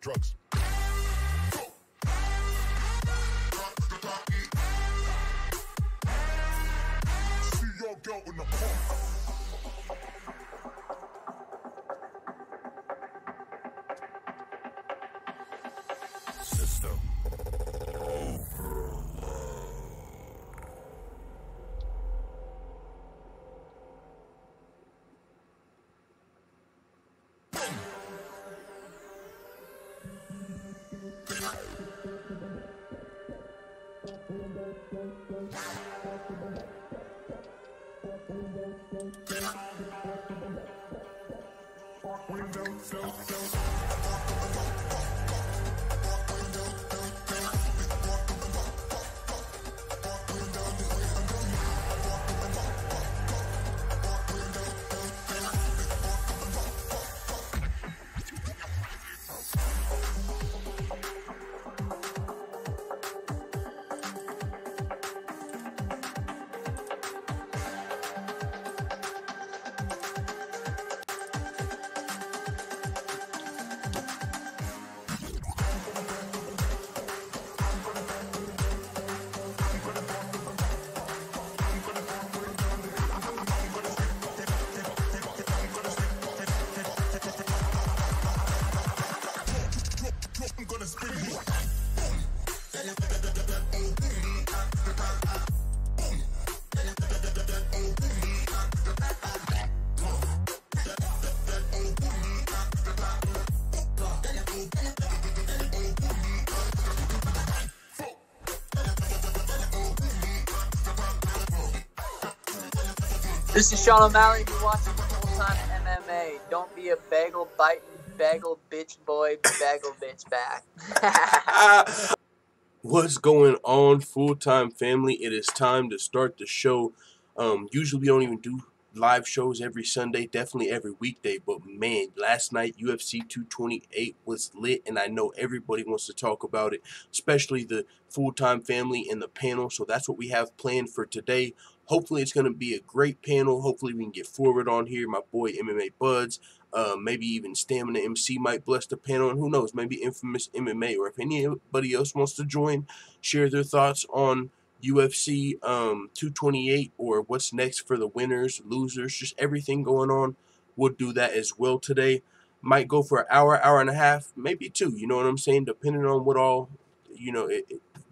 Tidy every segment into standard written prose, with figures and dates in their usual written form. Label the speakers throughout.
Speaker 1: Drugs. See your girl in the park. System overload.
Speaker 2: This is Sean O'Malley. You're watching Full-Time MMA. Don't be a bagel biting, bagel bitch boy, bagel bitch back.
Speaker 3: What's going on, Full-Time family? It is time to start the show. Usually we don't even do live shows every Sunday, definitely every weekday, but man, last night UFC 228 was lit, and I know everybody wants to talk about it, especially the Full-Time family and the panel, so that's what we have planned for today. Hopefully it's going to be a great panel. Hopefully we can get Forward on here, my boy MMA Buds. Maybe even Stamina MC might bless the panel, and who knows, maybe Infamous MMA, or if anybody else wants to join, share their thoughts on UFC 228 or what's next for the winners, losers, just everything going on. We'll do that as well today. Might go for an hour, hour and a half, maybe two, you know what I'm saying, depending on what all,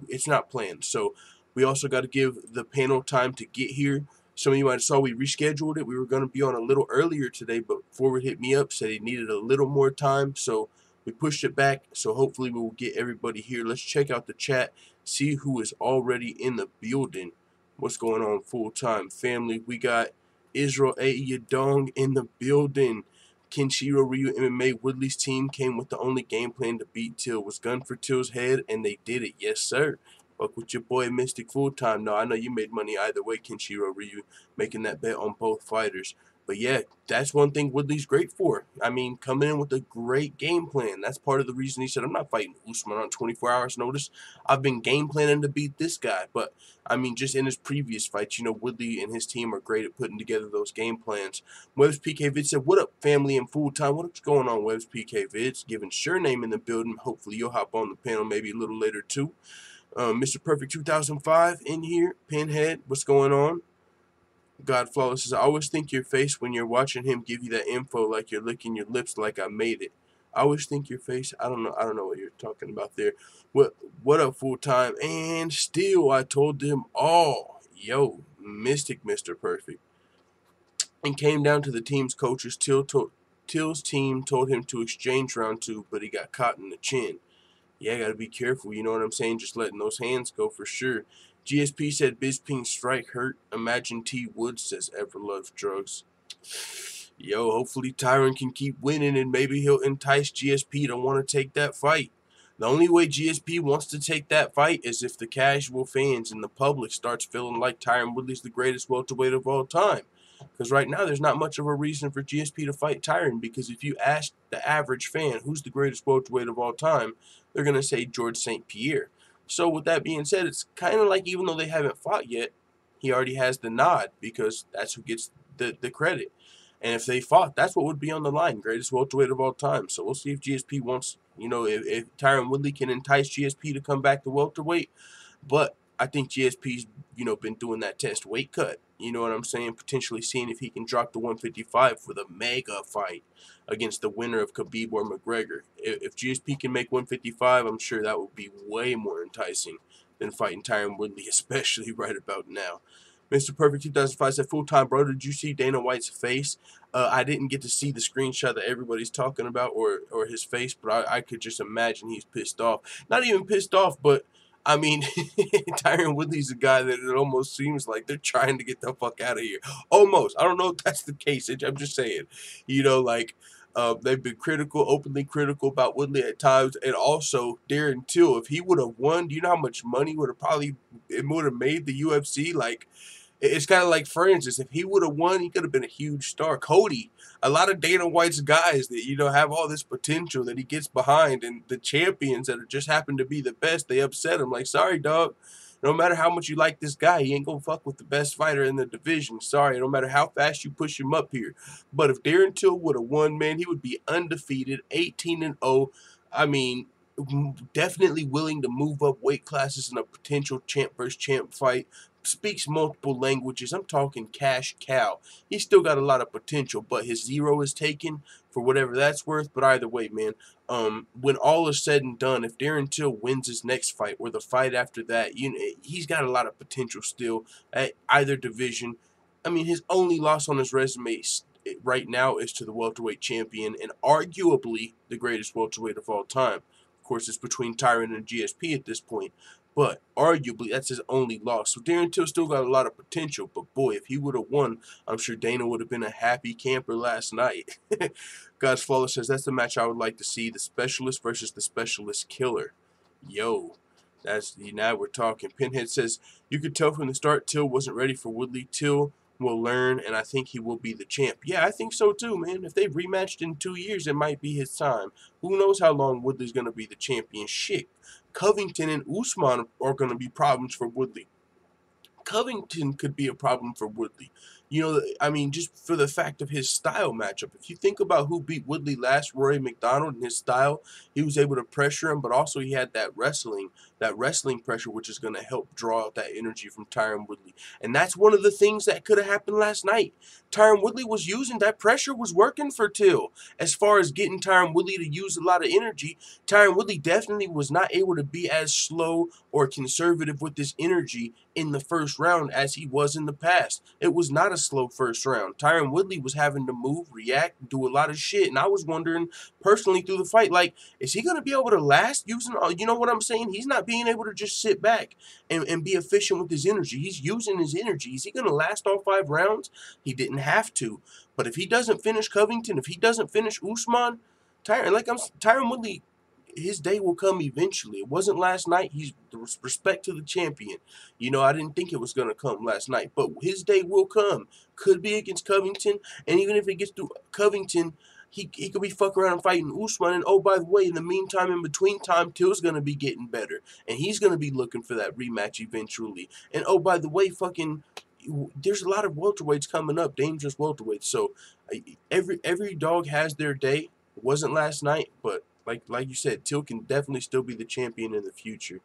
Speaker 3: it's not planned. So we also got to give the panel time to get here. Some of you might have saw we rescheduled it. We were going to be on a little earlier today, but Forward hit me up, said he needed a little more time, so we pushed it back. So hopefully we will get everybody here. Let's check out the chat, see who is already in the building. What's going on, Full-Time family? We got Israel A. Yadong in the building. Kenshiro Ryu MMA Woodley's team came with the only game plan to beat Till. Was gun for Till's head, and they did it. Yes, sir. Fuck with your boy Mystic Full-Time. No, I know you made money either way, Kenshiro Ryu, making that bet on both fighters. But yeah, that's one thing Woodley's great for. I mean, coming in with a great game plan. That's part of the reason he said, I'm not fighting Usman on 24 hours notice. I've been game planning to beat this guy. But, I mean, just in his previous fights, Woodley and his team are great at putting together those game plans. Webbs PK Vids said, what up, family and Full-Time? What's going on, Webbs PK Vids? Giving Surname in the building. Hopefully you'll hop on the panel maybe a little later, too. Mr. Perfect 2005 in here. Pinhead, what's going on? God Flawless says, I always think your face when you're watching him give you that info like you're licking your lips like I made it. I always think your face. I don't know what you're talking about there. What up, Full-Time? And still, I told them all. Yo, Mystic Mr. Perfect. And came down to the team's coaches. Till's team told him to exchange round 2, but he got caught in the chin. Yeah, gotta be careful, you know what I'm saying? Just letting those hands go for sure. GSP said Bisping's strike hurt. Imagine T. Woods says ever loved drugs. Yo, hopefully Tyron can keep winning and maybe he'll entice GSP to want to take that fight. The only way GSP wants to take that fight is if the casual fans and the public starts feeling like Tyron Woodley's the greatest welterweight of all time. Because right now there's not much of a reason for GSP to fight Tyron, because if you ask the average fan who's the greatest welterweight of all time, they're going to say George St. Pierre. So with that being said, it's kind of like even though they haven't fought yet, he already has the nod because that's who gets the credit. And if they fought, that's what would be on the line, greatest welterweight of all time. So we'll see if GSP wants, if Tyron Woodley can entice GSP to come back to welterweight. But I think GSP's, been doing that test weight cut. You know what I'm saying? Potentially seeing if he can drop to 155 for the mega fight against the winner of Khabib or McGregor. If GSP can make 155, I'm sure that would be way more enticing than fighting Tyron Woodley, especially right about now. Mr. Perfect 2005 said, Full-Time, bro, did you see Dana White's face? I didn't get to see the screenshot that everybody's talking about or his face, but I could just imagine he's pissed off. Not even pissed off, but I mean, Tyron Woodley's a guy that it almost seems like they're trying to get the fuck out of here. Almost. I don't know if that's the case. I'm just saying. They've been openly critical about Woodley at times. And also, Darren Till, if he would have won, do you know how much money would have made the UFC? Like, it's kind of like, for instance, if he would have won, he could have been a huge star. Cody, a lot of Dana White's guys that, have all this potential that he gets behind, and the champions that just happen to be the best, they upset him. Like, sorry, dog. No matter how much you like this guy, he ain't going to fuck with the best fighter in the division. Sorry, no matter how fast you push him up here. But if Darren Till would have won, man, he would be undefeated, 18-0. I mean, definitely willing to move up weight classes in a potential champ versus champ fight. Speaks multiple languages. I'm talking cash cow. He's still got a lot of potential, but his zero is taken for whatever that's worth. But either way, man, when all is said and done, if Darren Till wins his next fight or the fight after that, he's got a lot of potential still at either division. I mean, his only loss on his resume right now is to the welterweight champion and arguably the greatest welterweight of all time. Of course, it's between Tyron and GSP at this point. but arguably that's his only loss. So Darren Till still got a lot of potential, but boy, if he would have won, I'm sure Dana would have been a happy camper last night. God's Flawless says, that's the match I would like to see, the Specialist versus the Specialist Killer. Yo, now we're talking. Pinhead says, you could tell from the start Till wasn't ready for Woodley. Till will learn, and I think he will be the champ. Yeah, I think so too, man. If they've rematched in 2 years, it might be his time. Who knows how long Woodley's going to be the champion? Shit. Covington and Usman are going to be problems for Woodley. Covington could be a problem for Woodley. You know, I mean, just for the fact of his style matchup. If you think about who beat Woodley last, Rory McDonald, and his style, he was able to pressure him, but also he had that wrestling pressure, which is going to help draw out that energy from Tyron Woodley. And that's one of the things that could have happened last night. Tyron Woodley was using that pressure, was working for Till. As far as getting Tyron Woodley to use a lot of energy, Tyron Woodley definitely was not able to be as slow or conservative with his energy in the first round as he was in the past. It was not a slow first round. Tyron Woodley was having to move, react, do a lot of shit, and I was wondering personally through the fight, like, is he going to be able to last using, you know what I'm saying? He's not being able to just sit back and be efficient with his energy. He's using his energy. Is he going to last all 5 rounds? He didn't have to. But if he doesn't finish Covington, if he doesn't finish Usman, Tyron Woodley, his day will come eventually. It wasn't last night. He's respect to the champion. You know, I didn't think it was going to come last night, but his day will come. Could be against Covington, and even if it gets through Covington, he could be fucking around and fighting Usman. And oh, by the way, in the meantime, in between time, Till's going to be getting better, and he's going to be looking for that rematch eventually. And oh, by the way, fucking, there's a lot of welterweights coming up, dangerous welterweights. So every dog has their day. It wasn't last night, but like you said, Till can definitely still be the champion in the future.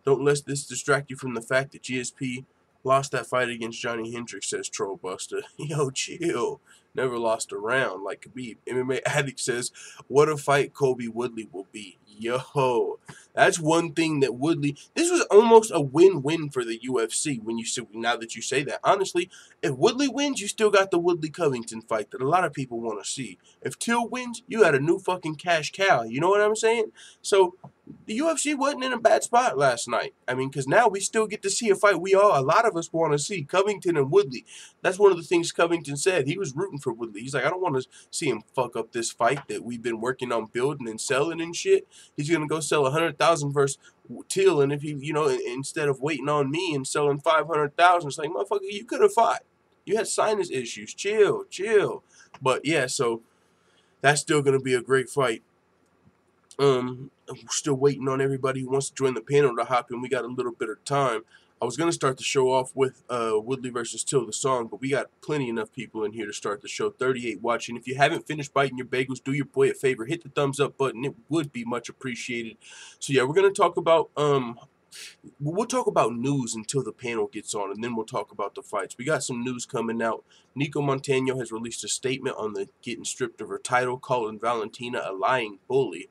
Speaker 3: Don't let this distract you from the fact that GSP lost that fight against Johnny Hendricks, says Trollbuster. Yo, chill. Never lost a round like Khabib. MMA Addict says, what a fight Colby Woodley will be. Yo, that's one thing that Woodley, this was almost a win-win for the UFC when you say, now that you say that. Honestly, if Woodley wins, you still got the Woodley-Covington fight that a lot of people want to see. If Till wins, you got a new fucking cash cow. You know what I'm saying? So the UFC wasn't in a bad spot last night. I mean, because now we still get to see a fight a lot of us want to see, Covington and Woodley. That's one of the things Covington said. He was rooting for Woodley. He's like, I don't want to see him fuck up this fight that we've been working on building and selling and shit. He's going to go sell 100,000 versus Till, and if he, you know, instead of waiting on me and selling 500,000, it's like, motherfucker, you could have fought. You had sinus issues. Chill, chill. But yeah, so that's still going to be a great fight. I'm still waiting on everybody who wants to join the panel to hop in. We got a little bit of time. I was going to start the show off with Woodley versus Till, the song, but we got plenty enough people in here to start the show. 38 watching. If you haven't finished biting your bagels, do your boy a favor. Hit the thumbs up button. It would be much appreciated. So yeah, we're going to talk about we'll talk about news until the panel gets on, and then we'll talk about the fights. We got some news coming out. Nico Montano has released a statement on the getting stripped of her title, calling Valentina a lying bully.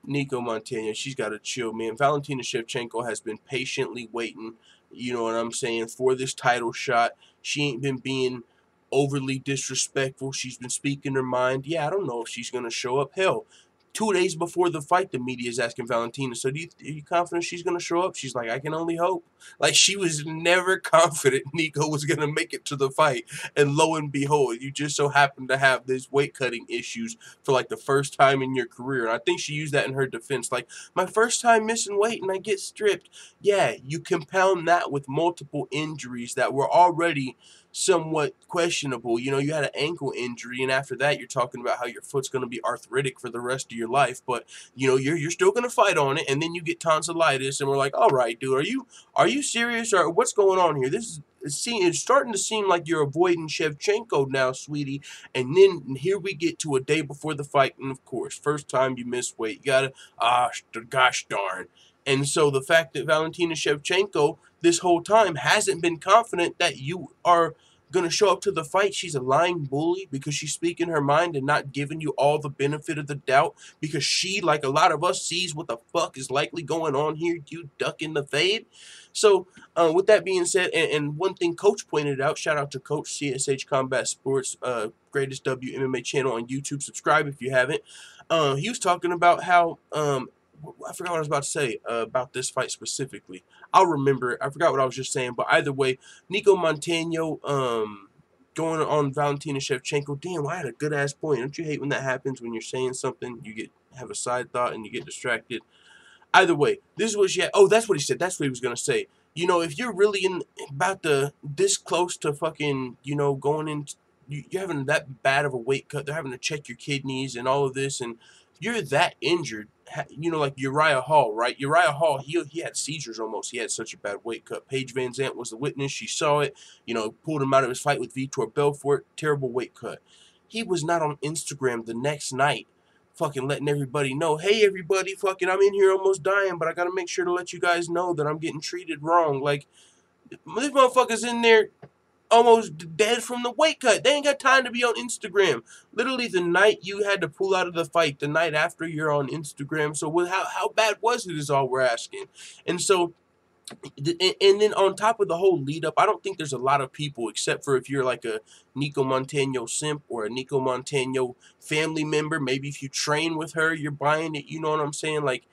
Speaker 3: Nico Montano, she's got to chill, man. Valentina Shevchenko has been patiently waiting, you know what I'm saying, for this title shot. She ain't been being overly disrespectful. She's been speaking her mind. Yeah, I don't know if she's going to show up. Hell, 2 days before the fight, the media is asking Valentina, so are you confident she's going to show up? She's like, I can only hope. Like, she was never confident Nico was going to make it to the fight. And lo and behold, you just so happen to have this weight-cutting issues for, like, the first time in your career. And I think she used that in her defense. Like, my first time missing weight and I get stripped. Yeah, you compound that with multiple injuries that were already somewhat questionable. You know, you had an ankle injury, and after that, you're talking about how your foot's going to be arthritic for the rest of your life. But you know, you're still going to fight on it, and then you get tonsillitis, and we're like, all right, dude, are you serious, or what's going on here? It's starting to seem like you're avoiding Shevchenko now, sweetie. And then here we get to a day before the fight, and of course, first time you miss weight, you gotta, gosh darn. And so the fact that Valentina Shevchenko this whole time hasn't been confident that you are going to show up to the fight, she's a lying bully because she's speaking her mind and not giving you all the benefit of the doubt because she, like a lot of us, sees what the fuck is likely going on here, you ducking the fade. So with that being said, and one thing Coach pointed out, shout out to Coach, CSH Combat Sports, greatest WMMA channel on YouTube. Subscribe if you haven't. He was talking about how I forgot what I was about to say about this fight specifically. I'll remember. I forgot what I was just saying, but either way, Nico Montano going on Valentina Shevchenko. Damn, I had a good ass point. Don't you hate when that happens when you're saying something, you have a side thought and you get distracted? Either way, this is what she had. Oh, that's what he said. That's what he was gonna say. You know, if you're really about this close to fucking, you know, going in, you're having that bad of a weight cut. They're having to check your kidneys and all of this, and you're that injured. You know, like Uriah Hall, right? Uriah Hall, he had seizures almost. He had such a bad weight cut. Paige Van Zandt was the witness. She saw it. You know, pulled him out of his fight with Vitor Belfort. Terrible weight cut. He was not on Instagram the next night fucking letting everybody know, hey everybody, fucking I'm in here almost dying, but I gotta make sure to let you guys know that I'm getting treated wrong. Like, these motherfuckers in there almost dead from the weight cut. They ain't got time to be on Instagram. Literally the night you had to pull out of the fight, the night after you're on Instagram. So how bad was it is all we're asking. And so, and then on top of the whole lead up, I don't think there's a lot of people, except for if you're like a Nico Montano simp or a Nico Montano family member. Maybe if you train with her, you're buying it. You know what I'm saying? Like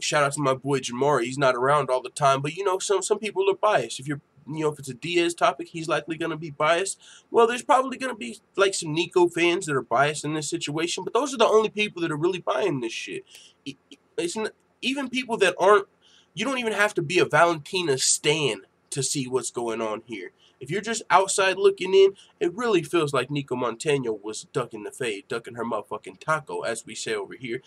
Speaker 3: shout out to my boy Jamari. He's not around all the time, but you know, some people are biased. If you're, you know, if it's a DIAZ topic, he's likely going to be biased. Well, there's probably going to be like some Nico fans that are biased in this situation, but those are the only people that are really buying this shit. It's not, even people that aren't. You don't even have to be a Valentina stan to see what's going on here. If you're just outside looking in, it really feels like Nico Montano was ducking the fade, ducking her motherfucking taco, as we say over here,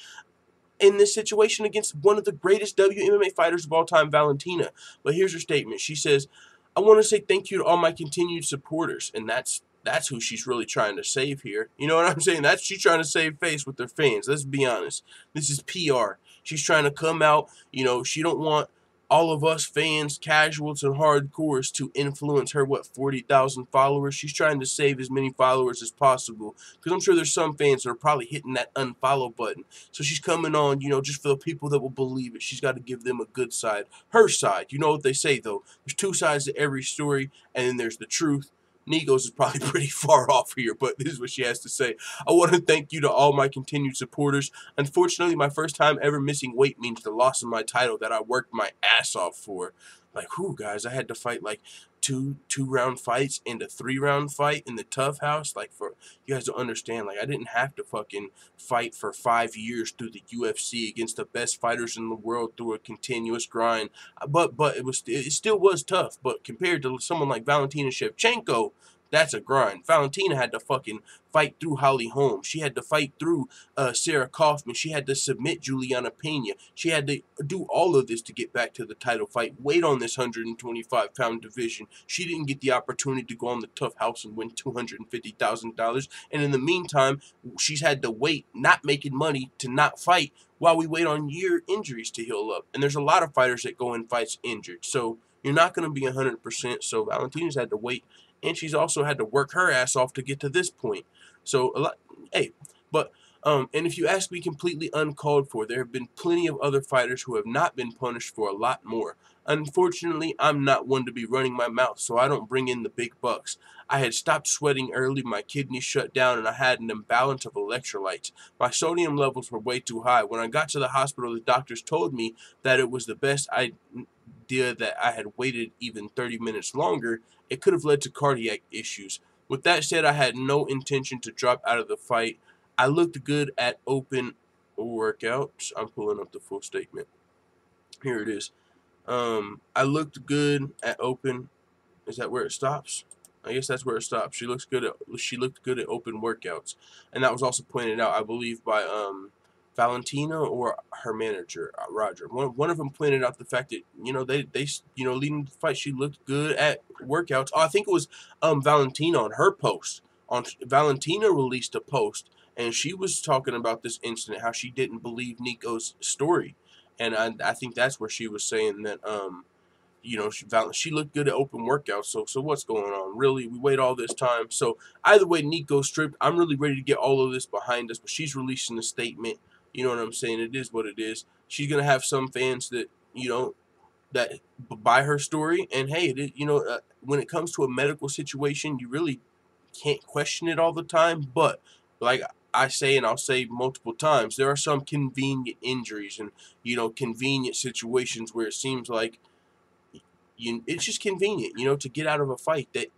Speaker 3: in this situation against one of the greatest WMMA fighters of all time, Valentina. But here's her statement. She says, I want to say thank you to all my continued supporters. And that's who she's really trying to save here. You know what I'm saying? She's trying to save face with her fans. Let's be honest. This is PR. She's trying to come out. You know, she don't want all of us fans, casuals and hardcores, to influence her, 40,000 followers. She's trying to save as many followers as possible, because I'm sure there's some fans that are probably hitting that unfollow button. So she's coming on, you know, just for the people that will believe it. She's got to give them a good side. Her side. You know what they say, though. There's two sides to every story, and then there's the truth. Nico's is probably pretty far off here, but this is what she has to say. I want to thank you to all my continued supporters. Unfortunately, my first time ever missing weight means the loss of my title that I worked my ass off for. Like, whew, guys, I had to fight like two-round fights and a 3-round fight in the Tough House. Like, for you guys don't understand, like, I didn't have to fucking fight for 5 years through the UFC against the best fighters in the world through a continuous grind. But it still was tough. But compared to someone like Valentina Shevchenko, that's a grind. Valentina had to fucking fight through Holly Holm. She had to fight through Sarah Kaufman. She had to submit Juliana Pena. She had to do all of this to get back to the title fight. Wait on this 125-pound division. She didn't get the opportunity to go on the Tough House and win $250,000. And in the meantime, she's had to wait, not making money, to not fight while we wait on year injuries to heal up. And there's a lot of fighters that go in fights injured. So you're not going to be 100%. So Valentina's had to wait. And she's also had to work her ass off to get to this point. So, and if you ask me, completely uncalled for, there have been plenty of other fighters who have not been punished for a lot more. Unfortunately, I'm not one to be running my mouth, so I don't bring in the big bucks. I had stopped sweating early, my kidneys shut down, and I had an imbalance of electrolytes. My sodium levels were way too high. When I got to the hospital, the doctors told me that it was the best idea that I had waited even 30 minutes longer. It could have led to cardiac issues. With that said, I had no intention to drop out of the fight. I looked good at open workouts. I'm pulling up the full statement. Here it is. I looked good at open. Is that where it stops? I guess that's where it stops. She looked good at open workouts, and that was also pointed out, I believe, by Valentina or her manager, Roger. One of them pointed out the fact that, you know, they leading the fight, she looked good at workouts. Oh, I think it was Valentina on her post. Valentina released a post, and she was talking about this incident, how she didn't believe Nico's story, and I think that's where she was saying that you know, she looked good at open workouts. So what's going on? Really, we wait all this time. So either way, Nico stripped. I'm really ready to get all of this behind us, but she's releasing a statement. You know what I'm saying? It is what it is. She's gonna have some fans that, you know, that buy her story. And hey, you know, when it comes to a medical situation, you really can't question it all the time. But like I say, and I'll say multiple times, there are some convenient injuries and, you know, convenient situations where it seems like it's just convenient, you know, to get out of a fight that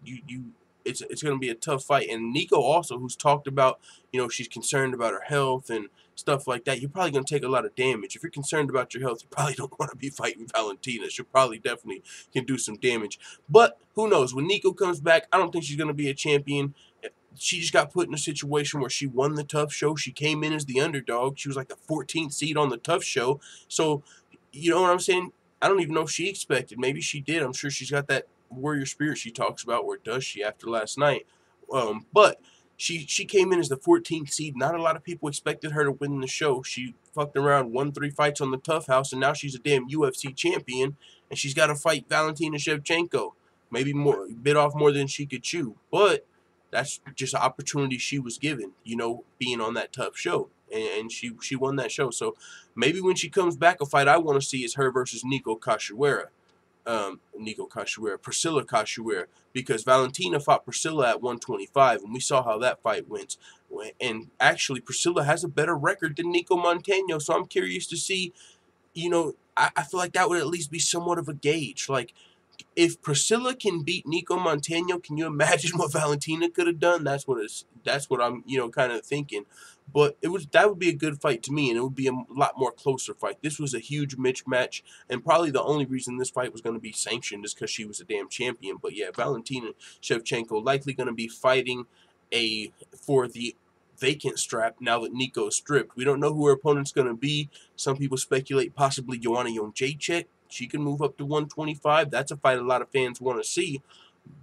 Speaker 3: it's going to be a tough fight. And Nico also, who's talked about, you know, she's concerned about her health and stuff like that. You're probably going to take a lot of damage. If you're concerned about your health, you probably don't want to be fighting Valentina. She'll probably definitely can do some damage. But who knows? When Nico comes back, I don't think she's going to be a champion. She just got put in a situation where she won the tough show. She came in as the underdog. She was like the 14th seed on the tough show. So, you know what I'm saying? I don't even know if she expected. Maybe she did. I'm sure she's got that warrior spirit she talks about. Where does she after last night? But she came in as the 14th seed. Not a lot of people expected her to win the show. She fucked around, won 3 fights on the Tough House, and now she's a damn UFC champion. And she's got to fight Valentina Shevchenko. Maybe more, bit off more than she could chew. But that's just an opportunity she was given, you know, being on that tough show. And she won that show. So maybe when she comes back, a fight I want to see is her versus Priscilla Cachoeira, because Valentina fought Priscilla at 125, and we saw how that fight went. And actually, Priscilla has a better record than Nico Montano, so I'm curious to see, you know, I feel like that would at least be somewhat of a gauge. Like, if Priscilla can beat Nico Montano, can you imagine what Valentina could have done? That's what I'm, you know, kind of thinking. But that would be a good fight to me, and it would be a lot more closer fight. This was a huge mismatch, and probably the only reason this fight was going to be sanctioned is because she was a damn champion. But yeah, Valentina Shevchenko likely going to be fighting for the vacant strap now that Nico's stripped. We don't know who her opponent's going to be. Some people speculate possibly Joanna Jędrzejczyk. She can move up to 125. That's a fight a lot of fans want to see.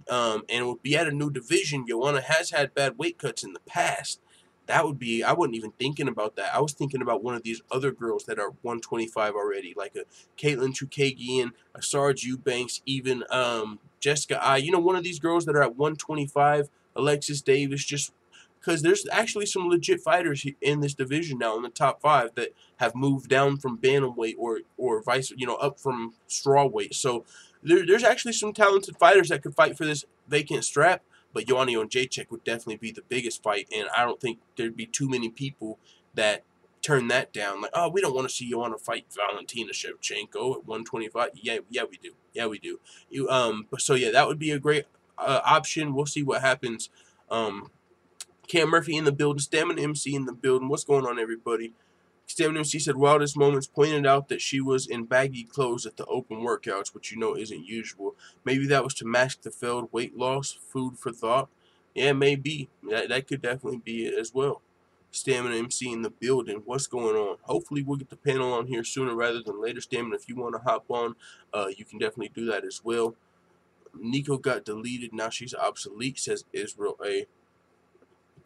Speaker 3: And it would be at a new division. Joanna has had bad weight cuts in the past. That would be, I wasn't even thinking about that. I was thinking about one of these other girls that are 125 already, like a Caitlin Chukagian, a Sarge Eubanks, even Jessica I. You know, one of these girls that are at 125, Alexis Davis, just because there's actually some legit fighters in this division now in the top 5 that have moved down from bantamweight or vice, you know, up from strawweight. So there's actually some talented fighters that could fight for this vacant strap. But Joanna Jędrzejczyk would definitely be the biggest fight, and I don't think there'd be too many people that turn that down. Like, oh, we don't want to see Joanna fight Valentina Shevchenko at 125. Yeah, we do. Yeah, we do. But so yeah, that would be a great option. We'll see what happens. Cam Murphy in the building, Stamina MC in the building. What's going on, everybody? Stamina MC said wildest moments, pointed out that she was in baggy clothes at the open workouts, which you know isn't usual. Maybe that was to mask the failed weight loss. Food for thought. Yeah, maybe. That could definitely be it as well. Stamina MC in the building. What's going on? Hopefully we'll get the panel on here sooner rather than later. Stamina, if you want to hop on, you can definitely do that as well. Nico got deleted. Now she's obsolete, says Israel A.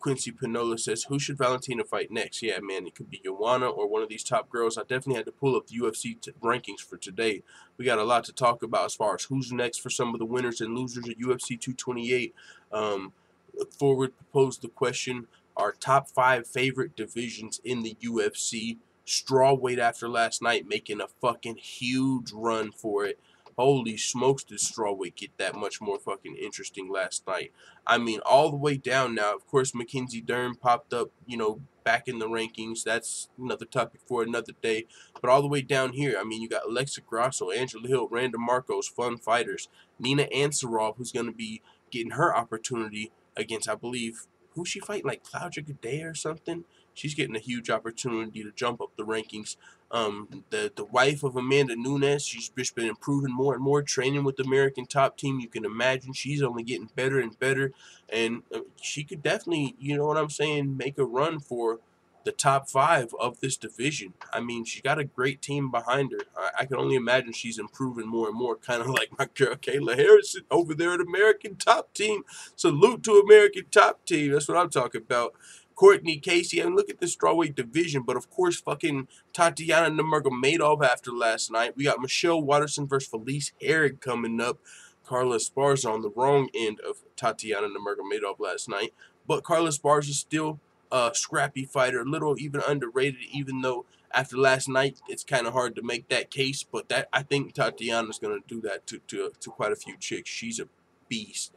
Speaker 3: Quincy Pinola says, who should Valentina fight next? Yeah, man, it could be Joanna or one of these top girls. I definitely had to pull up the UFC rankings for today. We got a lot to talk about as far as who's next for some of the winners and losers at UFC 228. Look forward, proposed the question, our top 5 favorite divisions in the UFC. Strawweight after last night making a fucking huge run for it. Holy smokes, did strawweight get that much more fucking interesting last night. I mean, all the way down now. Of course, Mackenzie Dern popped up, you know, back in the rankings. That's another topic for another day. But all the way down here, I mean, you got Alexa Grasso, Angela Hill, Randa Marcos, fun fighters. Nina Ansarov, who's going to be getting her opportunity against, I believe, who's she fighting? Like Claudia Gadelha or something? She's getting a huge opportunity to jump up the rankings. The wife of Amanda Nunes, she's just been improving more and more, training with the American Top Team. You can imagine she's only getting better and better, and she could definitely, you know what I'm saying, make a run for the top 5 of this division. I mean, she got a great team behind her. I can only imagine she's improving more and more, kind of like my girl Kayla Harrison over there at American Top Team. Salute to American Top Team. That's what I'm talking about. Courtney Casey, and look at the strawweight division, but of course, fucking Tatiana Nurmagomedov after last night. We got Michelle Watterson versus Felice Herrig coming up. Carla Esparza on the wrong end of Tatiana Nurmagomedov last night, but Carla Esparza is still a scrappy fighter, a little even underrated, even though after last night, it's kind of hard to make that case, but that I think Tatiana's going to do that to quite a few chicks. She's a beast.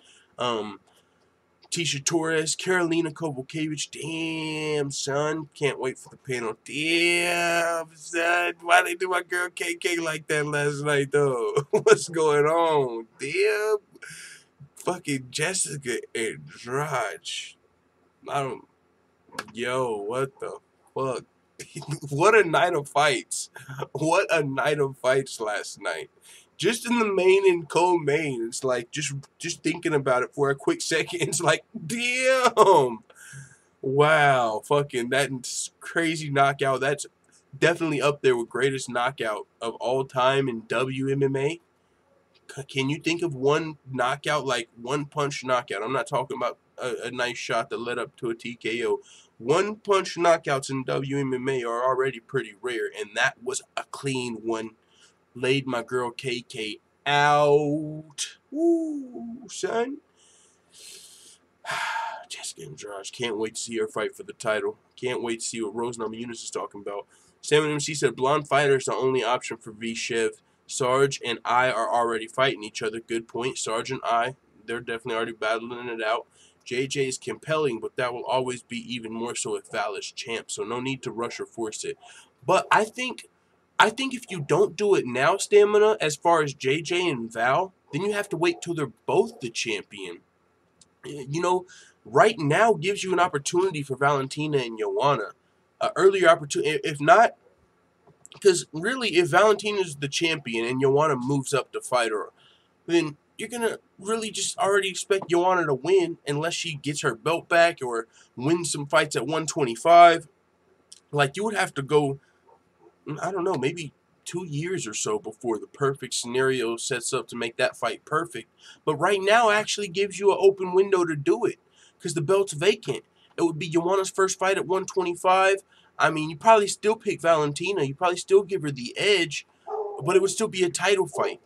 Speaker 3: Tisha Torres, Karolina Kowalkiewicz. Damn, son. Can't wait for the panel. Damn, son. Why they do my girl KK like that last night, though? What's going on? Damn. Fucking Jessica Andrade. I don't... Yo, what the fuck? What a night of fights. What a night of fights last night. Just in the main and co-main, it's like, just thinking about it for a quick second, it's like, damn. Wow, fucking that crazy knockout. That's definitely up there with greatest knockout of all time in WMMA. Can you think of one knockout, like one punch knockout? I'm not talking about a nice shot that led up to a TKO. One punch knockouts in WMMA are already pretty rare, and that was a clean one. Laid my girl KK out. Woo, son. Jessica Andrade. Can't wait to see her fight for the title. Can't wait to see what Rose Namajunas is talking about. Sam MC said, blonde fighter is the only option for Vishev. Sarge and I are already fighting each other. Good point. Sarge and I, they're definitely already battling it out. JJ is compelling, but that will always be even more so if Val is champ. So no need to rush or force it. But I think if you don't do it now, Stamina, as far as JJ and Val, then you have to wait till they're both the champion. You know, right now gives you an opportunity for Valentina and Joanna. Earlier opportunity, if not, because really, if Valentina's the champion and Joanna moves up to fight her, then you're going to really just already expect Joanna to win unless she gets her belt back or wins some fights at 125. Like, you would have to go, I don't know, maybe 2 years or so before the perfect scenario sets up to make that fight perfect. But right now actually gives you an open window to do it because the belt's vacant. It would be Joanna's first fight at 125. I mean, you probably still pick Valentina. You probably still give her the edge, but it would still be a title fight.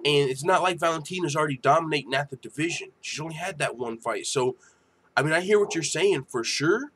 Speaker 3: And it's not like Valentina's already dominating at the division. She's only had that one fight. So, I mean, I hear what you're saying for sure,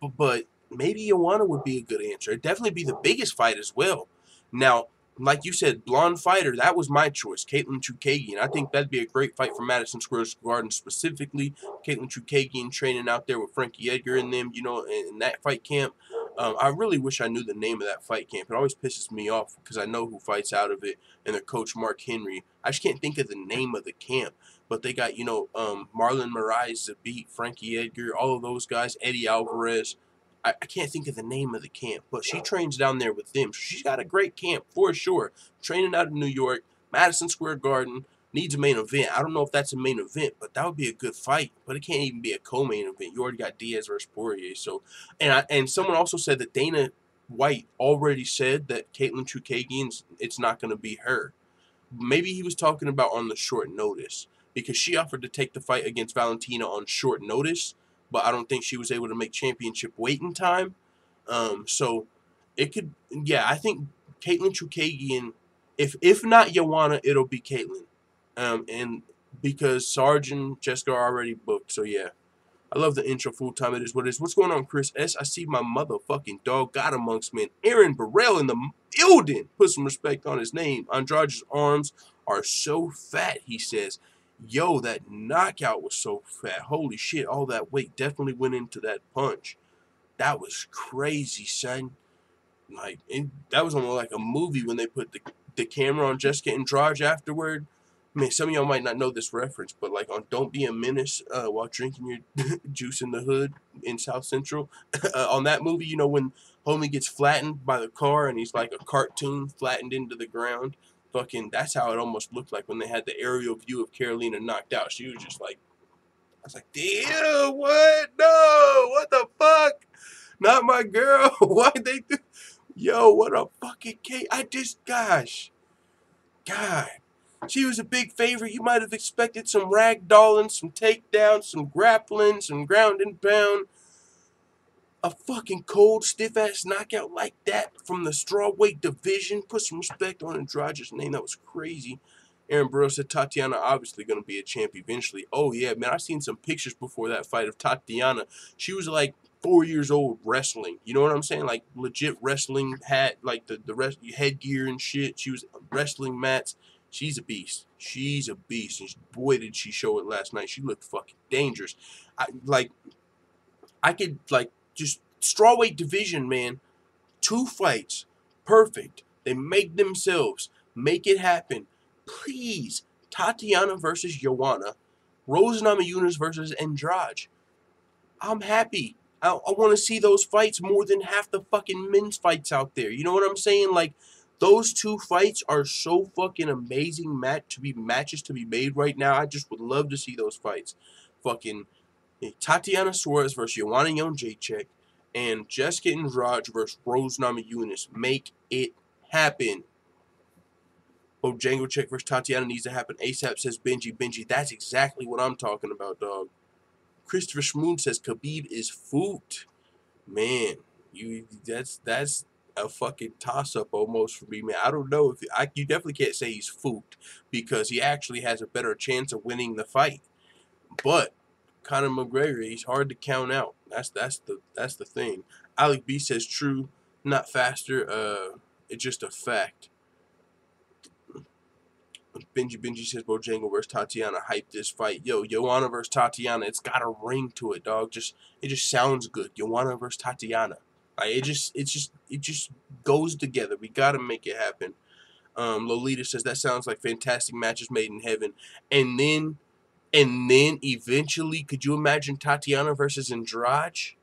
Speaker 3: but maybe Joanna would be a good answer. It'd definitely be the biggest fight as well. Now, like you said, blonde fighter, that was my choice, Caitlin Chookagian. I think that'd be a great fight for Madison Square Garden specifically. Caitlin Chookagian training out there with Frankie Edgar and them, you know, in that fight camp. I really wish I knew the name of that fight camp. It always pisses me off because I know who fights out of it and their coach, Mark Henry. I just can't think of the name of the camp. But they got, you know, Marlon Moraes, Zabit, Frankie Edgar, all of those guys, Eddie Alvarez. I can't think of the name of the camp, but she trains down there with them. So she's got a great camp for sure. Training out of New York, Madison Square Garden, needs a main event. I don't know if that's a main event, but that would be a good fight. But it can't even be a co-main event. You already got Diaz versus Poirier. So, and someone also said that Dana White already said that Caitlin Chookagian, it's not going to be her. Maybe he was talking about on the short notice because she offered to take the fight against Valentina on short notice. But I don't think she was able to make championship weight in time. So it could, yeah, I think Caitlin Chookagian, if not Joanna, it'll be Caitlin. And because Sarge and Jessica are already booked. So yeah, I love the intro full time. It is what it is. What's going on, Chris S? I see my motherfucking dog God amongst men. Aaron Burrell in the building. Put some respect on his name. Andrade's arms are so fat, he says. Yo, that knockout was so fat. Holy shit, all that weight definitely went into that punch. That was crazy, son. Like, that was almost like a movie when they put the camera on Jessica Andrade afterward. I mean, some of y'all might not know this reference, but like on Don't Be a Menace while drinking your juice in the hood in South Central. On that movie, you know, when homie gets flattened by the car and he's like a cartoon flattened into the ground. Fucking, that's how it almost looked like when they had the aerial view of Carolina knocked out. She was just like, I was like, damn, what? No, what the fuck? Not my girl. Why'd they do? Yo, what a fucking case. Gosh. God. She was a big favorite. You might have expected some ragdolling, some takedowns, some grappling, some ground and pound. A fucking cold, stiff-ass knockout like that from the strawweight division. Put some respect on Andrade's name. That was crazy. Aaron Burrow said Tatiana obviously going to be a champ eventually. Oh, yeah, man. I've seen some pictures before that fight of Tatiana. She was like 4 years old wrestling. You know what I'm saying? Like legit wrestling hat, like the headgear and shit. She was wrestling mats. She's a beast. She's a beast. And boy, did she show it last night. She looked fucking dangerous. I could, like, just strawweight division, man. 2 fights. Perfect. They make themselves. Make it happen. Please. Tatiana versus Joanna. Rose Namajunas versus Andrade. I'm happy. I want to see those fights more than half the fucking men's fights out there. You know what I'm saying? Like, those 2 fights are so fucking amazing matches to be made right now. I just would love to see those fights. Fucking Tatiana Suarez versus Joanna Jędrzejczyk and Jessica Andrade versus Rose Namajunas. Make it happen. Bojangles versus Tatiana needs to happen ASAP, says Benji. Benji, that's exactly what I'm talking about, dog. Christopher Schmoon says Khabib is food. Man, that's a fucking toss-up almost for me, man. I don't know if you definitely can't say he's food because he actually has a better chance of winning the fight. But Conor McGregor, he's hard to count out. That's the thing. Alec B says true, not faster. It's just a fact. Benji says Bojangles versus Tatiana. Hype this fight. Yo, Joanna versus Tatiana. It's got a ring to it, dog. It just sounds good. Joanna versus Tatiana. Like, it just goes together. We gotta make it happen. Lolita says that sounds like fantastic matches made in heaven. And then eventually, could you imagine Tatiana versus Andrade?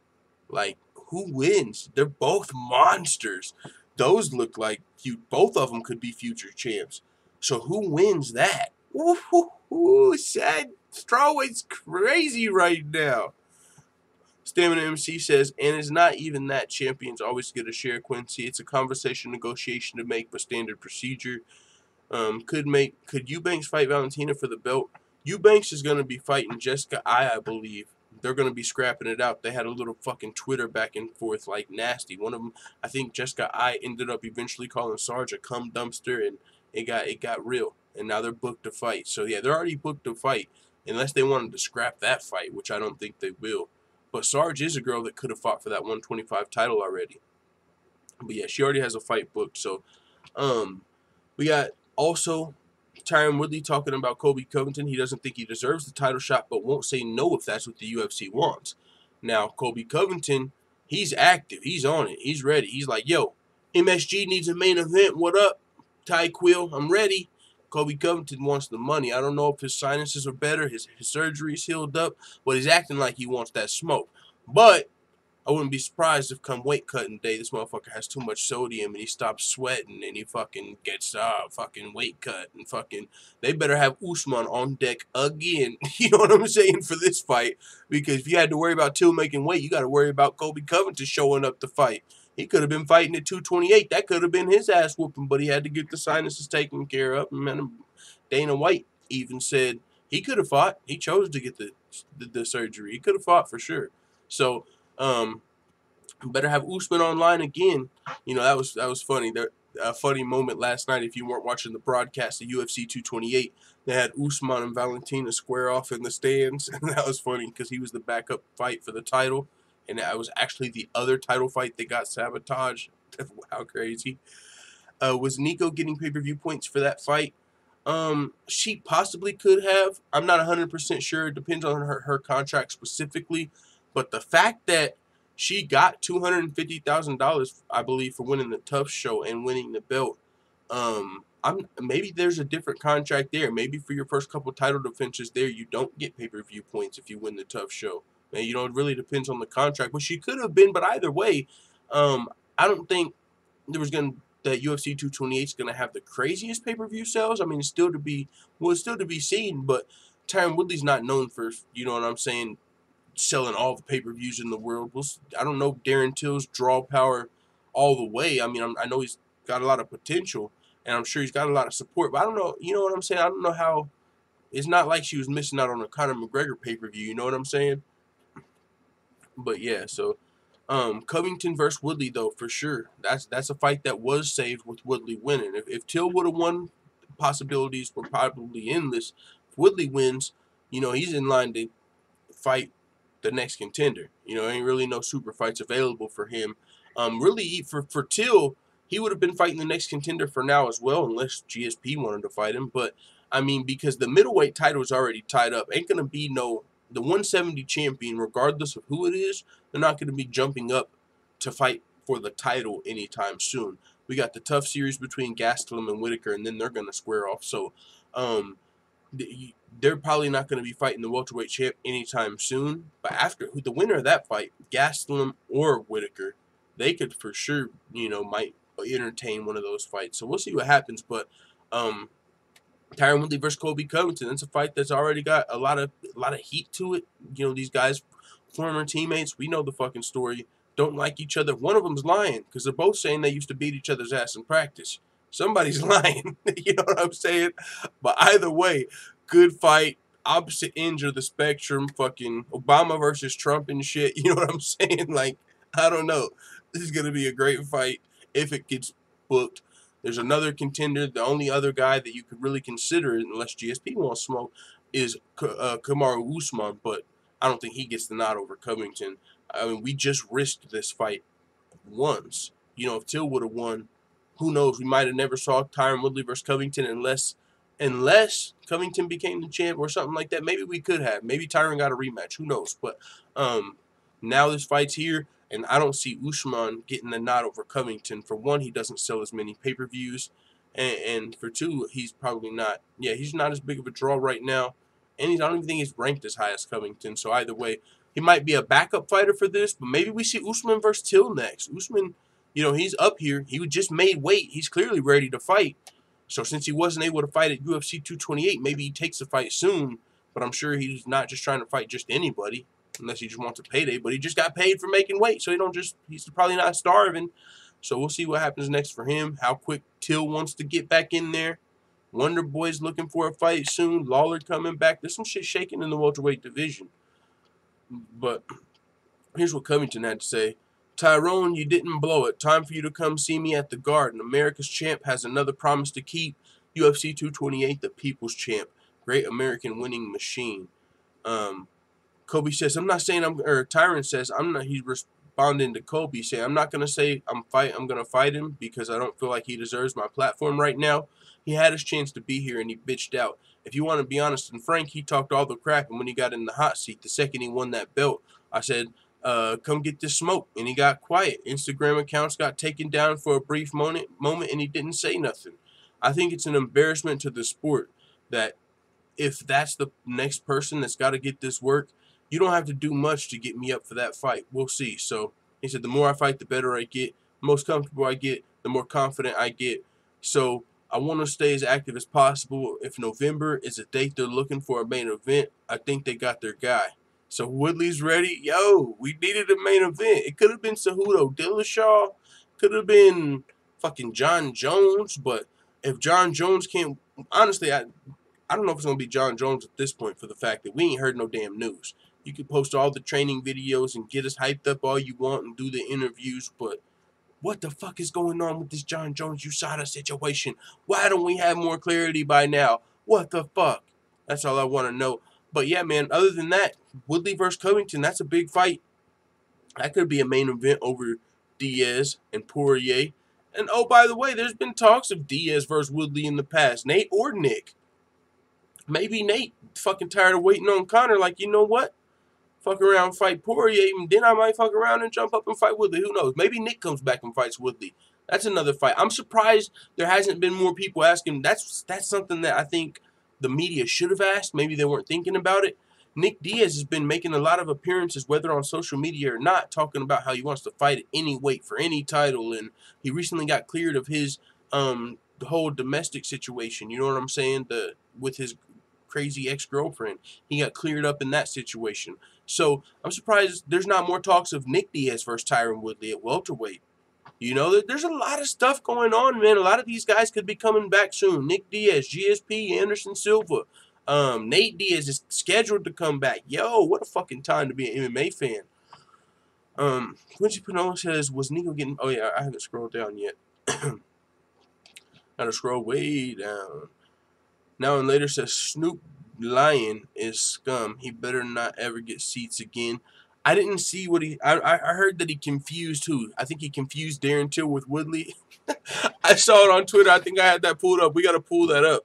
Speaker 3: Like, who wins? They're both monsters. Those look like both of them could be future champs. So who wins that? Sad strawweight's crazy right now. Stamina MC says, and it's not even that champions always get a share, Quincy. It's a conversation negotiation to make, but standard procedure. Could Eubanks fight Valentina for the belt? Eubanks is going to be fighting Jessica I believe. They're going to be scrapping it out. They had a little fucking Twitter back and forth like nasty. One of them, I think Jessica I ended up eventually calling Sarge a cum dumpster, and it got real. And now they're booked to fight. So yeah, they're already booked to fight unless they wanted to scrap that fight, which I don't think they will. But Sarge is a girl that could have fought for that 125 title already. But yeah, she already has a fight booked. So we got also Tyron Woodley talking about Colby Covington. He doesn't think he deserves the title shot, but won't say no if that's what the UFC wants. Now, Colby Covington, he's active. He's on it. He's ready. He's like, yo, MSG needs a main event. What up, Ty Quill? I'm ready. Colby Covington wants the money. I don't know if his sinuses are better, his surgery's healed up, but he's acting like he wants that smoke. But I wouldn't be surprised if come weight cutting day, this motherfucker has too much sodium and he stops sweating and he fucking gets fucking weight cut and fucking they better have Usman on deck again. You know what I'm saying, for this fight? Because if you had to worry about Till making weight, you got to worry about Colby Covington showing up to fight. He could have been fighting at 228. That could have been his ass whooping, but he had to get the sinuses taken care of. And Dana White even said he could have fought. He chose to get the surgery. He could have fought for sure. So, better have Usman online again. You know, that was funny. A funny moment last night, if you weren't watching the broadcast of UFC 228, they had Usman and Valentina square off in the stands, and that was funny because he was the backup fight for the title, and that was actually the other title fight that got sabotaged. How crazy. Was Nico getting pay-per-view points for that fight? She possibly could have. I'm not 100% sure. It depends on her contract specifically. But the fact that she got $250,000, I believe, for winning the Tough Show and winning the belt, maybe there's a different contract there. Maybe for your first couple title defenses there, you don't get pay-per-view points if you win the Tough Show. And, you know, it really depends on the contract. But she could have been. But either way, I don't think that UFC 228 is going to have the craziest pay-per-view sales. I mean, it's still to be seen. But Tyron Woodley's not known for, you know what I'm saying, selling all the pay-per-views in the world. I don't know Darren Till's draw power all the way. I mean, I know he's got a lot of potential, and I'm sure he's got a lot of support. But I don't know, you know what I'm saying? I don't know how. It's not like she was missing out on a Conor McGregor pay-per-view. You know what I'm saying? But yeah, so Covington versus Woodley, though, for sure. That's a fight that was saved with Woodley winning. If Till would have won, possibilities were probably endless. If Woodley wins, you know, he's in line to fight the next contender. You know, ain't really no super fights available for him. Really, for Till, he would have been fighting the next contender for now as well, unless GSP wanted to fight him. But, I mean, because the middleweight title is already tied up, ain't going to be the 170 champion, regardless of who it is, they're not going to be jumping up to fight for the title anytime soon. We got the tough series between Gastelum and Whitaker, and then they're going to square off. So, they're probably not going to be fighting the welterweight champ anytime soon. But after the winner of that fight, Gastelum or Whitaker, they could for sure, might entertain one of those fights. So we'll see what happens. But Tyron Woodley versus Colby Covington, that's a fight that's already got a lot of heat to it. These guys, former teammates, we know the fucking story. Don't like each other. One of them's lying because they're both saying they used to beat each other's ass in practice. Somebody's lying. You know what I'm saying? But either way, good fight. Opposite ends of the spectrum. Fucking Obama versus Trump and shit. You know what I'm saying? Like, I don't know. This is going to be a great fight if it gets booked. There's another contender. The only other guy that you could really consider, unless GSP wants smoke, is KAMARU Usman. But I don't think he gets the nod over Covington. I mean, we just risked this fight once. If Till would have won, who knows? We might have never saw Tyron Woodley versus Covington unless Covington became the champ or something like that. Maybe we could have. Maybe Tyron got a rematch. Who knows? But now this fight's here, and I don't see Usman getting the nod over Covington. For one, he doesn't sell as many pay-per-views, and for two, he's probably not. Yeah, he's not as big of a draw right now, and I don't even think he's ranked as high as Covington. So either way, he might be a backup fighter for this, but maybe we see Usman versus Till next. Usman, he's up here. He just made weight. He's clearly ready to fight. So since he wasn't able to fight at UFC 228, maybe he takes the fight soon. But I'm sure he's not just trying to fight just anybody, unless he just wants a payday. But he just got paid for making weight, so he's probably not starving. So we'll see what happens next for him. How quick Till wants to get back in there. Wonder Boy's looking for a fight soon. Lawler coming back. There's some shit shaking in the welterweight division. But here's what Covington had to say. Tyrone, you didn't blow it. Time for you to come see me at the Garden. America's champ has another promise to keep. UFC 228, the people's champ. Great American winning machine. Colby says, Tyron says, he's responding to Colby saying, I'm not going to say I'm going to fight him because I don't feel like he deserves my platform right now. He had his chance to be here and he bitched out. If you want to be honest and frank, he talked all the crap, and when he got in the hot seat, the second he won that belt, I said, come get this smoke, and he got quiet. Instagram accounts got taken down for a brief moment, and he didn't say nothing. I think it's an embarrassment to the sport that if that's the next person that's got to get this work, you don't have to do much to get me up for that fight. We'll see. So he said, the more I fight, the better I get. The most comfortable I get, the more confident I get. So I want to stay as active as possible. If November is a date they're looking for a main event, I think they got their guy. So Woodley's ready. Yo, we needed a main event. It could have been Cejudo Dillashaw. Could have been fucking John Jones. But if John Jones can't... Honestly, I don't know if it's going to be John Jones at this point for the fact that we ain't heard no damn news. You can post all the training videos and get us hyped up all you want and do the interviews, but what the fuck is going on with this John Jones USADA situation? Why don't we have more clarity by now? What the fuck? That's all I want to know. But yeah, man, other than that, Woodley versus Covington, that's a big fight. That could be a main event over DIAZ and Poirier. And oh, by the way, there's been talks of DIAZ versus Woodley in the past. Nate or Nick. Maybe Nate fucking tired of waiting on Conor. Like, you know what? Fuck around, fight Poirier, and then I might fuck around and jump up and fight Woodley. Who knows? Maybe Nick comes back and fights Woodley. That's another fight. I'm surprised there hasn't been more people asking. That's something that I think the media should have asked. Maybe they weren't thinking about it. Nick DIAZ has been making a lot of appearances, whether on social media or not, talking about how he wants to fight at any weight for any title. And he recently got cleared of his the whole domestic situation. You know what I'm saying? With his crazy ex-girlfriend. He got cleared up in that situation. So I'm surprised there's not more talks of Nick DIAZ versus Tyron Woodley at welterweight. You know, there's a lot of stuff going on, man. A lot of these guys could be coming back soon. Nick DIAZ, GSP, Anderson Silva. Nate Diaz is scheduled to come back. Yo, what a fucking time to be an MMA fan. Quincy Pinola says, was Nico getting... Oh, yeah, I haven't scrolled down yet. Gotta scroll way down. Now and later says, Snoop Lion is scum. He better not ever get seats again. I didn't see what he... I heard that he confused who? I think he confused Darren Till with Woodley. I saw it on Twitter. I think I had that pulled up. We got to pull that up.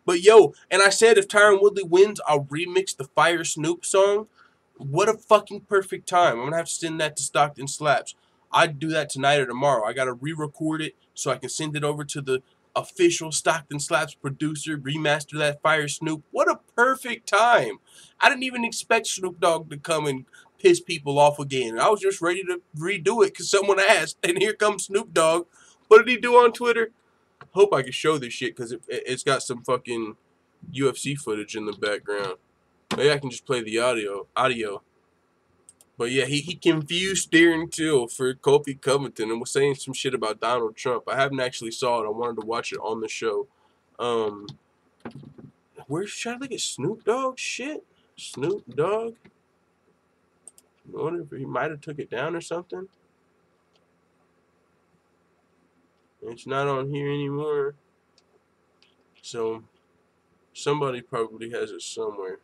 Speaker 3: But, yo, and I said if Tyron Woodley wins, I'll remix the Fire Snoop song. What a fucking perfect time. I'm going to have to send that to Stockton Slaps. I'd do that tonight or tomorrow. I got to re-record it so I can send it over to the official Stockton Slaps producer, remaster that Fire Snoop. What a perfect time. I didn't even expect Snoop Dogg to come and piss people off again. I was just ready to redo it because someone asked, and here comes Snoop Dogg. What did he do on Twitter? Hope I can show this shit because it's got some fucking UFC footage in the background. Maybe I can just play the audio. But yeah, he confused Darren Till for Kofi Covington and was saying some shit about Donald Trump. I haven't actually saw it. I wanted to watch it on the show. Should I look at Snoop Dogg shit? Snoop Dogg? I wonder if he might have took it down or something. It's not on here anymore. So somebody probably has it somewhere.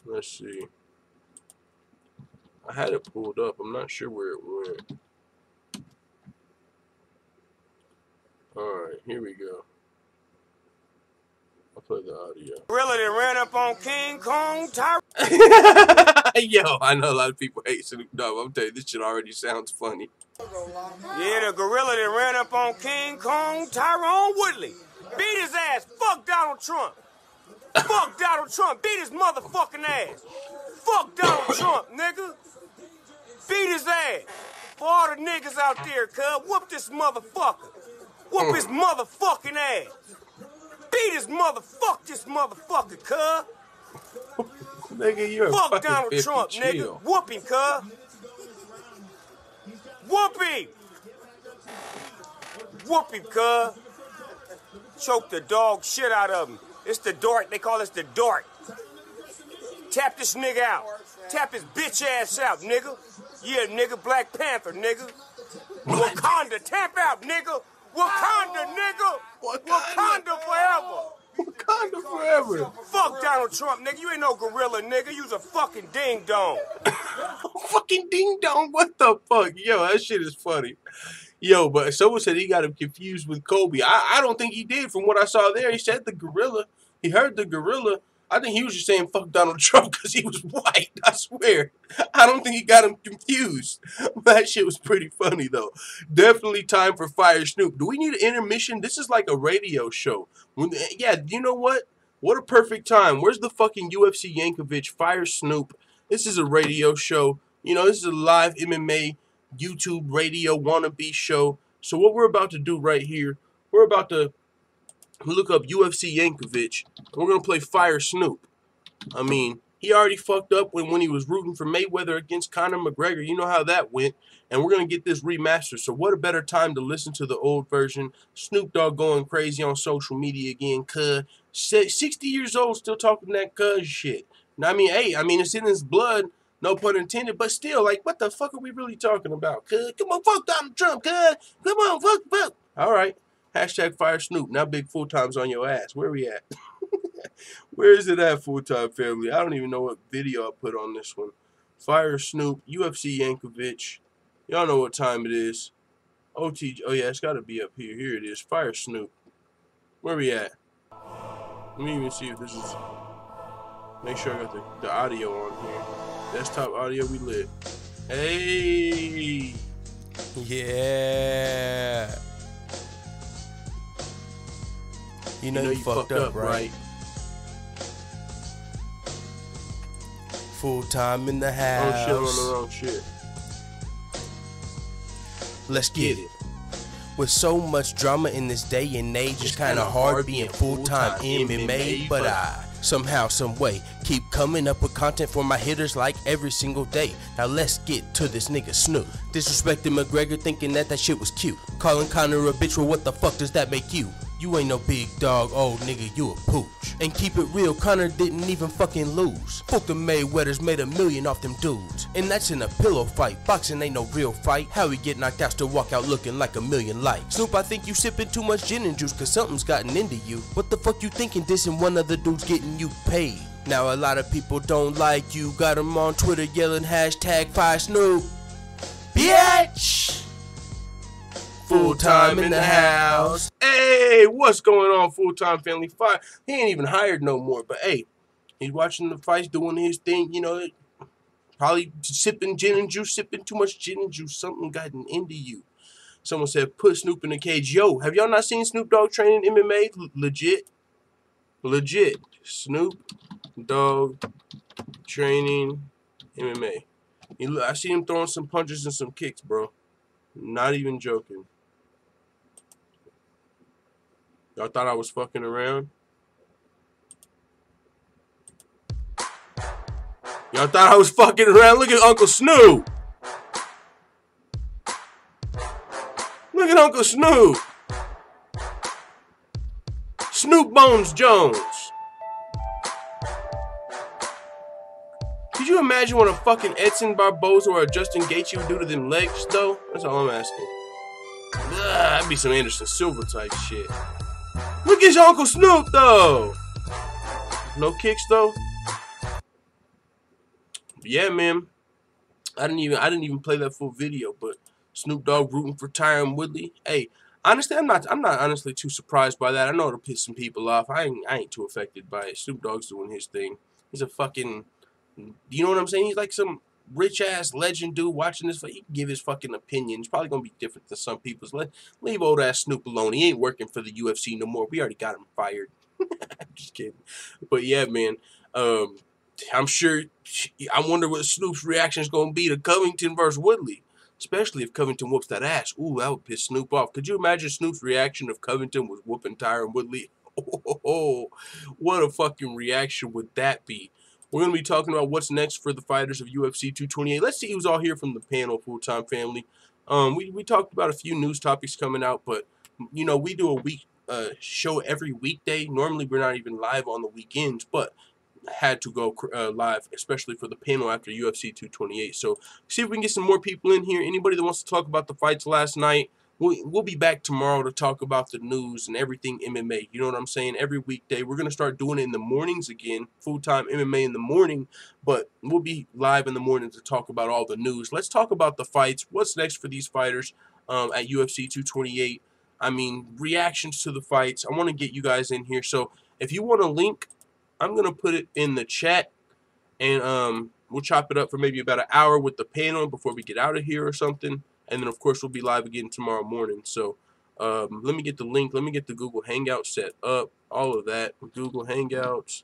Speaker 3: Let's see. I had it pulled up. I'm not sure where it went. Alright, here we go. I'll play the audio.
Speaker 4: Gorilla that ran up on King Kong Tyron.
Speaker 3: Yo, I know a lot of people hate Snoop Dogg. I'm telling you, this shit already sounds funny.
Speaker 4: Yeah, the gorilla that ran up on King Kong Tyron Woodley. Beat his ass. Fuck Donald Trump. Fuck Donald Trump. Beat his motherfucking ass. Fuck Donald Trump, nigga. Beat his ass. For all the niggas out there, cuz. Whoop this motherfucker. Whoop his motherfucking ass. Beat his this motherfucker, cuz.
Speaker 3: Nigga, you're
Speaker 4: fuck
Speaker 3: fucking
Speaker 4: Donald
Speaker 3: 50,
Speaker 4: Trump,
Speaker 3: chill.
Speaker 4: nigga. Whoop him, cuz. Whoop him. Whoop him, cuz. Choke the dog shit out of him. It's the dart. They call this the dart. Tap this nigga out. Tap his bitch ass out, nigga. Yeah, nigga. Black Panther, nigga. Wakanda. Tap out, nigga. Wakanda, nigga. Wakanda forever.
Speaker 3: Wakanda forever.
Speaker 4: Fuck Donald Trump, nigga. You ain't no gorilla, nigga. You's a fucking ding-dong.
Speaker 3: Fucking ding-dong. What the fuck? Yo, that shit is funny. Yo, but someone said he got him confused with Colby. I don't think he did from what I saw there. He said the gorilla. He heard the gorilla. I think he was just saying fuck Donald Trump because he was white. I swear. I don't think he got him confused. That shit was pretty funny, though. Definitely time for Fire Snoop. Do we need an intermission? This is like a radio show. Yeah, you know what? What a perfect time. Where's the fucking UFC Yankovic? Fire Snoop. This is a radio show. You know, this is a live MMA YouTube radio wannabe show. So what we're about to do right here, we're about to look up UFC Yankovic. We're going to play Fire Snoop. I mean, he already fucked up when he was rooting for Mayweather against Conor McGregor. You know how that went. And we're going to get this remastered. So what a better time to listen to the old version. Snoop Dogg going crazy on social media again. Cuz 60 years old still talking that cuz shit. I mean, hey, it's in his blood. No pun intended. But still, like, what the fuck are we really talking about? Cuz, come on, fuck Donald Trump, cuz. Come on, fuck. All right. Hashtag Fire Snoop. Now big full time's on your ass. Where we at? Where is it at, full time family? I don't even know what video I put on this one. Fire Snoop, UFC Yankovic. Y'all know what time it is. OT. Oh yeah, it's got to be up here. Here it is. Fire Snoop. Where we at? Let me even see if this is. Make sure I got the audio on here. Desktop audio, we lit. Hey.
Speaker 5: Yeah. You know you fucked up, right? Full time in the house.
Speaker 3: Wrong shit on the wrong shit.
Speaker 5: Let's get it. With so much drama in this day and age, it's kinda hard being full-time MMA, but I somehow, some way, keep coming up with content for my hitters like every single day. Now let's get to this nigga Snoop. Disrespecting McGregor, thinking that shit was cute. Calling Conor a bitch, well what the fuck does that make you? You ain't no big dog, old nigga, you a pooch. And keep it real, Conor didn't even fucking lose. Fuck the Mayweathers, made $1 million off them dudes. And that's in a pillow fight, boxing ain't no real fight. How he get knocked out, still walk out looking like $1 million likes. Snoop, I think you sipping too much gin and juice, cause something's gotten into you. What the fuck you thinking dissing one of the dudes getting you paid? Now a lot of people don't like you, got them on Twitter yelling hashtag Fire Snoop. Bitch! full-time in the house.
Speaker 3: Hey, what's going on, full-time family? Fire. He ain't even hired no more, but hey, he's watching the fights, doing his thing, you know, probably sipping gin and juice, sipping too much gin and juice. Something gotten into you. Someone said, put Snoop in the cage. Yo, have y'all not seen Snoop Dogg training MMA? Legit. Snoop Dogg training MMA. I see him throwing some punches and some kicks, bro. Not even joking. Y'all thought I was fucking around? Y'all thought I was fucking around? Look at Uncle Snoop. Look at Uncle Snoop. Snoop Bones Jones. Could you imagine what a fucking Edson Barboza or a Justin Gaethje would do to them legs, though? That's all I'm asking. That'd be some Anderson Silva type shit. Look at your Uncle Snoop, though. No kicks, though. Yeah, man. I didn't even play that full video, but Snoop Dogg rooting for Tyron Woodley. Hey, honestly, I'm not honestly too surprised by that. I know it'll piss some people off. I ain't too affected by it. Snoop Dogg's doing his thing. He's a fucking, you know what I'm saying? He's like some rich ass legend dude watching this. He can give his fucking opinion. It's probably gonna be different than some people's. Leave old ass Snoop alone. He ain't working for the UFC no more. We already got him fired. I'm just kidding. But yeah, man. I'm sure. I wonder what Snoop's reaction is gonna be to Covington versus Woodley. Especially if Covington whoops that ass. Ooh, that would piss Snoop off. Could you imagine Snoop's reaction if Covington was whooping Tyron Woodley? Oh, what a fucking reaction would that be? We're going to be talking about what's next for the fighters of UFC 228. Let's see who's all here from the panel, full-time family. We talked about a few news topics coming out, but, you know, we do a show every weekday. Normally, we're not even live on the weekends, but had to go live, especially for the panel after UFC 228. So, see if we can get some more people in here. Anybody that wants to talk about the fights last night, we'll be back tomorrow to talk about the news and everything MMA. You know what I'm saying? Every weekday. We're going to start doing it in the mornings again. Full-time MMA in the morning. But we'll be live in the morning to talk about all the news. Let's talk about the fights. What's next for these fighters at UFC 228? I mean, reactions to the fights. I want to get you guys in here. So, if you want a link, I'm going to put it in the chat. And we'll chop it up for maybe about an hour with the panel before we get out of here or something. And then, of course, we'll be live again tomorrow morning. So, let me get the link. Let me get the Google Hangout set up. All of that. Google Hangouts.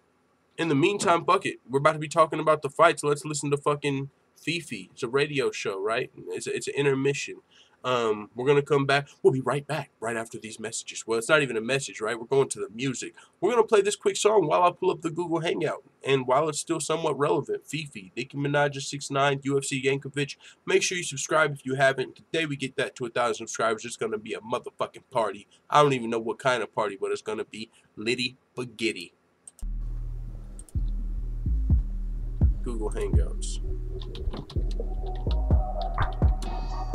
Speaker 3: In the meantime, Bucket, we're about to be talking about the fights. Let's listen to fucking Fifi. It's a radio show, right? It's an intermission. We're going to come back. We'll be right back right after these messages. Well, it's not even a message, right? We're going to the music. We're going to play this quick song while I pull up the Google Hangout. And while it's still somewhat relevant, Fifi, Nicki Minaj 6ix9ine, UFC Yankovic. Make sure you subscribe if you haven't. Today we get that to 1,000 subscribers. It's going to be a motherfucking party. I don't even know what kind of party, but it's going to be litty bagitty. Google Hangouts.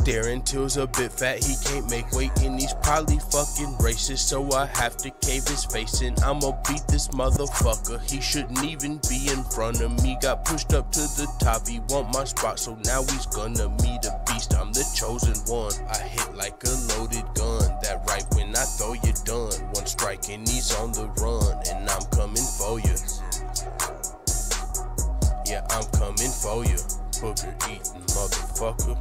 Speaker 5: Darren Till's a bit fat, he can't make weight, and he's probably fucking racist, so I have to cave his face in. I'ma beat this motherfucker, he shouldn't even be in front of me. Got pushed up to the top, he want my spot, so now he's gonna meet a beast. I'm the chosen one, I hit like a loaded gun. That right when I throw you done, one strike and he's on the run, and I'm coming for you. Yeah, I'm coming for you, booger eating motherfucker.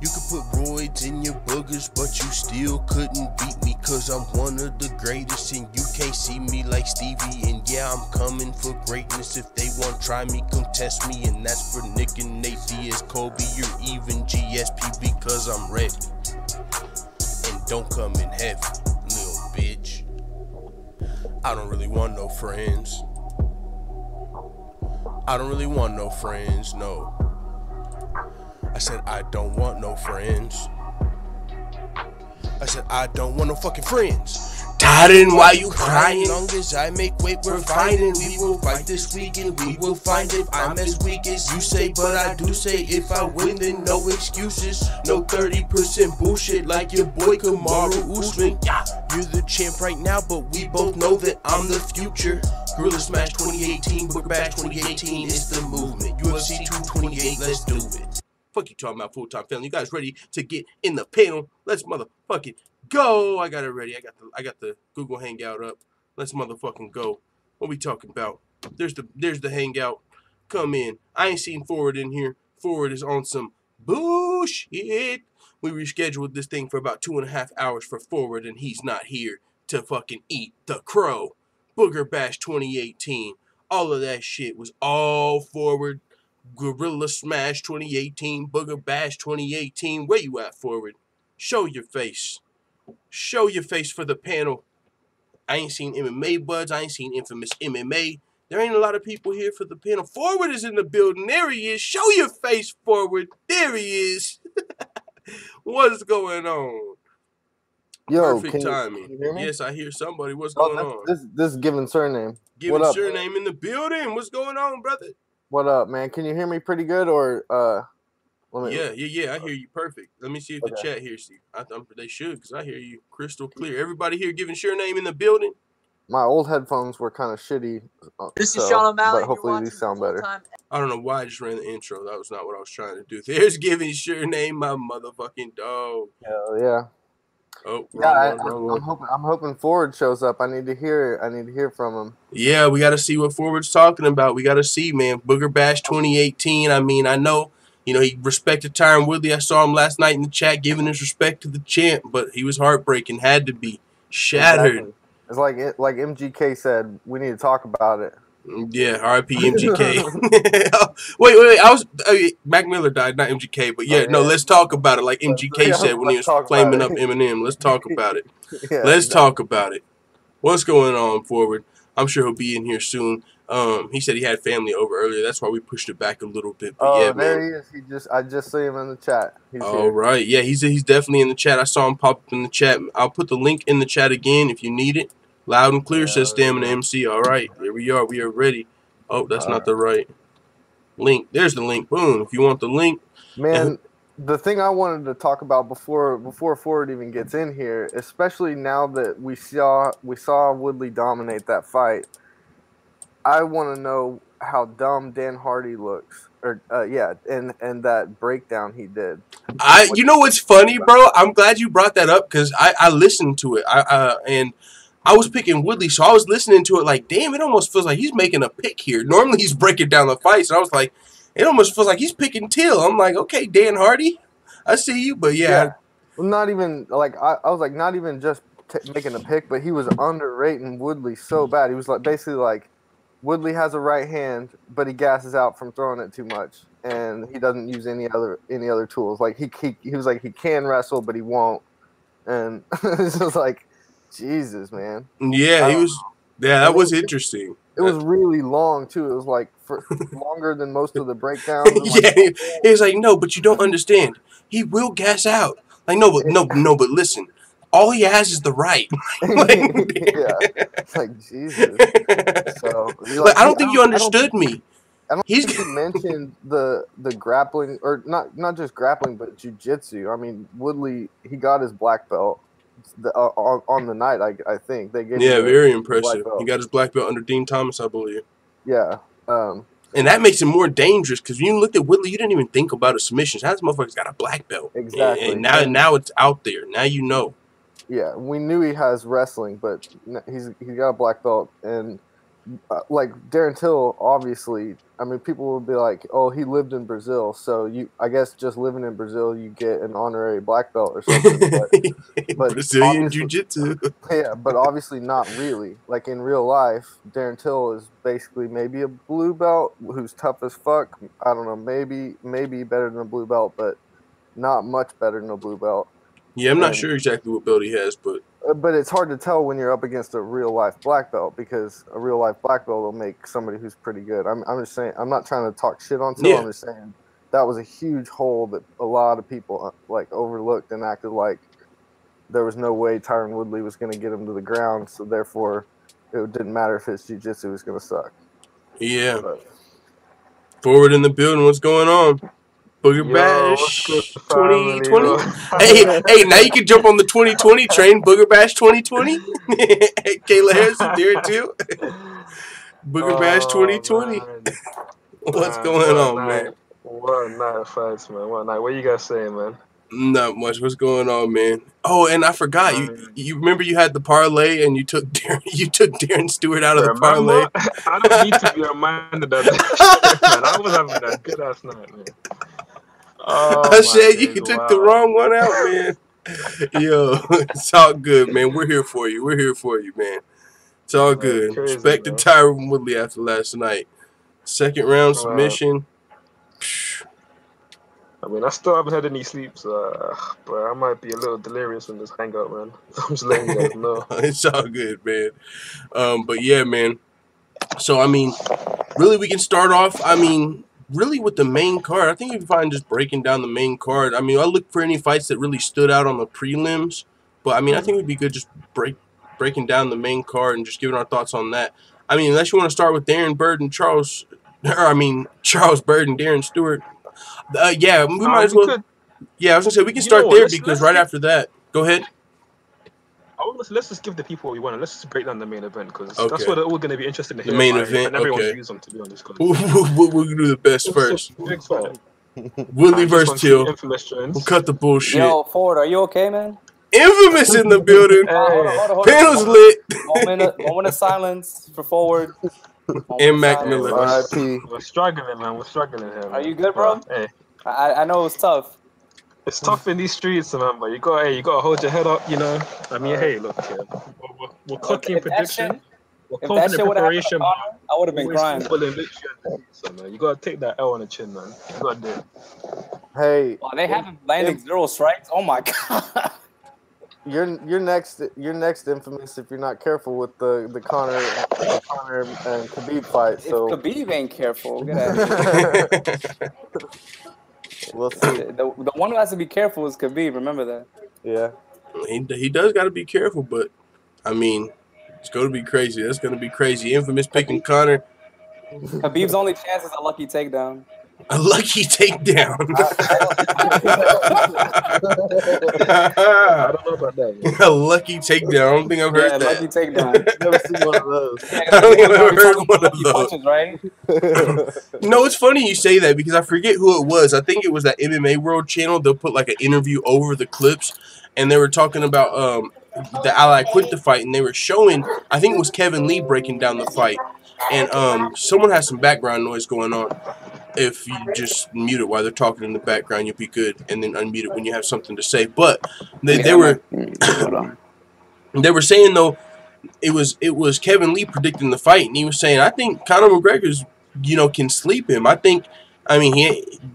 Speaker 5: You could put roids in your boogers, but you still couldn't beat me, cause I'm one of the greatest and you can't see me like Stevie. And yeah, I'm coming for greatness. If they want to try me, come test me. And that's for Nick and Nate, DIAZ, Colby, you're even GSP, because I'm ready. And don't come in heavy, little bitch. I don't really want no friends. I don't really want no friends, no. I said I don't want no friends. I said I don't want no fucking friends.
Speaker 3: Titan, why you crying?
Speaker 5: As long as I make weight, we're fighting. We will fight this weekend, we will find it. I'm as weak as you say, but I do say if I win, then no excuses. No 30% bullshit like your boy KAMARU Usman. You're the champ right now, but we both know that I'm the future. Gorilla Smash 2018, Booker Bash 2018 is the movement. UFC 228, let's do it.
Speaker 3: Fuck you talking about full-time family. You guys ready to get in the panel? Let's motherfucking go. I got it ready. I got the Google Hangout up. Let's motherfucking go. What we talking about? There's the Hangout. Come in. I ain't seen Forward in here. Forward is on some bullshit. We rescheduled this thing for about 2.5 hours for Forward, and he's not here to fucking eat the crow. Booger Bash 2018. All of that shit was all Forward. Gorilla Smash 2018. Booger Bash 2018. Where you at, Forward? Show your face. Show your face for the panel. I ain't seen MMA buds. I ain't seen Infamous MMA. There ain't a lot of people here for the panel. Forward is in the building. There he is. Show your face, Forward. There he is. What's going on?
Speaker 6: Yo,
Speaker 3: Perfect timing.
Speaker 6: can you hear me?
Speaker 3: Yes, I hear somebody. What's going on?
Speaker 6: This is Given Surname.
Speaker 3: Giving
Speaker 6: what up,
Speaker 3: surname in the building. What's going on, brother?
Speaker 6: What up, man? Can you hear me pretty good, or
Speaker 3: Yeah. I hear you perfect. Let me see if the chat hears you. They should, because I hear you crystal clear. Everybody here giving surname in the building?
Speaker 6: My old headphones were kind of shitty.
Speaker 2: This is Sean O'Malley.
Speaker 6: But hopefully these sound better.
Speaker 3: I don't know why I just ran the intro. That was not what I was trying to do. There's Giving Surname, my motherfucking dog.
Speaker 6: Hell yeah.
Speaker 3: Oh,
Speaker 6: yeah. I'm hoping Forward shows up. I need to hear from him.
Speaker 3: Yeah, we got to see what Forward's talking about. We got to see, man. Booger Bash 2018. I mean, I know, he respected Tyron Woodley. I saw him last night in the chat giving his respect to the champ, but he was heartbreaking. Had to be shattered.
Speaker 6: Exactly. It's like MGK said, we need to talk about it.
Speaker 3: Yeah, R.I.P. MGK. wait. Mac Miller died, not MGK. But yeah, no, let's talk about it. Like MGK said when he was flaming up Eminem. Let's talk about it. Let's talk about it. What's going on, Forward? I'm sure he'll be in here soon. He said he had family over earlier. That's why we pushed it back a little bit. But yeah,
Speaker 6: there
Speaker 3: man.
Speaker 6: he is. I just see him in the chat.
Speaker 3: All right. Yeah, he's definitely in the chat. I saw him pop up in the chat. I'll put the link in the chat again if you need it. Loud and clear, says Stamina MC. All right, here we are. We are ready. Oh, that's not the right link. There's the link. Boom. If you want the link.
Speaker 6: Man, the thing I wanted to talk about before Forward even gets in here, especially now that we saw Woodley dominate that fight, I want to know how dumb Dan Hardy looks. And that breakdown he did.
Speaker 3: You know what's funny, bro? I'm glad you brought that up because I listened to it. And I was picking Woodley, so I was listening to it like, damn, it almost feels like he's making a pick here. Normally he's breaking down the fights, and I was like, it almost feels like he's picking Till. I'm like, okay, Dan Hardy, I see you, but yeah.
Speaker 6: Well, not even, like, I was like, not even just making a pick, but he was underrating Woodley so bad. He was like, basically like, Woodley has a right hand, but he gasses out from throwing it too much, and he doesn't use any other tools. Like, he was like, he can wrestle, but he won't. And it was like, Jesus, man.
Speaker 3: Yeah, he was. Yeah, that was interesting.
Speaker 6: It was really long too. It was like longer than most of the breakdowns.
Speaker 3: Yeah, he was like, no, but you don't understand. He will gas out. Like, no, but listen. All he has is the right.
Speaker 6: Yeah, it's like Jesus. So,
Speaker 3: I don't think you understood me.
Speaker 6: I don't think he mentioned the grappling, or not just grappling, but jiu-jitsu. I mean, Woodley, he got his black belt. On the night, I think they gave.
Speaker 3: Yeah, very impressive. He got his black belt under Dean Thomas, I believe.
Speaker 6: Yeah,
Speaker 3: and that makes him more dangerous because when you looked at Woodley, you didn't even think about his submissions. How this motherfucker's got a black belt?
Speaker 6: Exactly.
Speaker 3: And now it's out there. Now you know.
Speaker 6: Yeah, we knew he has wrestling, but he's got a black belt, and like Darren Till, obviously. I mean, people would be like, "Oh, he lived in Brazil, so I guess just living in Brazil, you get an honorary black belt or something." But
Speaker 3: Brazilian jiu-jitsu.
Speaker 6: Yeah, but obviously not really. Like in real life, Darren Till is basically maybe a blue belt who's tough as fuck. I don't know, maybe better than a blue belt, but not much better than a blue belt.
Speaker 3: Yeah, I'm not sure exactly what belt he has, but
Speaker 6: it's hard to tell when you're up against a real life black belt, because a real life black belt will make somebody who's pretty good. I'm just saying, I'm not trying to talk shit on Till. Yeah. I'm just saying that was a huge hole that a lot of people like overlooked and acted like there was no way Tyron Woodley was going to get him to the ground, so therefore it didn't matter if his jiu-jitsu was going to suck.
Speaker 3: Yeah. Forward in the building, what's going on? Booger Bash 2020. Hey, now you can jump on the 2020 train. Booger Bash 2020. Kayla Harrison there too. Booger Bash 2020. What's going on, man?
Speaker 7: What a night of fights, man. What a night. What you guys saying, man?
Speaker 3: Not much. What's going on, man? Oh, and I forgot. You remember you had the parlay and you took Darren Stewart out of the parlay.
Speaker 7: I don't need to be reminded of that shit, man. I was having a good ass night, man. Oh,
Speaker 3: I said you took the wrong one out, man. Yo, it's all good, man. We're here for you. We're here for you, man. It's all good.
Speaker 7: Crazy,
Speaker 3: Respect to Tyron Woodley after last night. Second round submission.
Speaker 7: I mean, I still haven't had any sleep, so but I might be a little delirious in this hangout, man. I'm just letting you guys know.
Speaker 3: It's all good, man. But yeah, man. So I mean, really, we can start off. I mean, really with the main card. I think you'd find just breaking down the main card. I mean, I look for any fights that really stood out on the prelims. But I mean, I think it would be good just breaking down the main card and just giving our thoughts on that. I mean, unless you want to start with Charles Byrd and Darren Stewart. Yeah, we might as well. Yeah, I was gonna say we can start there because right after that, go ahead.
Speaker 7: Let's just give the people what we want. Let's just break down the main event because that's what they're all going to be interested in.
Speaker 3: The main event,
Speaker 7: and everyone's views on, to be honest.
Speaker 3: We'll do the best first.
Speaker 7: Big fight.
Speaker 3: Woodley versus Till. We'll cut the bullshit.
Speaker 8: Yo, Ford, are you okay, man?
Speaker 3: Infamous in the building.
Speaker 8: Hold on.
Speaker 3: Panel's lit.
Speaker 8: Moment of silence for Forward.
Speaker 3: And Mac Miller.
Speaker 6: R.I.P.
Speaker 7: We're struggling, man. We're struggling here.
Speaker 8: Are you good, bro?
Speaker 7: Hey.
Speaker 8: I know it's tough.
Speaker 7: It's tough in these streets, man, but you gotta hold your head up, you know. I mean, hey, look, we're cooking prediction. We're confident preparation.
Speaker 8: I would have been crying.
Speaker 7: You gotta take that L on the chin, man. You gotta do it.
Speaker 6: Hey,
Speaker 8: they haven't landed 0 strikes. Oh my god.
Speaker 6: You're next, Infamous, if you're not careful with the Conor and Khabib fight. So
Speaker 8: if Khabib ain't careful, get out of here.
Speaker 6: We'll see.
Speaker 8: The one who has to be careful is Khabib. Remember that.
Speaker 6: Yeah.
Speaker 3: He does got to be careful, but I mean, it's going to be crazy. That's going to be crazy. Infamous picking Conor.
Speaker 8: Khabib's only chance is a lucky takedown.
Speaker 3: A lucky takedown.
Speaker 7: I don't know about that. Man.
Speaker 3: A lucky takedown. I don't think I've heard that.
Speaker 8: Lucky takedown.
Speaker 6: Never seen one of those.
Speaker 3: I don't think I've ever heard one of those.
Speaker 8: Punches, right?
Speaker 3: No, it's funny you say that because I forget who it was. I think it was that MMA World channel. They'll put like an interview over the clips, and they were talking about the Ally Quinta fight, and they were showing. I think it was Kevin Lee breaking down the fight, and someone has some background noise going on. If you just mute it while they're talking in the background, you'll be good, and then unmute it when you have something to say. But they were saying though, it was Kevin Lee predicting the fight, and he was saying, I think Conor McGregor's can sleep him.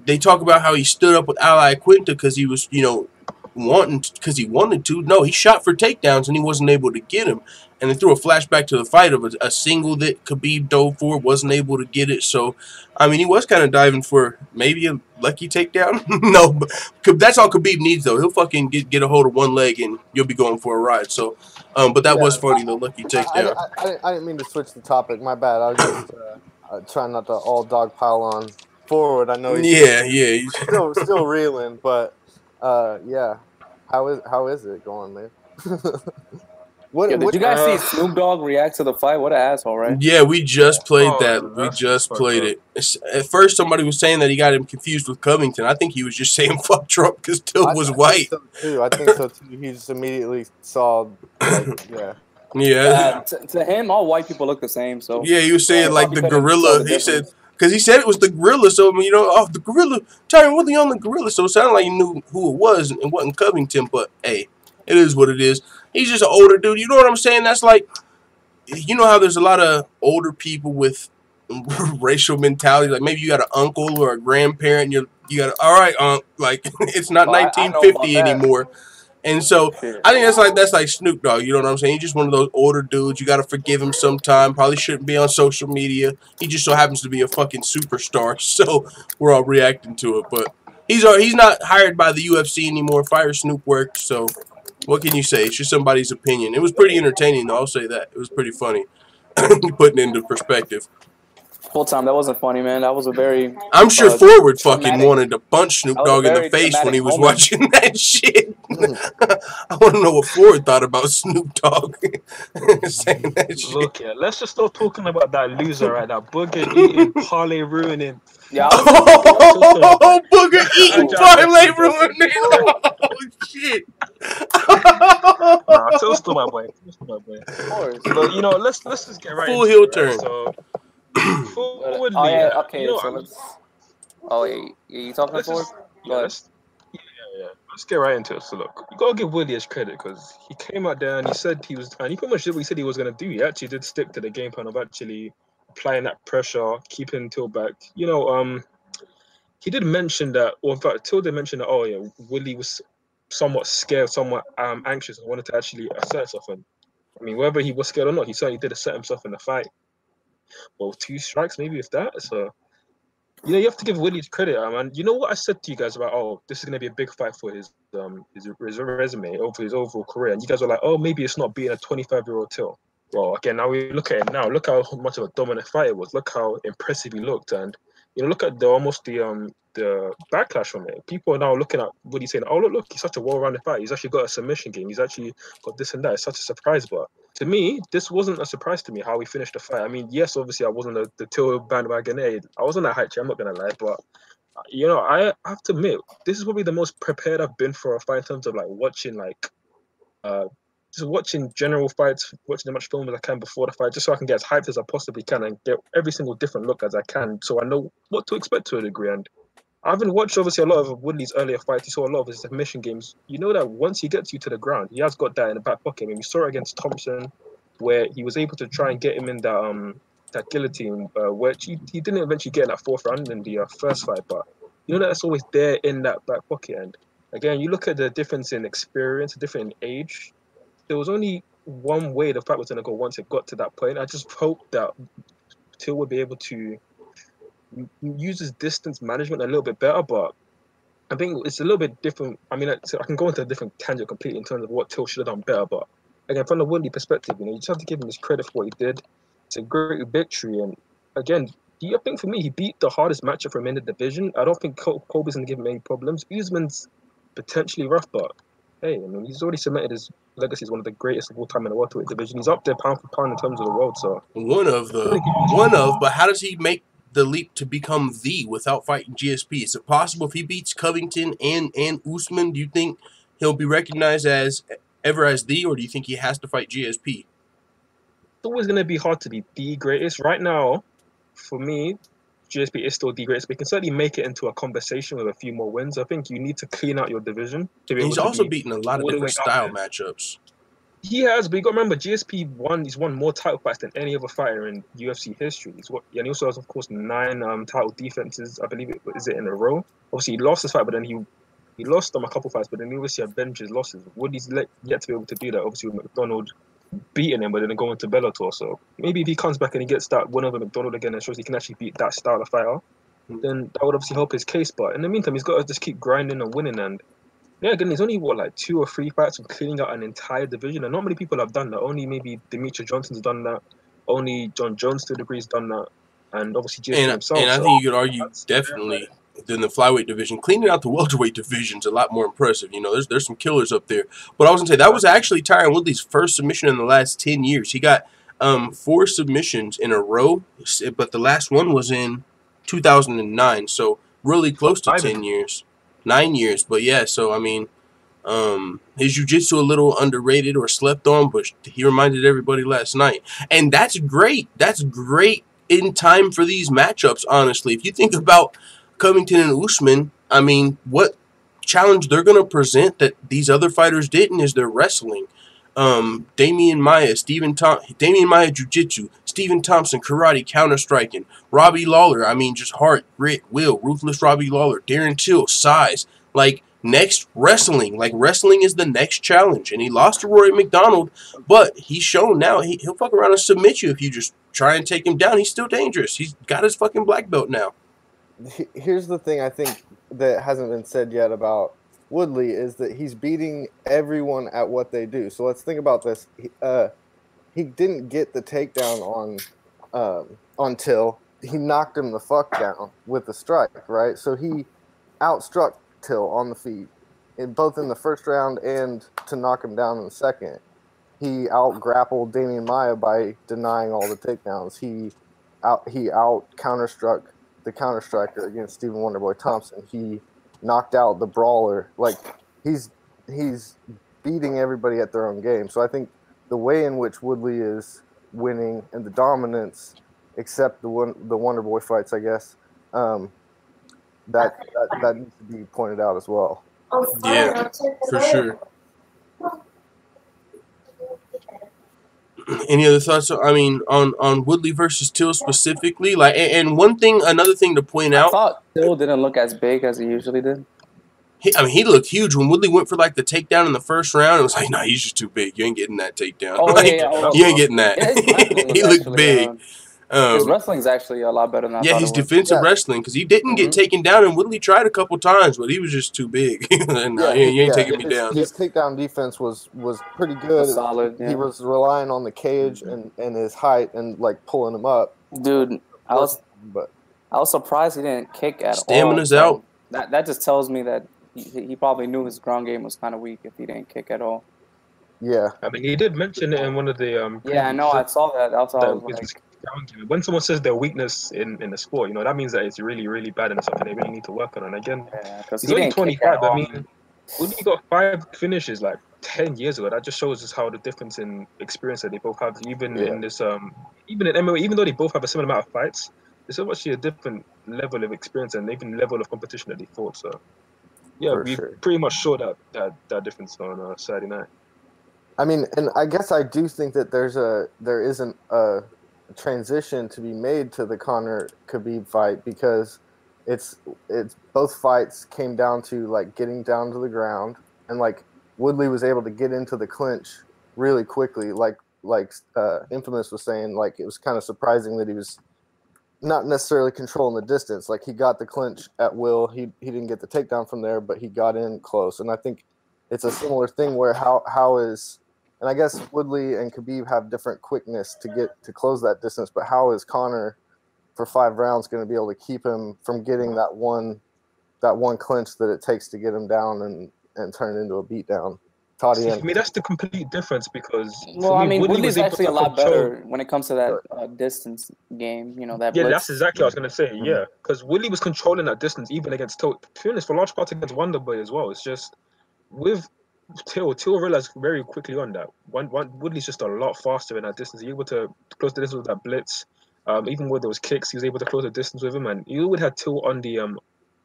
Speaker 3: They talk about how he stood up with Ally Quinta because he was he wanted to. No, he shot for takedowns and he wasn't able to get him. And they threw a flashback to the fight of a single that Khabib dove for, wasn't able to get it. So, I mean, he was kind of diving for maybe a lucky takedown. No, but that's all Khabib needs, though. He'll fucking get a hold of one leg and you'll be going for a ride. So, but that was funny, the lucky takedown.
Speaker 6: I didn't mean to switch the topic. My bad. I was just trying not to all dog pile on Forward. I know he's still reeling, but yeah. How is it going, man?
Speaker 8: Did you guys see Snoop Dogg react to the fight? What an asshole, right?
Speaker 3: Yeah, we just played that. We just played it. At first, somebody was saying that he got him confused with Covington. I think he was just saying fuck Trump because Till was white.
Speaker 6: I think so too. He just immediately saw,
Speaker 3: Yeah.
Speaker 8: To him, all white people look the same. So
Speaker 3: yeah, he was saying like the gorilla. He said because he said it was the gorilla. So the gorilla. Tyron Woodley on the gorilla. So it sounded like he knew who it was and it wasn't Covington. But hey, it is what it is. He's just an older dude. You know what I'm saying? That's like, you know how there's a lot of older people with racial mentality. Like maybe you got an uncle or a grandparent. And you got all right, like it's not 1950 anymore. And so I think that's like Snoop Dogg. You know what I'm saying? He's just one of those older dudes. You got to forgive him sometime. Probably shouldn't be on social media. He just so happens to be a fucking superstar. So we're all reacting to it. But he's not hired by the UFC anymore. Fire Snoop work. So. What can you say? It's just somebody's opinion. It was pretty entertaining, though. I'll say that. It was pretty funny. Putting it into perspective.
Speaker 8: Full time. That wasn't funny, man. That was a very.
Speaker 3: I'm sure Forward fucking
Speaker 8: traumatic-
Speaker 3: wanted to punch Snoop
Speaker 8: that was a
Speaker 3: Dogg in the
Speaker 8: very
Speaker 3: face when he was
Speaker 8: traumatic
Speaker 3: watching that shit. I want to know what Forward thought about Snoop Dogg saying that shit.
Speaker 7: Look, yeah, let's just stop talking about that loser, right? That booger eating, parlay ruining.
Speaker 8: Yeah.
Speaker 3: Oh, booger eating, parlay ruining. Oh shit.
Speaker 7: Nah, toast to my boy. Toast to my boy.
Speaker 8: Of course.
Speaker 7: But you know, let's just get right
Speaker 3: Full
Speaker 7: into
Speaker 3: heel
Speaker 7: it,
Speaker 3: turn.
Speaker 7: right? So, Woodley,
Speaker 8: Oh yeah. Okay.
Speaker 7: you know,
Speaker 8: So let's. Oh yeah. You talking
Speaker 7: let's
Speaker 8: forward?
Speaker 7: just, yeah, let's get right into it. So look, you gotta give Woodley his credit because he came out there and he said he was, and he pretty much did what he said he was gonna do. He actually did stick to the game plan of actually applying that pressure, keeping Till back. You know, he did mention that, or in fact, Till did mention that. Oh yeah, Woodley was somewhat scared, somewhat anxious, and wanted to actually assert himself. And I mean, whether he was scared or not, he certainly did assert himself in the fight. Well, 2 strikes, maybe if that. So, you know, you have to give Woodley credit, man. You know what I said to you guys about, oh, this is going to be a big fight for his resume, over his overall career. And you guys were like, oh, maybe it's not being a 25-year-old Till. Well, again, now we look at it now. Look how much of a dominant fight it was. Look how impressive he looked. And, you know, look at the backlash from it. People are now looking at Woodley saying, oh, look, he's such a well-rounded fighter. He's actually got a submission game. He's actually got this and that. It's such a surprise. But to me, this wasn't a surprise to me how we finished the fight. I mean, yes, obviously, I wasn't the Till bandwagon. I wasn't that hyped, I'm not going to lie. But, you know, I have to admit, this is probably the most prepared I've been for a fight in terms of, like, watching, like, just watching general fights, watching as much film as I can before the fight, just so I can get as hyped as I possibly can and get every single different look as I can, so I know what to expect to a degree. And I haven't watched, obviously, a lot of Woodley's earlier fights. You saw a lot of his submission games. You know that once he gets you to the ground, he has got that in the back pocket. I mean, we saw it against Thompson, where he was able to try and get him in that guillotine, which he didn't eventually get in that 4th round in the first fight, but you know that's always there in that back pocket. And again, you look at the difference in experience, the difference in age. There was only one way the fight was going to go once it got to that point. I just hope that Till would be able to use his distance management a little bit better, but I think it's a little bit different. I mean, I can go into a different tangent completely in terms of what Till should have done better, but again, from the Woodley perspective, you know, you just have to give him his credit for what he did. It's a great victory, and again, I think for me, he beat the hardest matchup for him in the division. I don't think Colby's going to give him any problems. Usman's potentially rough, but hey, I mean, he's already cemented his legacy as one of the greatest of all time in the welterweight division. He's up there pound for pound in terms of the world. So
Speaker 3: but how does he make the leap to become the without fighting GSP? Is it possible if he beats Covington and Usman? Do you think he'll be recognized as the, or do you think he has to fight GSP?
Speaker 7: It's always going to be hard to be the greatest. Right now, for me, GSP is still the greatest, but he can certainly make it into a conversation with a few more wins. I think you need to clean out your division.
Speaker 3: He's also beaten a lot of different style matchups.
Speaker 7: He has, but you got to remember, GSP he's won more title fights than any other fighter in UFC history. And he also has, of course, 9 title defenses, I believe in a row. Obviously, he lost his fight, but then he lost a couple fights, but then he obviously avenged his losses. Woody's yet to be able to do that, obviously, with McDonald beating him, but then going to Bellator. So maybe if he comes back and he gets that win over McDonald again and shows he can actually beat that style of fighter, then that would obviously help his case. But in the meantime, he's got to just keep grinding and winning. And yeah, again, there's only like 2 or 3 fights of cleaning out an entire division, and not many people have done that. Only maybe Demetrius Johnson's done that. Only John Jones to a degree has done that, and obviously GSP himself.
Speaker 3: And I think you could argue definitely in the flyweight division, cleaning out the welterweight division's a lot more impressive. You know, there's some killers up there. But I was gonna say that was actually Tyron Woodley's first submission in the last 10 years. He got 4 submissions in a row, but the last one was in 2009, so really close to 10 years. 9 years, but yeah, so I mean, his jiu-jitsu a little underrated or slept on, but he reminded everybody last night. And that's great. That's great in time for these matchups, honestly. If you think about Covington and Usman, I mean, what challenge they're going to present that these other fighters didn't is their wrestling. Damian Maia jiu-jitsu, Stephen Thompson karate, counter-striking, Robbie Lawler, I mean, just heart, grit, will, ruthless Robbie Lawler, Darren Till, size, like, next wrestling, like, wrestling is the next challenge, and he lost to Rory McDonald, but he's shown now he'll fuck around and submit you if you just try and take him down. He's still dangerous. He's got his fucking black belt now.
Speaker 6: Here's the thing I think that hasn't been said yet about Woodley is that he's beating everyone at what they do. So let's think about this. He didn't get the takedown on Till, knocked him the fuck down with the strike, right? So he outstruck Till on the feet, both in the first round and to knock him down in the second. He out grappled Damian Maia by denying all the takedowns. He out counterstruck the counter striker against Stephen Wonderboy Thompson. He knocked out the brawler. Like he's beating everybody at their own game. So I think the way in which Woodley is winning and the dominance, except the Wonderboy fights, I guess, that needs to be pointed out as well.
Speaker 3: Yeah, for sure. Any other thoughts? I mean, on Woodley versus Till specifically, like, and another thing to point out.
Speaker 8: I thought Till didn't look as big as he usually did.
Speaker 3: He looked huge when Woodley went for like the takedown in the first round. It was like, nah, he's just too big. You ain't getting that takedown.
Speaker 8: Oh,
Speaker 3: like,
Speaker 8: yeah.
Speaker 3: You ain't getting that.
Speaker 8: Yeah,
Speaker 3: he looked big.
Speaker 8: His wrestling's actually a lot better than I thought
Speaker 3: his
Speaker 8: it was.
Speaker 3: defensive wrestling, because he didn't get taken down, and Woodley tried a couple times, but he was just too big. You ain't taking me down.
Speaker 6: His takedown defense was pretty good.
Speaker 8: Solid. Yeah.
Speaker 6: He was relying on the cage and his height and like pulling him up.
Speaker 8: Dude, I was surprised he didn't kick at all.
Speaker 3: Stamina's out.
Speaker 8: That just tells me that he probably knew his ground game was kind of weak if he didn't kick at all.
Speaker 6: Yeah,
Speaker 7: I mean, he did mention it in one of the
Speaker 8: yeah, I know. I saw that. That's all I was like,
Speaker 7: when someone says their weakness in the sport, you know, that means that it's really, really bad and it's something they really need to work on. And again, he's only 25. I mean, when he got 5 finishes like 10 years ago, that just shows us how the difference in experience that they both have. Even in this, even in MMA, even though they both have a similar amount of fights, there's so much a different level of experience and even level of competition that they fought. So, yeah, we pretty much showed that difference on Saturday night.
Speaker 6: I mean, and I guess I do think that there isn't a transition to be made to the Conor Khabib fight, because it's both fights came down to like getting down to the ground, and like Woodley was able to get into the clinch really quickly. Like Infamous was saying, like it was kind of surprising that he was not necessarily controlling the distance. Like he got the clinch at will. He didn't get the takedown from there, but he got in close. And I think it's a similar thing where how is, and I guess Woodley and Khabib have different quickness to get to close that distance, but how is Conor for 5 rounds going to be able to keep him from getting that one clinch that it takes to get him down and turn it into a beatdown?
Speaker 7: I mean, that's the complete difference, because
Speaker 8: Woodley's actually a lot better when it comes to that distance game. You know, that blitz.
Speaker 7: That's exactly what I was gonna say. Yeah, because Woodley was controlling that distance even against Till. To be honest, for large parts against Wonderboy as well. It's just with Till realized very quickly on that Woodley's just a lot faster in that distance. He's able to close the distance with that blitz. Even with those kicks, he was able to close the distance with him, and he would have Till on the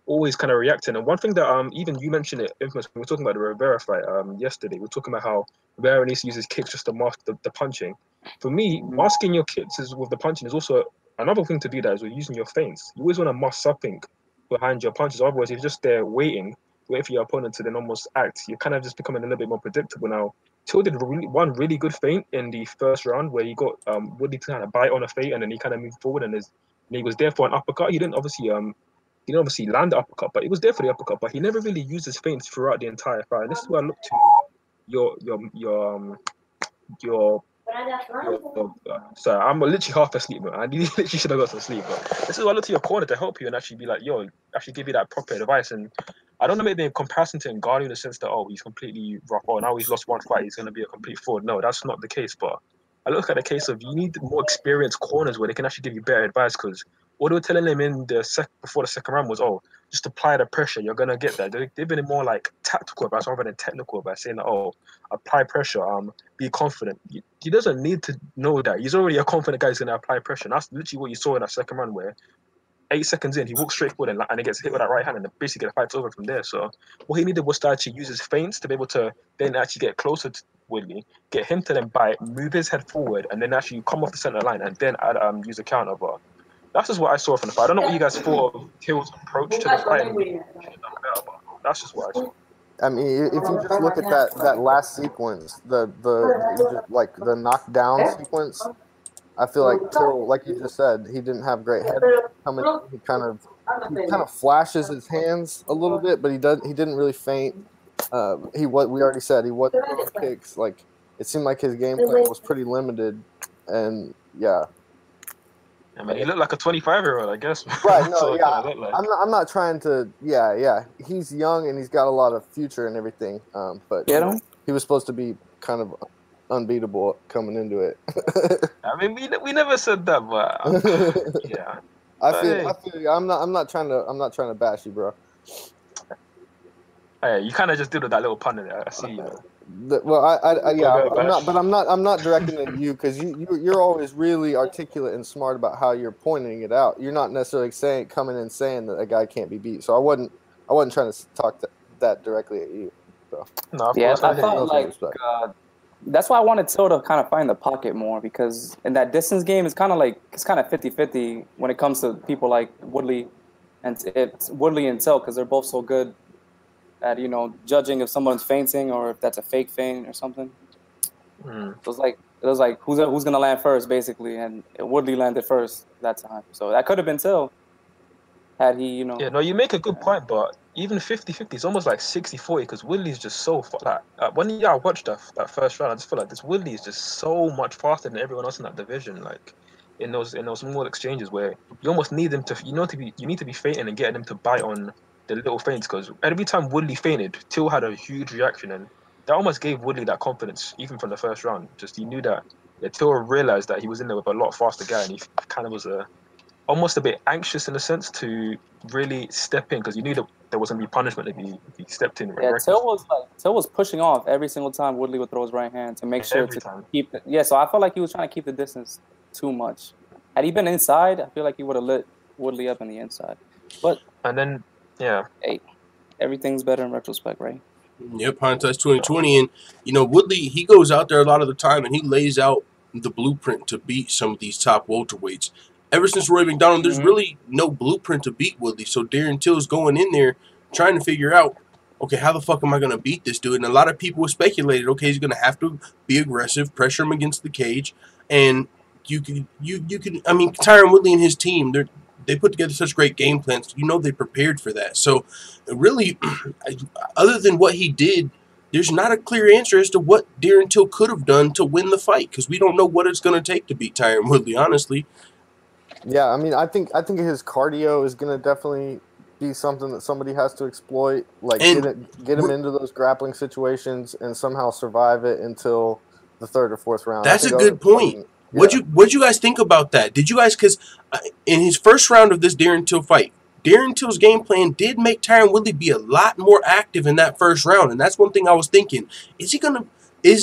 Speaker 7: always kind of reacting. And one thing that even you mentioned it, Infamous, when we were talking about the Rivera fight yesterday, we were talking about how Rivera needs to use his kicks just to mask the punching. For me, masking your kicks with the punching is also another thing to do. That is with using your feints. You always want to mask something behind your punches. Otherwise, if you're just there waiting for your opponent to then almost act, you're kind of just becoming a little bit more predictable now. Till did one really good feint in the first round where he got Woodley to kind of bite on a feint, and then he kind of moved forward and he was there for an uppercut. He didn't obviously land the uppercut, but he was there for the uppercut. But he never really used his feints throughout the entire fight. And this is where I look to sorry, I'm literally half asleep, man. I literally should have got some sleep. But this is where I look to your corner to help you and actually be like, yo, actually give you that proper advice. And I don't know, maybe in comparison to Ngannou in the sense that, he's completely rough. Now he's lost one fight, he's going to be a complete fraud. No, that's not the case. But I look at the case of, you need more experienced corners where they can actually give you better advice, because what they were telling him in before the second round was, just apply the pressure, you're going to get that. They've been more like tactical advice rather than technical advice, saying that, apply pressure, be confident. He doesn't need to know that. He's already a confident guy who's going to apply pressure. And that's literally what you saw in that second round, where 8 seconds in, he walks straight forward and he gets hit with that right hand, and basically the fight's over from there. So what he needed was to actually use his feints to be able to then actually get closer to Woodley, get him to then bite, move his head forward, and then actually come off the center line and then use a counter. But that's just what I saw from the fight. I don't know what you guys thought of Till's approach to the fight. That's just what I saw.
Speaker 6: I mean, if you just look at that last sequence, the knockdown sequence, I feel like Till, like you just said, he didn't have great head coming. He kind of flashes his hands a little bit, but he didn't really feint. We already said he wasn't throwing kicks. Like, it seemed like his game plan was pretty limited, and yeah.
Speaker 7: I mean, he looked like a 25-year-old, I guess.
Speaker 6: Right? No,
Speaker 7: So
Speaker 6: yeah.
Speaker 7: like.
Speaker 6: I'm not trying to. Yeah. He's young and he's got a lot of future and everything. But he was supposed to be kind of unbeatable coming into it.
Speaker 7: I mean, we never said that, but yeah.
Speaker 6: I feel you. I'm not trying to bash you, bro.
Speaker 7: Hey, you kind of just did that little pun in there. I see you.
Speaker 6: I'm not directing it at you because you're always really articulate and smart about how you're pointing it out. You're not necessarily coming in saying that a guy can't be beat. So I wasn't trying to talk that directly at you. So.
Speaker 7: No,
Speaker 8: I thought like that's why I wanted Till to kind of find the pocket more, because in that distance game it's kind of 50-50 when it comes to people like Woodley and Till, because they're both so good at judging if someone's fainting or if that's a fake feint or something. It was like who's gonna land first basically, and Woodley landed first that time, so that could have been Till had he
Speaker 7: Yeah, no, you make a good point, but even 50-50 is almost like 60-40 because Woodley's just so when I watched that first round, I just feel like this Woodley is just so much faster than everyone else in that division. Like in those small exchanges where you almost need them to you need to be feinting and getting them to bite on the little feints, because every time Woodley feinted, Till had a huge reaction, and that almost gave Woodley that confidence even from the first round. Just he knew that Till realized that he was in there with a lot faster guy, and he kind of was almost a bit anxious in a sense to really step in, because you knew that there was going to be punishment if he stepped in.
Speaker 8: Yeah, Till was pushing off every single time Woodley would throw his right hand to make sure keep it. Yeah, so I felt like he was trying to keep the distance too much. Had he been inside, I feel like he would have lit Woodley up in the inside. But
Speaker 7: and then
Speaker 8: hey, everything's better in retrospect, right?
Speaker 3: Yep, hindsight's 2020, and Woodley, he goes out there a lot of the time and he lays out the blueprint to beat some of these top welterweights. Ever since Roy McDonald, there's really no blueprint to beat Woodley. So Darren Till's going in there trying to figure out, okay, how the fuck am I going to beat this dude? And a lot of people speculated, okay, he's going to have to be aggressive, pressure him against the cage, and you can. I mean, Tyron Woodley and his team, they put together such great game plans. They prepared for that. So really, other than what he did, there's not a clear answer as to what Darren Till could have done to win the fight, because we don't know what it's going to take to beat Tyron Woodley, honestly.
Speaker 6: Yeah, I mean, I think his cardio is going to definitely be something that somebody has to exploit. Like get him into those grappling situations and somehow survive it until the third or fourth round.
Speaker 3: That's a good point. What'd you guys think about that? Did you guys, because in his first round of this Darren Till fight, Darren Till's game plan did make Tyron Woodley be a lot more active in that first round, and that's one thing I was thinking. Is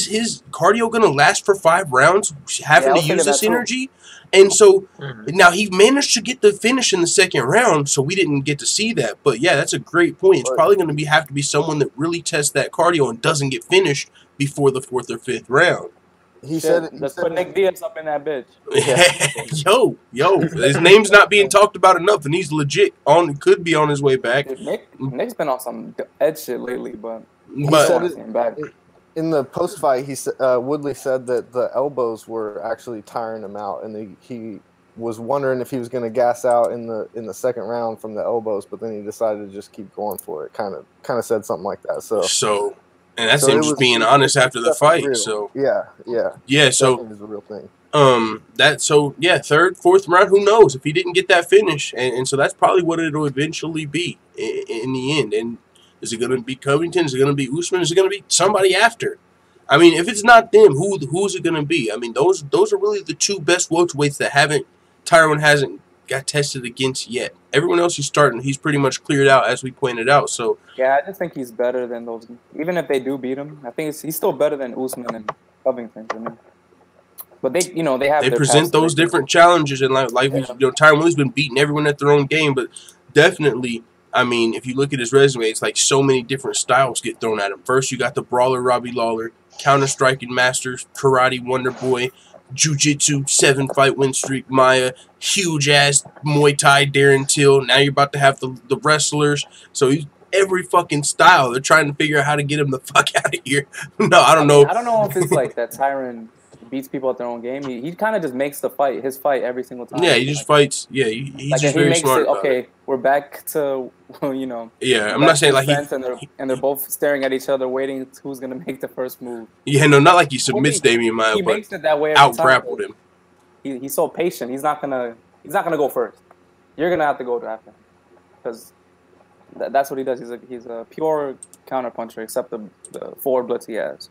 Speaker 3: his cardio gonna last for 5 rounds, having to use this energy? And so now he managed to get the finish in the second round, so we didn't get to see that. But yeah, that's a great point. It's probably going to have to be someone that really tests that cardio and doesn't get finished before the 4th or 5th round.
Speaker 8: Let's put Nick Diaz up in that bitch.
Speaker 3: yo, his name's not being talked about enough, and he's legit could be on his way back.
Speaker 8: Nick's been on some edge shit lately, but
Speaker 6: in the post fight, Woodley said that the elbows were actually tiring him out, and he was wondering if he was going to gas out in the second round from the elbows, but then he decided to just keep going for it. Kind of said something like that. So.
Speaker 3: And that's him just being honest after the fight.
Speaker 6: Real.
Speaker 3: So
Speaker 6: yeah. So
Speaker 3: it was a real thing. 3rd, 4th round, who knows if he didn't get that finish, and so that's probably what it'll eventually be in the end. And is it going to be Covington? Is it going to be Usman? Is it going to be somebody after? I mean, if it's not them, who's it going to be? I mean, those are really the 2 best welterweights that Tyron hasn't got tested against yet. Everyone else he's pretty much cleared out, as we pointed out. So
Speaker 8: yeah, I just think he's better than those. Even if they do beat him, I think he's still better than Usman and Covington for me. But they
Speaker 3: present those different challenges, and Tyron Woodley's been beating everyone at their own game, but definitely. I mean, if you look at his resume, it's like so many different styles get thrown at him. First, you got the brawler Robbie Lawler, counter-striking masters, karate wonder boy, jiu-jitsu 7-fight win streak Maya, huge-ass Muay Thai Darren Till. Now you're about to have the wrestlers. So he's every fucking style. They're trying to figure out how to get him the fuck out of here. No, I don't know.
Speaker 8: I don't know if it's like that Tyron beats people at their own game. He kind of just makes his fight every single time.
Speaker 3: Yeah, he just fights. Yeah, he's just very smart.
Speaker 8: Okay, we're back to
Speaker 3: Yeah, I'm not saying like
Speaker 8: they're both staring at each other, waiting who's gonna make the first move.
Speaker 3: Yeah, no, not like he submits Damian Maia, but
Speaker 8: makes it that way.
Speaker 3: Out grappled him.
Speaker 8: He's so patient. He's not gonna He's not gonna go first. You're gonna have to go after him because that's what he does. He's a pure counterpuncher, except the forward blitz he has.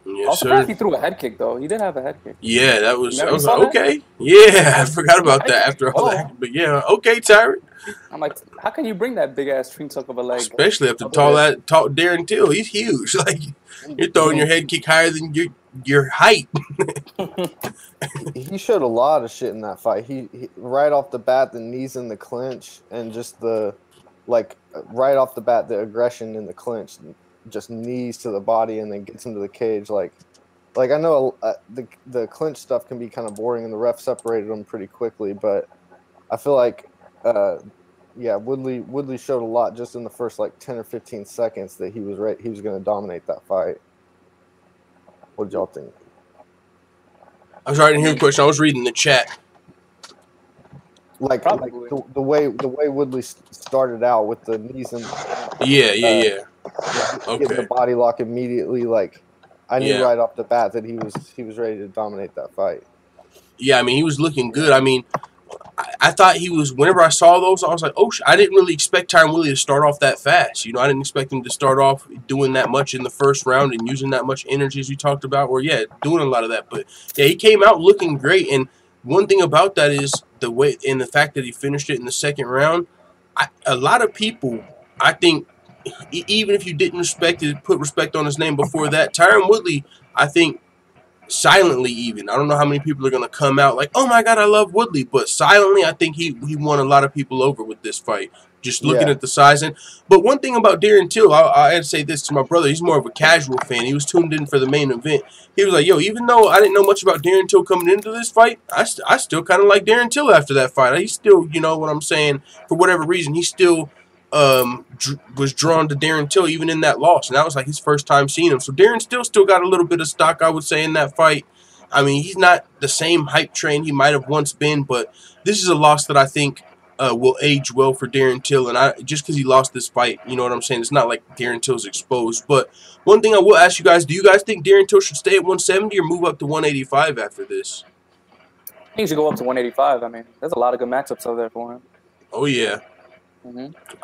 Speaker 3: Yes,
Speaker 8: I was surprised he threw a head kick though. He did have a head kick.
Speaker 3: Yeah, that was. I was
Speaker 8: saw
Speaker 3: like,
Speaker 8: that?
Speaker 3: okay. Yeah, I forgot about that after all that. But yeah, okay, Tyrant.
Speaker 8: I'm like, how can you bring that big ass tree tuck of a leg?
Speaker 3: Especially after tall Darren Till. He's huge. Like you're throwing your head kick higher than your height.
Speaker 6: He showed a lot of shit in that fight. He right off the bat, the knees in the clinch, and just the right off the bat, the aggression in the clinch, just knees to the body, and then gets him to the cage. Like I know the clinch stuff can be kind of boring, and the ref separated them pretty quickly, but I feel like yeah, Woodley showed a lot just in the first 10 or 15 seconds that he was going to dominate that fight. What did y'all think?
Speaker 3: I'm sorry, I didn't hear the question. I was reading the chat.
Speaker 6: Like the way Woodley started out with the knees and
Speaker 3: yeah.
Speaker 6: Getting the body lock immediately. Like I knew right off the bat that he was ready to dominate that fight.
Speaker 3: Yeah, I mean he was looking good. I mean, I thought he was. Whenever I saw those, I was like, oh, I didn't really expect Tyron Woodley to start off that fast. You know, I didn't expect him to start off doing that much in the first round and using that much energy as we talked about, or doing a lot of that. But yeah, he came out looking great. And one thing about that is the way and the fact that he finished it in the second round. A lot of people, I think, even if you didn't put respect on his name before that, Tyron Woodley, I think, silently even. I don't know how many people are going to come out like, oh my God, I love Woodley. But silently, I think he won a lot of people over with this fight. Just looking at the sizing. But one thing about Darren Till, I had to say this to my brother. He's more of a casual fan. He was tuned in for the main event. He was like, yo, even though I didn't know much about Darren Till coming into this fight, I still kind of like Darren Till after that fight. He's still, you know what I'm saying, for whatever reason, he still was drawn to Darren Till even in that loss, and that was like his first time seeing him. So Darren still got a little bit of stock, I would say, in that fight. I mean, he's not the same hype train he might have once been, but this is a loss that I think will age well for Darren Till. And just because he lost this fight, you know what I'm saying, it's not like Darren Till's exposed. But one thing I will ask you guys, do you guys think Darren Till should stay at 170 or move up to 185 after this?
Speaker 8: He should go up to 185. I mean, there's a lot of good matchups over there for him.
Speaker 3: Oh yeah.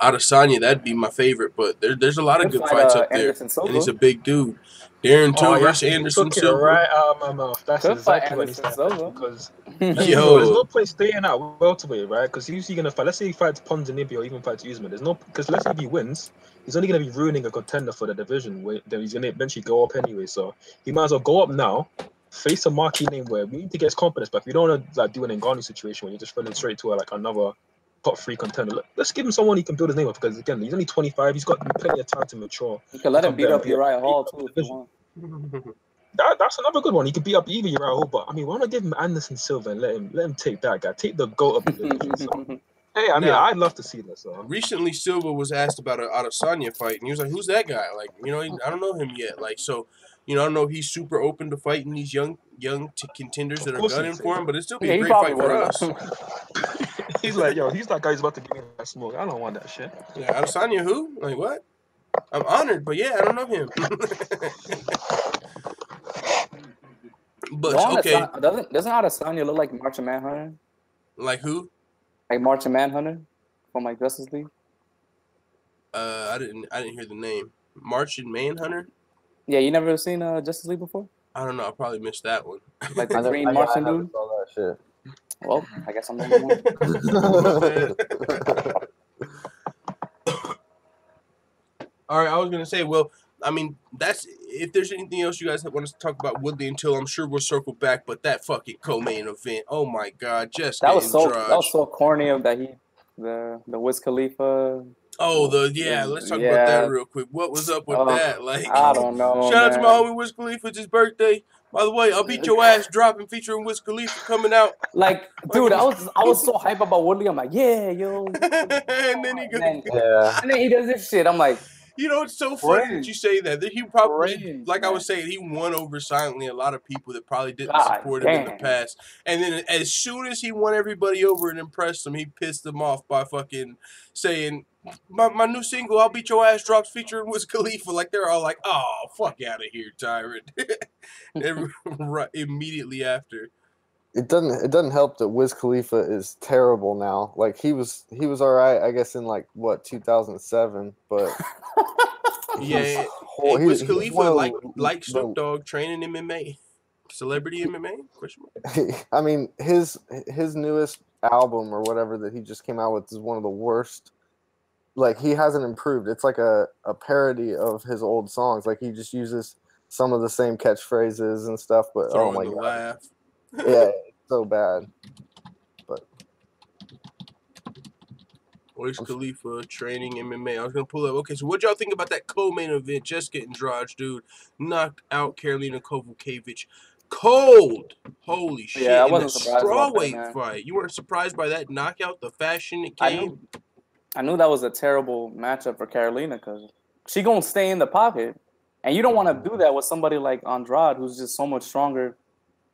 Speaker 3: Adesanya, that'd be my favorite, but there's a lot of good fights up there, and he's a big dude. Darren Till versus Anderson Silva.
Speaker 7: Right out of my mouth. That's exactly what he said. Because there's no point staying at welterweight, right? Because he's gonna fight. Let's say he fights Ponzinibbio or even fights Usman. There's no because let's say if he wins, he's only gonna be ruining a contender for the division. Then he's gonna eventually go up anyway. So he might as well go up now, face a marquee name where we need to get his confidence back. We don't want to do an Ngannou situation where you're just running straight to another top 3 contender. Let's give him someone he can build his name up because again, he's only 25. He's got plenty of time to mature.
Speaker 8: You can let him beat up Uriah Hall too if you want.
Speaker 7: That's another good one. He could beat up even Uriah Hall, but I mean, why not give him Anderson Silva and let him take that guy, take the GOAT of the division. So, hey, I mean, I'd love to see that. So
Speaker 3: recently, Silva was asked about an Adesanya fight, and he was like, "Who's that guy?" Like, you know, I don't know him yet. Like, so. You know, I don't know if he's super open to fighting these young contenders that are gunning for him, but it'd still be a great fight for us.
Speaker 7: He's like, yo, he's that guy who's about to give me that smoke. I don't want that shit.
Speaker 3: Yeah, Adesanya who? Like, what? I'm honored, but yeah, I don't know him. But, okay.
Speaker 8: Doesn't Adesanya look like Martian Manhunter?
Speaker 3: Like who?
Speaker 8: Like Martian Manhunter from, Justice League?
Speaker 3: I didn't hear the name. Martian Manhunter?
Speaker 8: Yeah, you never seen Justice League before?
Speaker 3: I don't know. I probably missed that one.
Speaker 8: Like the green Martian dude?
Speaker 6: Saw that shit.
Speaker 8: Well, I guess I'm the one.
Speaker 3: All right, I was going to say, well, I mean, if there's anything else you guys want us to talk about Woodley until, I'm sure we'll circle back, but that fucking co-main event, oh my God, that was
Speaker 8: so corny of the Wiz Khalifa.
Speaker 3: Oh, let's talk about that real quick. What was up with that? Like,
Speaker 8: I don't know.
Speaker 3: Shout out to my homie Wiz Khalifa, it's his birthday. By the way, I'll beat your ass dropping featuring Wiz Khalifa coming out.
Speaker 8: Like, dude, I was so hype about Woodley. I'm like, yeah, yo.
Speaker 3: And then
Speaker 8: he does this shit. I'm like,
Speaker 3: you know, it's so funny that you say that. He probably, I was saying, he won over silently a lot of people that probably didn't support him in the past. And then as soon as he won everybody over and impressed them, he pissed them off by fucking saying, my new single, I'll Beat Your Ass, drops featuring Wiz Khalifa. Like, they're all like, oh, fuck out of here, Tyrant. Right, immediately after.
Speaker 6: it doesn't help that Wiz Khalifa is terrible now. Like he was all right, I guess, in like what 2007, but
Speaker 3: yeah, Wiz Khalifa like Snoop Dogg training MMA, celebrity MMA? Question mark.
Speaker 6: I mean, his newest album or whatever that he just came out with is one of the worst. Like he hasn't improved. It's like a parody of his old songs. Like he just uses some of the same catchphrases and stuff. But oh my god,
Speaker 3: laugh.
Speaker 6: Yeah, it's so bad. But
Speaker 3: Wiz Khalifa training MMA. I was gonna pull up. Okay, so what y'all think about that co-main event? Jessica Andrade, dude, knocked out Karolina Kowalkiewicz. Cold. Holy shit!
Speaker 8: Yeah, I
Speaker 3: in
Speaker 8: wasn't
Speaker 3: the
Speaker 8: surprised about that,
Speaker 3: strawweight
Speaker 8: man.
Speaker 3: fight. You weren't surprised by that knockout? The fashion it came.
Speaker 8: I knew that was a terrible matchup for Karolina because she gonna stay in the pocket, and you don't want to do that with somebody like Andrade, who's just so much stronger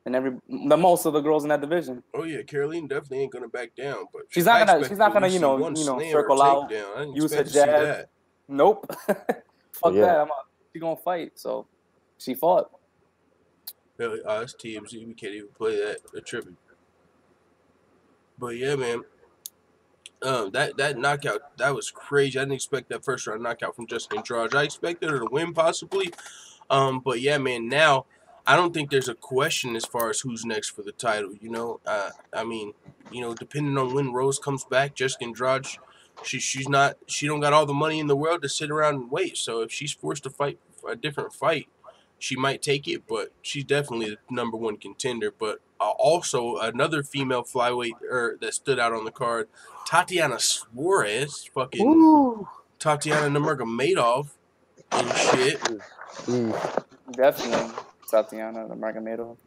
Speaker 8: than most of the girls in that division.
Speaker 3: Oh yeah, Carolina definitely ain't gonna back down, but
Speaker 8: she's not gonna you know circle out, use a jab. Nope. Fuck that. She gonna fight, so she fought.
Speaker 3: Really, it's TMZ. We can't even play that. A tribute. But yeah, man. That knockout, that was crazy. I didn't expect that first round knockout from Jessica Andrade. I expected her to win possibly. But yeah, man, now I don't think there's a question as far as who's next for the title, you know. I mean, you know, depending on when Rose comes back, Jessica Andrade, she don't got all the money in the world to sit around and wait. So if she's forced to fight a different fight, she might take it, but she's definitely the #1 contender. But also another female flyweight that stood out on the card, Tatiana Suarez, fucking Ooh. Tatiana Nurmagomedov and shit.
Speaker 8: Definitely Tatiana Nurmagomedov.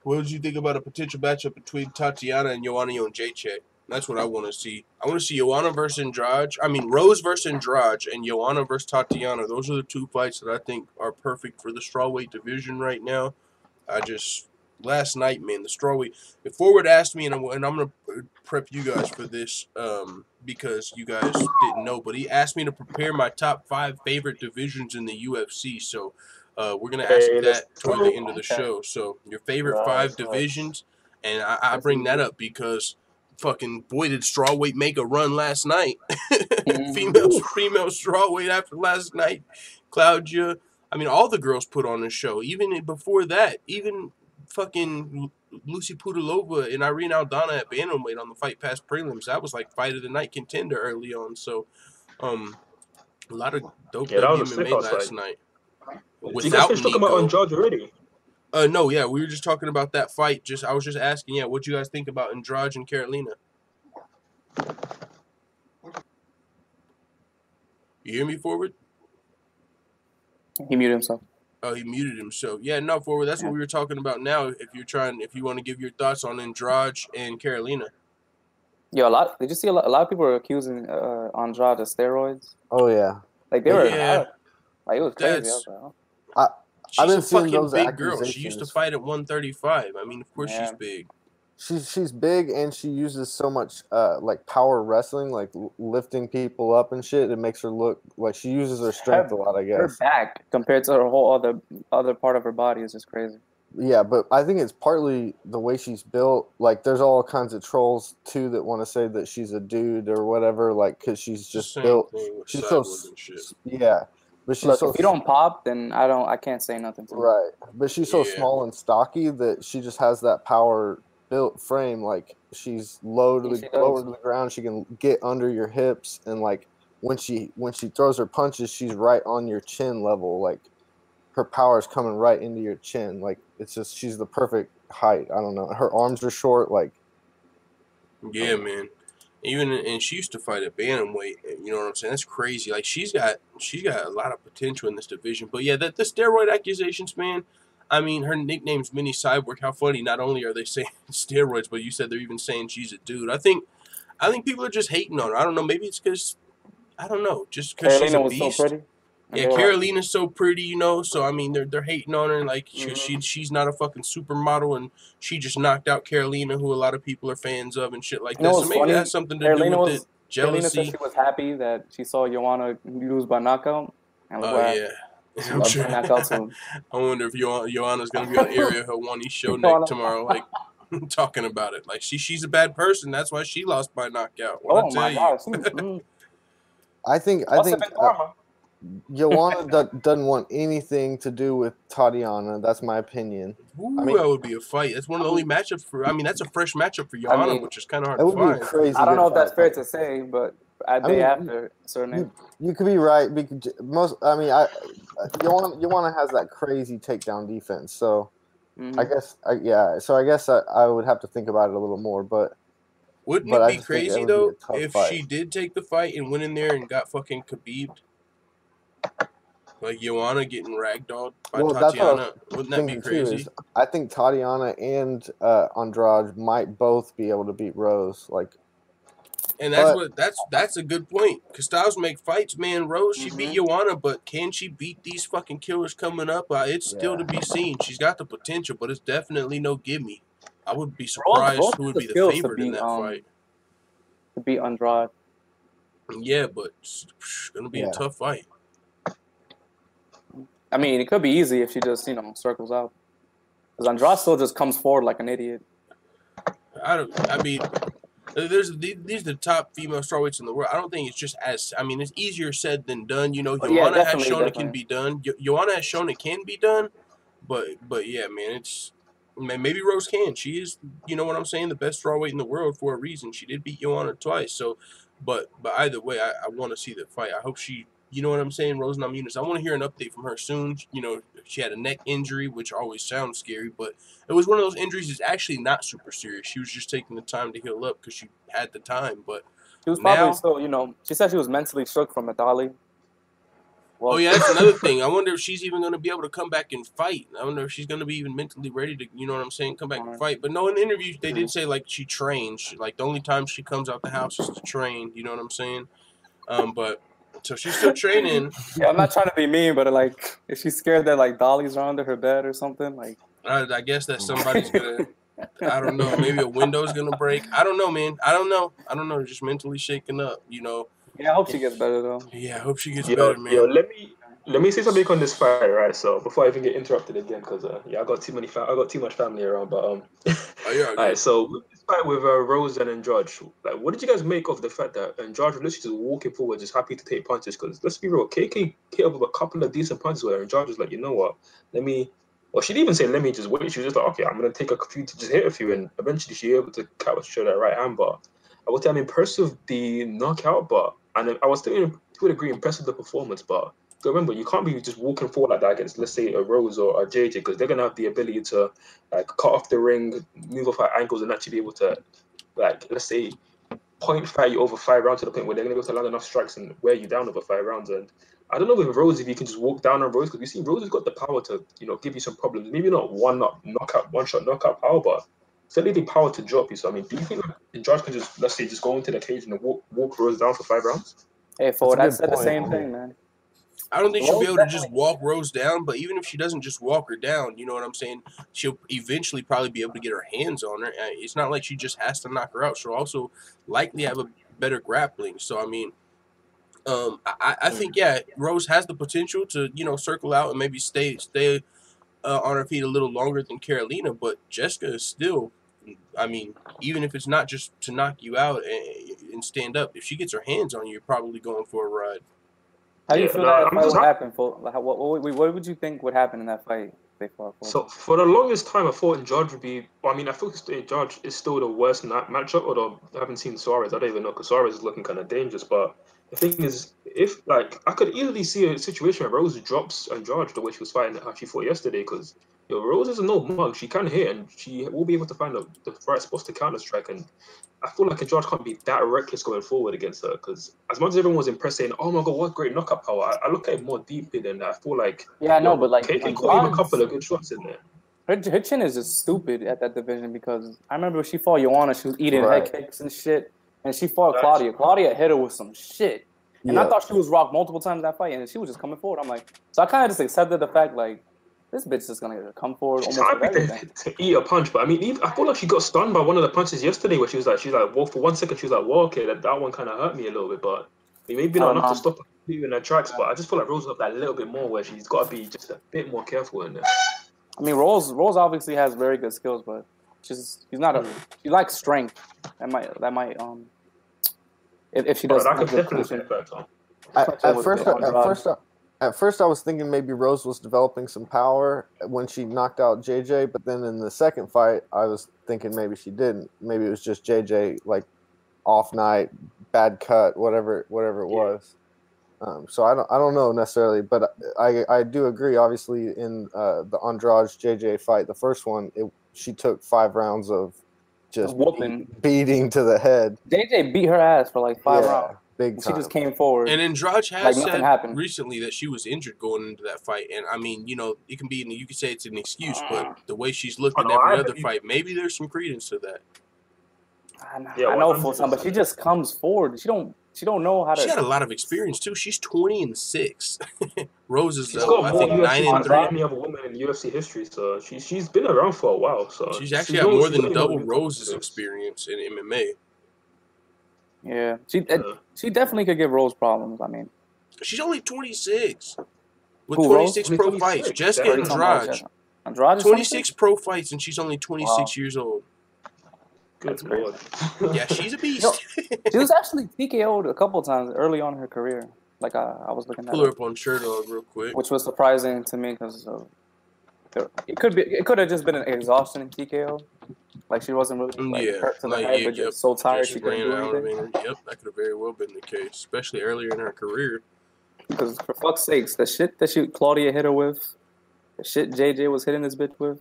Speaker 3: What did you think about a potential matchup between Tatiana and Joanna Jędrzejczyk? That's what I want to see. I want to see Joanna versus Andrade. I mean, Rose versus Andrade and Joanna versus Tatiana. Those are the two fights that I think are perfect for the strawweight division right now. Last night, man, the strawweight. If Forward asked me, and I'm going to prep you guys for this because you guys didn't know, but he asked me to prepare my top 5 favorite divisions in the UFC. So we're going to ask that toward the end of the show. So your favorite 5 divisions, and I bring that up because fucking boy did strawweight make a run last night. female strawweight after last night. Claudia, I mean, all the girls put on the show. Even before that, even fucking Lucy Pudilova and Irene Aldana at bantamweight on the Fight Pass prelims. That was like fight of the night contender early on. So, a lot of dope WMMA last night.
Speaker 7: Did you guys talk about Andrade already?
Speaker 3: No, yeah, we were just talking about that fight. I was just asking, yeah, what you guys think about Andrade and Karolina? You hear me, Forward?
Speaker 8: He muted himself.
Speaker 3: Oh, he muted himself. Yeah, no, Forward. That's what we were talking about now. If you want to give your thoughts on Andrade and Karolina.
Speaker 8: Yeah, did you see a lot of people are accusing Andrade of steroids?
Speaker 6: Oh yeah,
Speaker 8: like they were. Yeah. Like it was crazy. I was like, oh.
Speaker 3: She's a fucking big girl. She used to fight at 135. I mean, of course she's big.
Speaker 6: She's big, and she uses so much like power wrestling, like lifting people up and shit. It makes her look like she uses her strength a lot, I guess.
Speaker 8: Her back compared to her whole other part of her body is just crazy.
Speaker 6: Yeah, but I think it's partly the way she's built. Like, there's all kinds of trolls too that want to say that she's a dude or whatever, like because she's just built. She's so yeah. But she's
Speaker 8: if you don't pop, then I can't say nothing to you.
Speaker 6: Right. But she's so small and stocky that she just has that power built frame. Like she's lower to the ground. She can get under your hips, and like when she throws her punches, she's right on your chin level. Like her power is coming right into your chin. Like it's just she's the perfect height. I don't know. Her arms are short. Like
Speaker 3: yeah, man. And she used to fight at bantamweight. You know what I'm saying? That's crazy. Like she's got a lot of potential in this division. But yeah, the steroid accusations, man. I mean, her nickname's Mini Cyborg. How funny! Not only are they saying steroids, but you said they're even saying she's a dude. I think people are just hating on her. I don't know. Maybe it's because I don't know. Just because she's a beast. Was so pretty. Yeah, Carolina's so pretty, you know. So I mean, they're hating on her. Like she's not a fucking supermodel, and she just knocked out Carolina, who a lot of people are fans of, and shit like that. So maybe that has something to do with it. Jealousy.
Speaker 8: Carolina said she was happy that she saw Joanna lose by knockout.
Speaker 3: Yeah. I'm sure. I wonder if Joanna's gonna be on Area Helwani's show tomorrow. Like, talking about it. Like she's a bad person. That's why she lost by knockout. What I tell you.
Speaker 6: I think Joanna doesn't want anything to do with Tatiana. That's my opinion.
Speaker 3: Ooh, that would be a fight. That's one of the only matchups for. I mean, that's a fresh matchup for Joanna, which is kind of hard to find.
Speaker 6: Be crazy.
Speaker 8: I don't know if that's fair to say, but after certainly.
Speaker 6: You could be right. Joanna has that crazy takedown defense. So I guess I would have to think about it a little more. But
Speaker 3: wouldn't it be crazy though if she did take the fight and went in there and got fucking Khabib'd? Like Joanna getting ragdolled by Tatiana. Wouldn't that be crazy?
Speaker 6: I think Tatiana and Andrade might both be able to beat Rose.
Speaker 3: And that's a good point. Because styles make fights, man. Rose, she beat Joanna, but can she beat these fucking killers coming up? It's still to be seen. She's got the potential, but it's definitely no gimme. I would be surprised who would be the favorite in that fight.
Speaker 8: To beat Andrade.
Speaker 3: Yeah, but it's gonna be a tough fight.
Speaker 8: I mean, it could be easy if she just, circles out. Because Andrade still just comes forward like an idiot.
Speaker 3: These are the top female strawweights in the world. I don't think it's just as. I mean, it's easier said than done. Joanna has shown it can be done. Joanna has shown it can be done. But yeah, man, maybe Rose can. She is, you know what I'm saying, the best strawweight in the world for a reason. She did beat Joanna twice. So, but either way, I want to see the fight. I hope she. You know what I'm saying? Rose Namajunas. I want to hear an update from her soon. She had a neck injury, which always sounds scary, but it was one of those injuries that's actually not super serious. She was just taking the time to heal up because she had the time. But
Speaker 8: she was probably still, she said she was mentally shook from Italy.
Speaker 3: Well, oh, yeah, that's another thing. I wonder if she's even going to be able to come back and fight. I wonder if she's going to be even mentally ready to, you know what I'm saying, come back and fight. But no, in the interview, they did say, she trains. The only time she comes out the house is to train. You know what I'm saying? So she's still training.
Speaker 8: Yeah, I'm not trying to be mean, but is she scared that dollies are under her bed or something?
Speaker 3: I guess that somebody's gonna. I don't know. Maybe a window's gonna break. I don't know, man. I don't know. Just mentally shaken up,
Speaker 8: Yeah, I hope she gets better though.
Speaker 3: Yeah, I hope she gets better, man.
Speaker 7: Let me say something on this fight, right? So before I even get interrupted again, because I got too much family around. But all right. So this fight with Rose and Andrade, what did you guys make of the fact that Andrade was literally just walking forward, just happy to take punches? Because let's be real, KK hit up with a couple of decent punches where Andrade was like, you know what? Well, she didn't even say let me just wait. She was just like, okay, I'm gonna take a few to just hit a few, and eventually she was able to capture that right hand. But I would say I'm impressed with the knockout, and I was still to a degree impressed with the performance, but. Remember, you can't be just walking forward like that against, let's say, a Rose or a JJ, because they're going to have the ability to cut off the ring, move off at ankles, and actually be able to, let's say, point fight you over 5 rounds to the point where they're going to be able to land enough strikes and wear you down over 5 rounds. And I don't know with Rose if you can just walk down on Rose, because you see Rose has got the power to, give you some problems. Maybe not one shot knockout power, but certainly the power to drop you. So, I mean, do you think Andrade can just, let's say, just go into the cage and walk Rose down for 5 rounds?
Speaker 8: Hey, Ford, I said the same thing, man.
Speaker 3: I don't think she'll be able to just walk Rose down, but even if she doesn't just walk her down, you know what I'm saying, she'll eventually probably be able to get her hands on her. It's not like she just has to knock her out. She'll also likely have a better grappling. So, I mean, I think, yeah, Rose has the potential to, circle out and maybe stay on her feet a little longer than Carolina, but Jessica is still, I mean, even if it's not just to knock you out and stand up, if she gets her hands on you, you're probably going for a ride.
Speaker 8: How do you feel that fight would happen? What would you think would happen in that fight?
Speaker 7: So for the longest time, I thought Andrade would be. Well, I mean, I thought Andrade is still the worst matchup. Although I haven't seen Suarez, I don't even know because Suarez is looking kind of dangerous. But the thing is, if I could easily see a situation where Rose drops Andrade the way she was fighting how she fought yesterday, because Rose is no mug. She can hit and she will be able to find the right spots to counter strike. And I feel like Andrade can't be that reckless going forward against her, because as much as everyone was impressed saying, "Oh my god, what great knockout power," I look at it more deeply than that. I feel like
Speaker 8: but
Speaker 7: KK caught even a couple of good shots in there.
Speaker 8: Her chin is just stupid at that division, because I remember when she fought Joanna, she was eating head kicks and shit, and she fought Claudia. Claudia hit her with some shit, and I thought she was rocked multiple times in that fight, and she was just coming forward. I'm like, so I kind of just accepted the fact this bitch is gonna come forward.
Speaker 7: She's happy to eat a punch, but I mean, I feel like she got stunned by one of the punches yesterday, where she's like, well, for 1 second she was like, well, okay, that one kind of hurt me a little bit, but maybe not enough to stop her in her tracks. But I just feel like Rose got that little bit more, where she's got to be just a bit more careful in there.
Speaker 8: I mean, Rose obviously has very good skills, but he's not a. He likes strength. That might if she does.
Speaker 7: That could definitely affect her.
Speaker 6: At first, I was thinking maybe Rose was developing some power when she knocked out JJ, but then in the second fight, I was thinking maybe she didn't. Maybe it was just JJ, like, off night, bad cut, whatever it was. So I don't know necessarily, but I do agree. Obviously, in the Andrade JJ fight, the first one, she took 5 rounds of just beating to the head.
Speaker 8: JJ beat her ass for like 5 rounds.
Speaker 6: Big time.
Speaker 8: She just came forward.
Speaker 3: And Andrade has said recently that she was injured going into that fight. And I mean, you know, it can be, you could say it's an excuse, but the way she's looking every other fight, maybe there's some credence to that.
Speaker 8: I know for some, but she just comes forward. She don't know how to.
Speaker 3: She had a lot of experience too. She's 20-6. Rose is,
Speaker 7: she's got
Speaker 3: I
Speaker 7: more
Speaker 3: think, 9-3.
Speaker 7: than any other woman in UFC history. So she's been around for a while. So
Speaker 3: she's actually had more than double Rose's experience in MMA.
Speaker 8: Yeah, she definitely could give Rose problems. I mean,
Speaker 3: she's only 26 with 26 pro fights. Jessica Andrade. 26 pro fights, and she's only 26 years old.
Speaker 7: Good lord.
Speaker 3: Yeah, she's a beast.
Speaker 8: She was actually TKO'd a couple of times early on in her career. Like I was looking at
Speaker 3: pull her up on Sherdog real quick,
Speaker 8: which was surprising to me because it could have just been an exhaustion TKO. Like she wasn't really hurt to the head, but just so tired she couldn't do anything.
Speaker 3: Yep, that could have very well been the case, especially earlier in her career.
Speaker 8: Because for fuck's sakes, the shit that Claudia hit her with, the shit JJ was hitting this bitch with,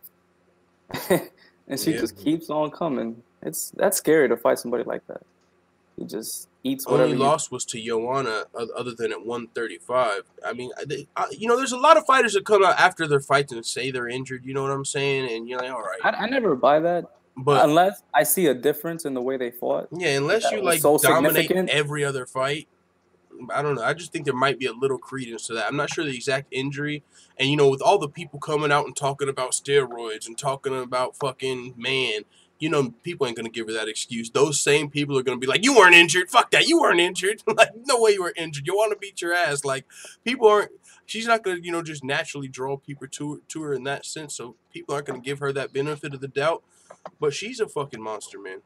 Speaker 8: and she just keeps on coming. That's scary to fight somebody like that. He just eats whatever.
Speaker 3: Only loss was to Joanna, other than at 135. I mean, you know, there's a lot of fighters that come out after their fights and say they're injured. You know what I'm saying? And you're like, all right.
Speaker 8: I never buy that. But unless I see a difference in the way they fought.
Speaker 3: Yeah, unless you like dominate every other fight. I don't know. I just think there might be a little credence to that. I'm not sure the exact injury. And, you know, with all the people coming out and talking about steroids and talking about fucking you know, people ain't going to give her that excuse. Those same people are going to be like, you weren't injured. Fuck that. You weren't injured. Like, no way you were injured. You want to beat your ass. Like, people aren't. She's not going to, you know, just naturally draw people to her in that sense. So people aren't going to give her that benefit of the doubt. But she's a fucking monster, man.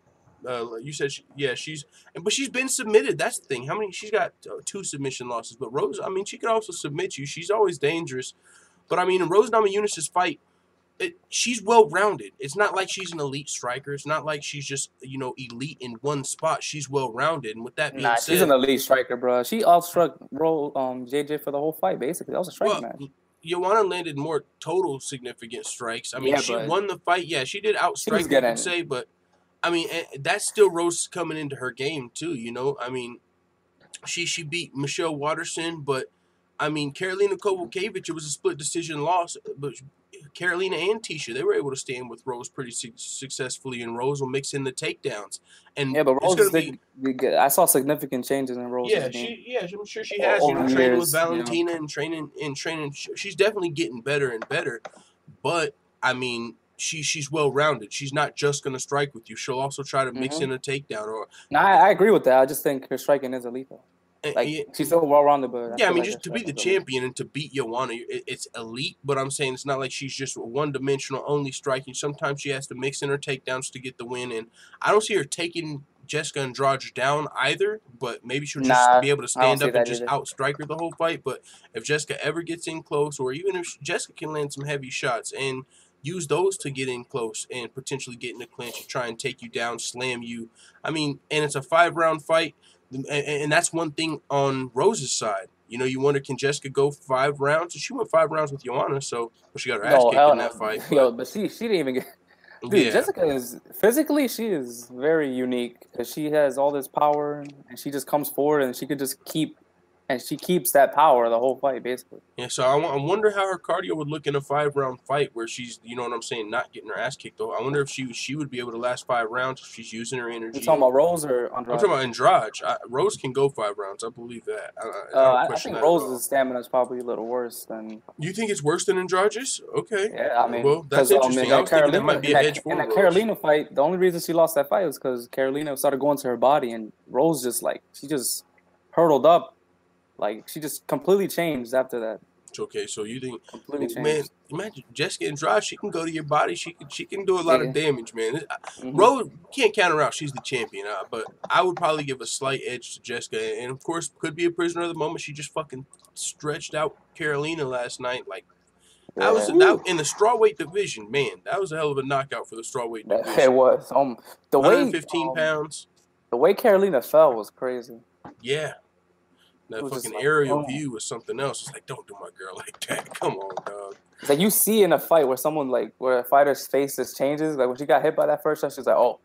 Speaker 3: You said, but she's been submitted. That's the thing. How many? She's got 2 submission losses. But Rose, I mean, she could also submit you. She's always dangerous. But I mean, in Rose Namajunas' fight, she's well-rounded. It's not like she's an elite striker. It's not like she's just, you know, elite in one spot. She's well-rounded. And with that being said,
Speaker 8: she's an elite striker, bro. She outstruck JJ for the whole fight, basically. That was a striking match.
Speaker 3: Joanna landed more total significant strikes. I mean, she won the fight. Yeah, she did outstrike, you could say, but I mean, that's still Rose coming into her game too, you know? I mean, she beat Michelle Watterson, but I mean, Karolina Kowalkiewicz, it was a split decision loss, but Karolina and Tisha, they were able to stand with Rose pretty successfully, and Rose will mix in the takedowns. And
Speaker 8: yeah, but Rose I saw significant changes in Rose.
Speaker 3: Yeah, I'm sure she has. You know, training with Valentina and training. She's definitely getting better and better. But I mean, she's well rounded. She's not just gonna strike with you. She'll also try to mix in a takedown.
Speaker 8: No, I agree with that. I just think her striking is elite though. Like she's so well rounded, but
Speaker 3: I mean, just to be the champion and to beat Joanna, it's elite. But I'm saying it's not like she's just one dimensional, only striking. Sometimes she has to mix in her takedowns to get the win, and I don't see her taking Jessica Andrade down either. But maybe she'll just be able to stand up and just outstrike her the whole fight. But if Jessica ever gets in close, or even if Jessica can land some heavy shots and use those to get in close and potentially get in the clinch and try and take you down, slam you. I mean, and it's a 5-round fight. And that's one thing on Rose's side. You know, you wonder, can Jessica go 5 rounds? She went 5 rounds with Joanna, so she got her ass kicked in that fight.
Speaker 8: But she didn't even get. Dude, Jessica is physically, she is very unique because she has all this power and she just comes forward and she could just keeps that power the whole fight, basically. Yeah, so I wonder how her cardio would look in a 5-round fight where she's, you know what I'm saying, not getting her ass kicked, though. I wonder if she would be able to last 5 rounds if she's using her energy. You talking about Rose or Andrade? I'm talking about Andrade. Rose can go 5 rounds. I believe that. I think Rose's stamina is probably a little worse than... You think it's worse than Andrade's? Okay. Yeah, I mean... Well, that's interesting. I was thinking that might be an edge for Rose. In that Carolina fight, the only reason she lost that fight was because Carolina started going to her body and Rose just, like, she just hurtled up. Like, she just completely changed after that.
Speaker 3: Okay, so you think,
Speaker 8: Completely changed.
Speaker 3: man? Imagine Jessica Andrade. She can go to your body. She can do a lot of damage, man.
Speaker 8: Mhm.
Speaker 3: Rose can't count her out. She's the champion, but I would probably give a slight edge to Jessica, and of course, could be a prisoner of the moment. She just fucking stretched out Carolina last night. Like that was that in the strawweight division, man. That was a hell of a knockout for the strawweight division.
Speaker 8: It was. The way
Speaker 3: 115 pounds.
Speaker 8: The way Carolina fell was crazy.
Speaker 3: Yeah. That fucking aerial view was something else. It's like, don't do my girl like that. Come on, dog.
Speaker 8: It's like you see in a fight where someone where a fighter's face just changes. Like when she got hit by that first shot, she's like, oh,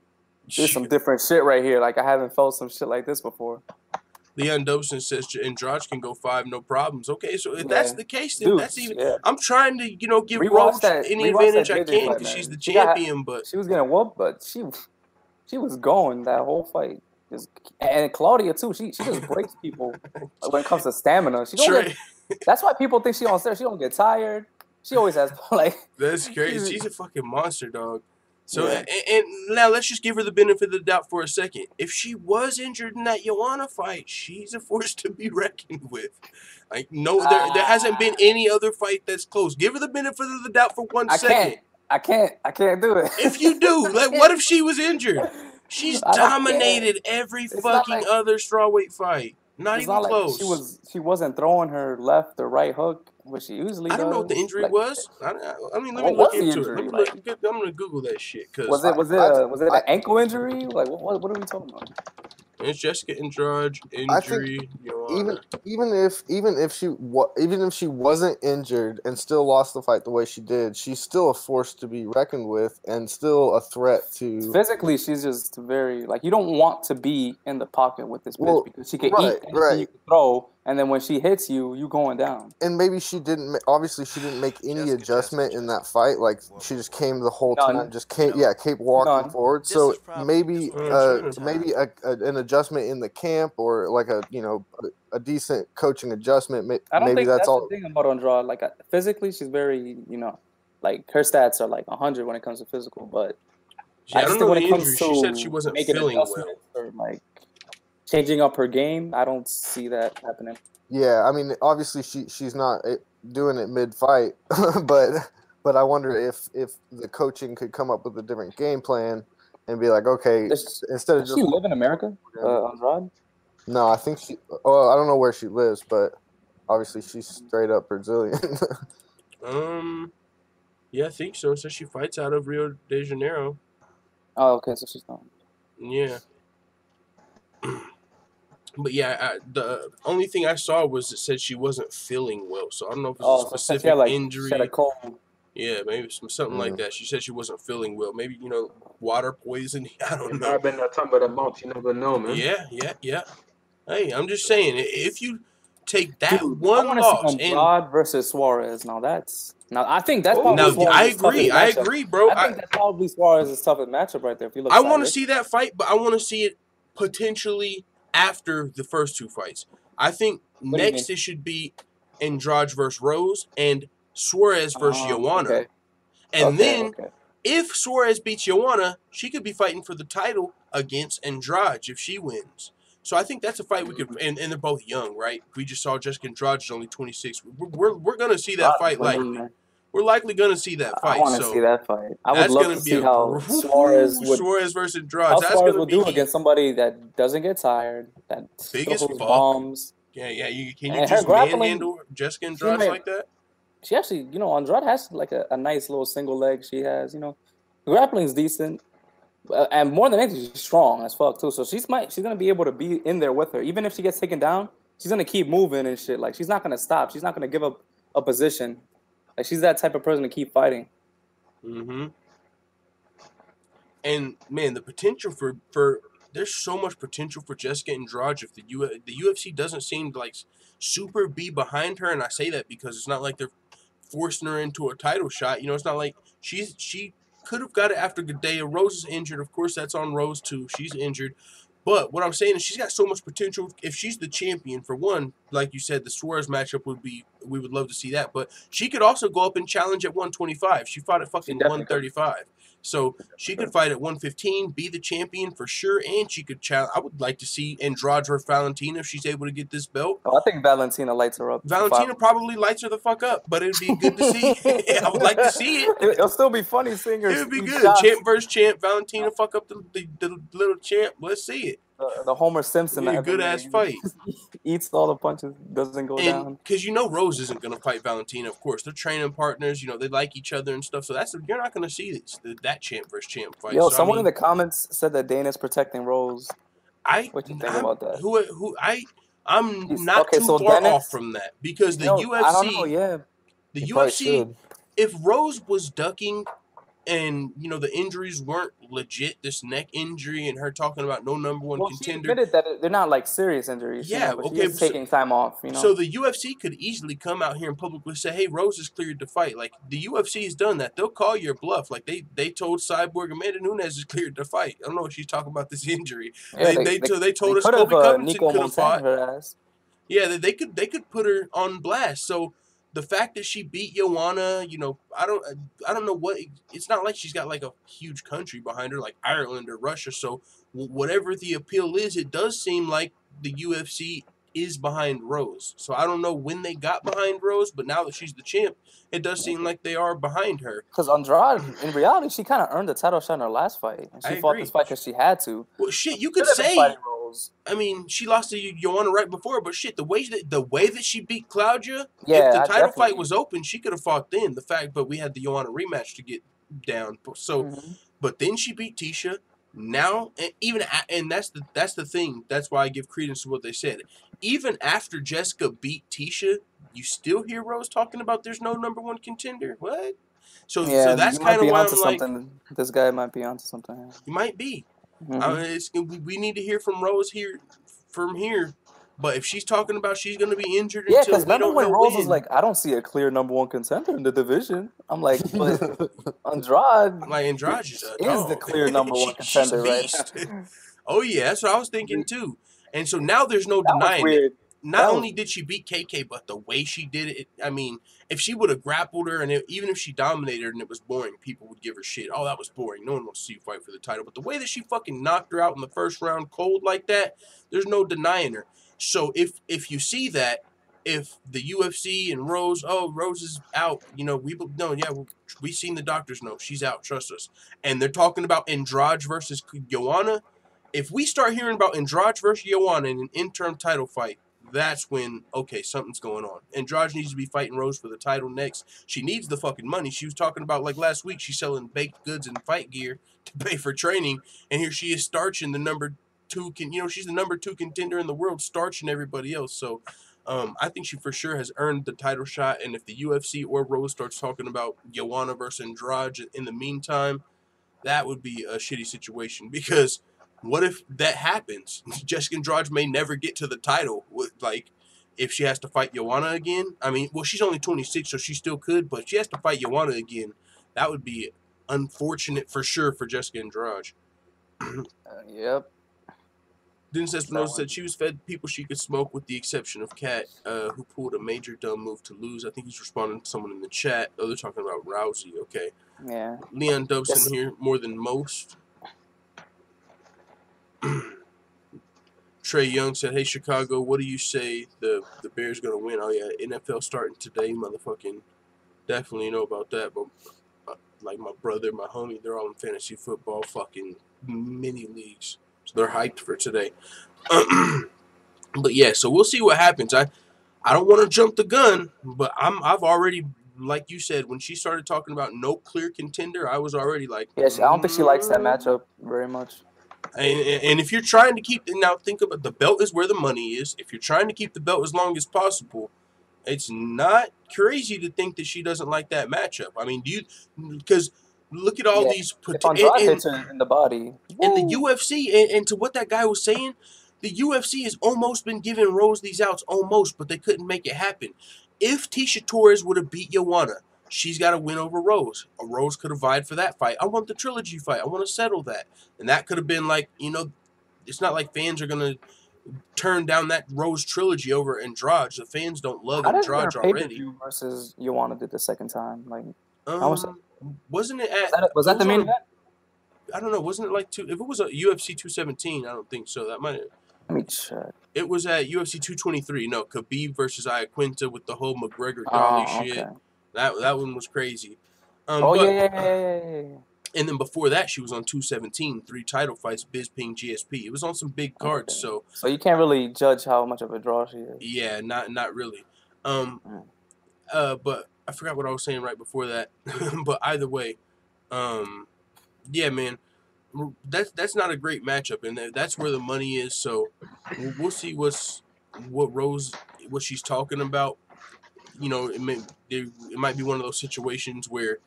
Speaker 8: there's some different shit right here. Like I haven't felt some shit like this before.
Speaker 3: Leon Dobson says Andrade can go 5, no problems. Okay, so if that's the case, then
Speaker 8: Dude,
Speaker 3: that's even. I'm trying to, give
Speaker 8: Rewatch
Speaker 3: Rose any advantage I can because she's the champion. But
Speaker 8: she was getting whooped, but she was going that whole fight. And Claudia too. She just breaks people when it comes to stamina. She don't get, that's why people think she on stairs. She don't get tired. She always has
Speaker 3: That's crazy. She's a fucking monster, dog. So and now let's just give her the benefit of the doubt for a second. If she was injured in that Joanna fight, she's a force to be reckoned with. Like there hasn't been any other fight that's close. Give her the benefit of the doubt for 1 second.
Speaker 8: I can't do it.
Speaker 3: If you do, what if she was injured? She's dominated every fucking other strawweight fight. Not even close.
Speaker 8: Like she wasn't throwing her left or right hook, which she usually does.
Speaker 3: I don't know what the injury was. I mean, let me look into it. I'm gonna Google that shit.
Speaker 8: Was it an ankle injury? Like what are we talking about?
Speaker 3: It's Jessica Andrade injury.
Speaker 6: Even if she wasn't injured and still lost the fight the way she did, she's still a force to be reckoned with and still a threat to.
Speaker 8: Physically, she's just very you don't want to be in the pocket with this bitch because she can eat anything you can throw, and then when she hits you, you going down.
Speaker 6: And maybe she didn't. Obviously, she didn't make any adjustment in that fight. Like she just came the whole time, just kept walking forward. So maybe an adjustment in the camp or a decent coaching adjustment.
Speaker 8: I don't think that's
Speaker 6: all.
Speaker 8: The thing about Andrade. Physically, she's very her stats are 100 when it comes to physical, but
Speaker 3: I don't know when it comes to she said she wasn't feeling well.
Speaker 8: Or, changing up her game, I don't see that happening.
Speaker 6: Yeah, I mean, obviously she's not doing it mid-fight, but I wonder if the coaching could come up with a different game plan and be like, okay, instead of
Speaker 8: does she live in America, Andrade?
Speaker 6: No, I think she. Well, I don't know where she lives, but obviously she's straight up Brazilian.
Speaker 3: Yeah, I think so. So she fights out of Rio de Janeiro.
Speaker 8: Oh, okay, so she's not.
Speaker 3: Yeah. But yeah, the only thing I saw was it said she wasn't feeling well. So I don't know if it's a specific injury.
Speaker 8: She had a cold.
Speaker 3: Yeah, maybe something like that. She said she wasn't feeling well. Maybe, water poisoning. I don't know.
Speaker 7: I've been that time of the month. You never know, man.
Speaker 3: Yeah. Hey, I'm just saying, if you take that one loss
Speaker 8: Andrade versus Suarez, I think that's probably
Speaker 3: I agree, bro.
Speaker 8: I think that's probably Suarez's toughest matchup right there. If you look,
Speaker 3: I want to see that fight, but I want to see it potentially after the first 2 fights. I think next it should be Andrade versus Rose and Suarez versus Joanna. Okay. And then if Suarez beats Joanna, she could be fighting for the title against Andrade if she wins. So I think that's a fight we could, and they're both young, right? We just saw Jessica Andrade is only 26. We're gonna see that fight likely. We're likely gonna see that fight.
Speaker 8: I want to see that fight. I would love to see how Suarez
Speaker 3: versus Andrade.
Speaker 8: How Suarez would do against somebody that doesn't get tired, that
Speaker 3: biggest
Speaker 8: bombs.
Speaker 3: Yeah. Can you just manhandle Jessica Andrade like that?
Speaker 8: She actually, Andrade has a nice little single leg. She has, grappling's decent. And more than anything, she's strong as fuck too. So she's gonna be able to be in there with her, even if she gets taken down. She's gonna keep moving and shit. She's not gonna stop. She's not gonna give up a position. She's that type of person to keep fighting.
Speaker 3: And man, the potential for there's so much potential for Jessica Andrade if the UFC doesn't seem to super be behind her. And I say that because it's not like they're forcing her into a title shot. It's not like she could have got it after Gadea. Rose is injured. Of course, that's on Rose too. She's injured. But what I'm saying is she's got so much potential. If she's the champion, for one, like you said, the Suarez matchup we would love to see that. But she could also go up and challenge at 125. She fought at fucking 135. So she could fight at 115, be the champion for sure, and she could challenge. I would like to see Andrade versus Valentina if she's able to get this belt.
Speaker 8: Oh, I think Valentina lights her up.
Speaker 3: Valentina probably lights her the fuck up, but it'd be good to see. I would like to see it.
Speaker 8: It'll still be funny seeing her.
Speaker 3: It would be good.
Speaker 8: Shots.
Speaker 3: Champ versus champ. Valentina fuck up the little champ. Let's see it.
Speaker 8: The Homer Simpson.
Speaker 3: Yeah, good ass fight.
Speaker 8: Eats all the punches, doesn't go down.
Speaker 3: Because Rose isn't gonna fight Valentina. Of course, they're training partners. They like each other and stuff. So you're not gonna see that champ versus champ fight.
Speaker 8: Yo,
Speaker 3: so,
Speaker 8: someone in the comments said that Dana's protecting Rose. What you think about that?
Speaker 3: I'm not too far off from that because the UFC.
Speaker 8: I don't know. Yeah,
Speaker 3: the UFC. If Rose was ducking. And, the injuries weren't legit, this neck injury and her talking about no number one contender.
Speaker 8: She admitted that they're not, like, serious injuries.
Speaker 3: Yeah,
Speaker 8: but she's taking time off,
Speaker 3: So the UFC could easily come out here and publicly say, hey, Rose is cleared to fight. Like, the UFC has done that. They'll call your bluff. Like, they told Cyborg Amanda Nunes is cleared to fight. I don't know if she's talking about this injury.
Speaker 8: Yeah,
Speaker 3: they told us Colby Covington could have fought.
Speaker 8: Her ass.
Speaker 3: Yeah, they could put her on blast. So the fact that she beat Joanna, I don't know what. It's not like she's got like a huge country behind her, like Ireland or Russia. So whatever the appeal is, it does seem like the UFC is behind Rose. So I don't know when they got behind Rose, but now that she's the champ, it does seem like they are behind her.
Speaker 8: Because Andrade, in reality, she kind of earned the title shot in her last fight. And she fought this fight because she had to.
Speaker 3: Well, shit, you could say. I mean, she lost to Joanna right before, but shit, the way that she beat Claudia, if the title fight was open, she could have fought then. But we had the Joanna rematch to get down. So, but then she beat Tisha. Now, and that's the thing. That's why I give credence to what they said. Even after Jessica beat Tisha, you still hear Rose talking about there's no number one contender. What? So that's kind of why I'm like,
Speaker 8: this guy might be onto something.
Speaker 3: He might be. We need to hear from Rose from here. But if she's talking about she's going to be injured until
Speaker 8: because remember when Rose was like, I don't see a clear number one contender in the division. I'm like, but Andrade.
Speaker 3: Like Andrade is
Speaker 8: the clear number one contender, right?
Speaker 3: Oh yeah, that's what I was thinking too. And so now there's no denying it. Not only did she beat KK, but the way she did it, I mean, if she would have grappled her, and even if she dominated her and it was boring, people would give her shit. Oh, that was boring. No one wants to see you fight for the title. But the way that she fucking knocked her out in the first round cold like that, there's no denying her. So if you see that, if the UFC and Rose is out, we seen the doctors know she's out. Trust us. And they're talking about Andrade versus Joanna. If we start hearing about Andrade versus Joanna in an interim title fight, that's when, okay, something's going on. Andrade needs to be fighting Rose for the title next. She needs the fucking money. She was talking about, like, last week, she's selling baked goods and fight gear to pay for training. And here she is starching the number two. She's the number 2 contender in the world, starching everybody else. So I think she for sure has earned the title shot. And if the UFC or Rose starts talking about Joanna versus Andrade in the meantime, that would be a shitty situation because what if that happens? Jessica Andrade may never get to the title. Like, if she has to fight Joanna again. I mean, well, she's only 26, so she still could. But if she has to fight Joanna again, that would be unfortunate for sure for Jessica Andrade.
Speaker 8: Yep.
Speaker 3: Dennis Espinosa said she was fed people she could smoke with the exception of Kat, who pulled a major dumb move to lose. I think he's responding to someone in the chat. Oh, they're talking about Rousey. Okay.
Speaker 8: Yeah.
Speaker 3: Leon Dobson here, more than most. Trey Young said, hey, Chicago, what do you say the Bears going to win? Oh, yeah, NFL starting today, motherfucking. Definitely know about that. But, like, my brother, my homie, they're all in fantasy football, fucking mini leagues. So they're hyped for today. But, yeah, so we'll see what happens. I don't want to jump the gun, but I've already, like you said, when she started talking about no clear contender, I was already like.
Speaker 8: Yeah, I don't think she likes that matchup very much.
Speaker 3: And if you're trying to keep, now think about the belt is where the money is. If you're trying to keep the belt as long as possible, it's not crazy to think that she doesn't like that matchup. I mean, because look at all these
Speaker 8: hits her in the body.
Speaker 3: And the UFC, and to what that guy was saying, the UFC has almost been giving Rose these outs, almost, but they couldn't make it happen. If Tisha Torres would have beat Joanna, she's got to win over Rose. Rose could have vied for that fight. I want the trilogy fight. I want to settle that. And that could have been like, it's not like fans are going to turn down that Rose trilogy over Andrade. The fans don't love Andrade already.
Speaker 8: Versus Joanna did the second time. Like,
Speaker 3: wasn't it at...
Speaker 8: Was that the main event?
Speaker 3: I don't know. Wasn't it like two? If it was a UFC 217, I don't think so. That might.
Speaker 8: Let me check.
Speaker 3: It was at UFC 223. No, Khabib versus Iaquinta with the whole McGregor Dolly shit. That one was crazy.
Speaker 8: Yeah.
Speaker 3: And then before that, she was on 217, 3 title fights, Bisping, GSP. It was on some big cards, so
Speaker 8: you can't really judge how much of a draw she is.
Speaker 3: Yeah, not really. But I forgot what I was saying right before that. But either way, yeah, man, that's not a great matchup, and that's where the money is. So we'll see what she's talking about. You know, it might be one of those situations where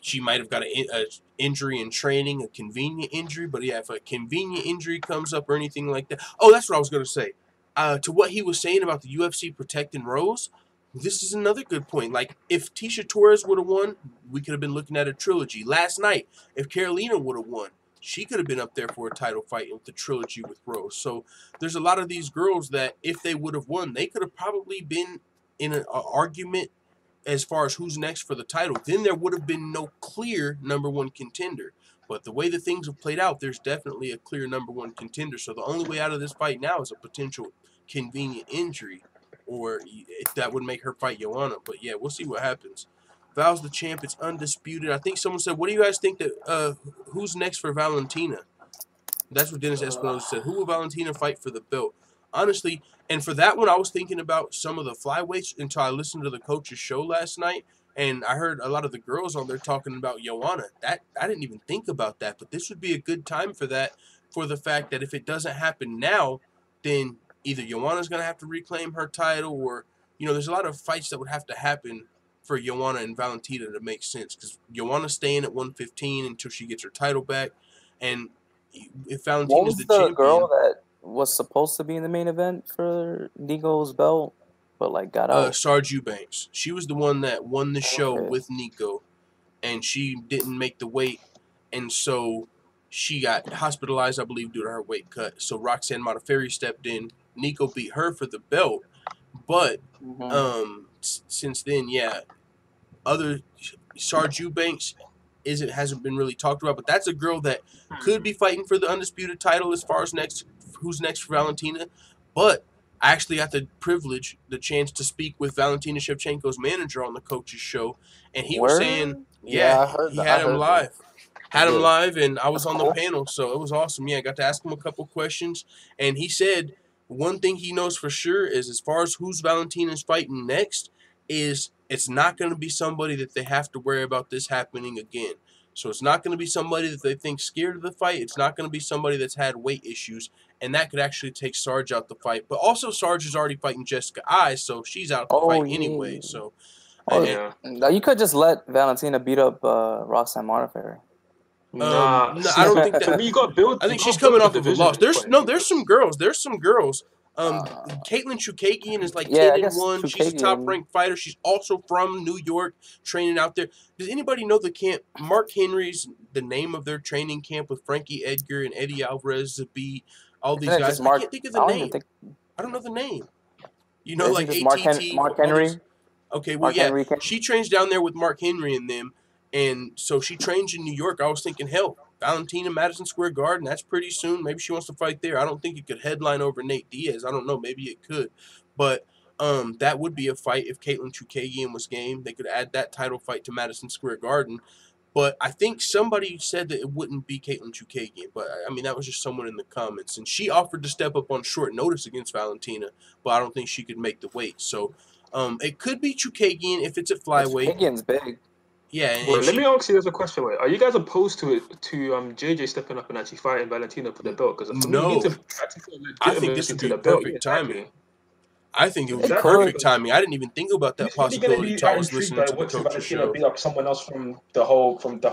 Speaker 3: she might have got an injury in training, a convenient injury. But yeah, if a convenient injury comes up or anything like that. Oh, that's what I was going to say. To what he was saying about the UFC protecting Rose, this is another good point. Like, if Tisha Torres would have won, we could have been looking at a trilogy. Last night, if Carolina would have won, she could have been up there for a title fight with the trilogy with Rose. So there's a lot of these girls that if they would have won, they could have probably been in an argument as far as who's next for the title. Then there would have been no clear #1 contender. But the way the things have played out, there's definitely a clear #1 contender. So the only way out of this fight now is a potential convenient injury, or if that would make her fight Joanna. But yeah, we'll see what happens. Val's the champ. It's undisputed. I think someone said, what do you guys think that who's next for Valentina? That's what Dennis Espinosa said. Who will Valentina fight for the belt? Honestly, and for that one, I was thinking about some of the flyweights until I listened to the coach's show last night, and I heard a lot of the girls on there talking about Joanna. That I didn't even think about that, but this would be a good time for that, for the fact that if it doesn't happen now, then either Joanna's going to have to reclaim her title, or, you know, there's a lot of fights that would have to happen for Joanna and Valentina to make sense, because Joanna's staying at 115 until she gets her title back, and if Valentina's the champion...
Speaker 8: girl that was supposed to be in the main event for Nico's belt, but like got out?
Speaker 3: Sarge Eubanks. She was the one that won the show with Nico, and she didn't make the weight, and so she got hospitalized, I believe, due to her weight cut. So Roxanne Modafferi stepped in. Nico beat her for the belt, but since then, yeah, other Sarge Eubanks hasn't been really talked about, but that's a girl that could be fighting for the undisputed title as far as who's next for Valentina. But I actually got the chance to speak with Valentina Shevchenko's manager on the coach's show, and he was saying, yeah, he had him live. Had him live, and I was on the panel, so it was awesome. Yeah, I got to ask him a couple questions, and he said one thing he knows for sure is, as far as who's Valentina's fighting next, is it's not going to be somebody that they have to worry about this happening again. So it's not going to be somebody that they think scared of the fight. It's not going to be somebody that's had weight issues, and that could actually take Sarge out the fight. But also, Sarge is already fighting Jessica I, so she's out the fight anyway. So,
Speaker 8: you could just let Valentina beat up Roxanne Modafferi.
Speaker 3: No, I don't think that.
Speaker 7: You got build.
Speaker 3: I think she's coming off of a loss. There's some girls. Caitlin Chukagian is like 10-1. She's a top-ranked fighter. She's also from New York, training out there. Does anybody know the camp? Mark Henry's the name of their training camp with Frankie Edgar and Eddie Alvarez, Zabit, all these guys. I can't think of the name. I don't know the name. You know, like ATT.
Speaker 8: Mark Henry.
Speaker 3: Okay, well, yeah, she trains down there with Mark Henry and them. And so she trains in New York. I was thinking, hell, Valentina, Madison Square Garden, that's pretty soon. Maybe she wants to fight there. I don't think it could headline over Nate Diaz. I don't know. Maybe it could. But that would be a fight if Caitlin Chukagian was game. They could add that title fight to Madison Square Garden. But I think somebody said that it wouldn't be Caitlin Chukagian. But, I mean, that was just someone in the comments. And she offered to step up on short notice against Valentina, but I don't think she could make the weight. So it could be Chukagian if it's at flyweight.
Speaker 8: Chukagian's big.
Speaker 3: Yeah.
Speaker 7: Well, let me ask you a question. Wait, are you guys opposed to JJ stepping up and actually fighting Valentina for the belt? Because
Speaker 3: no, I think this would be perfect timing. I think it would be perfect timing. I didn't even think about that possibility until I was listening to the coach's show.
Speaker 9: Beat up someone else from the whole from the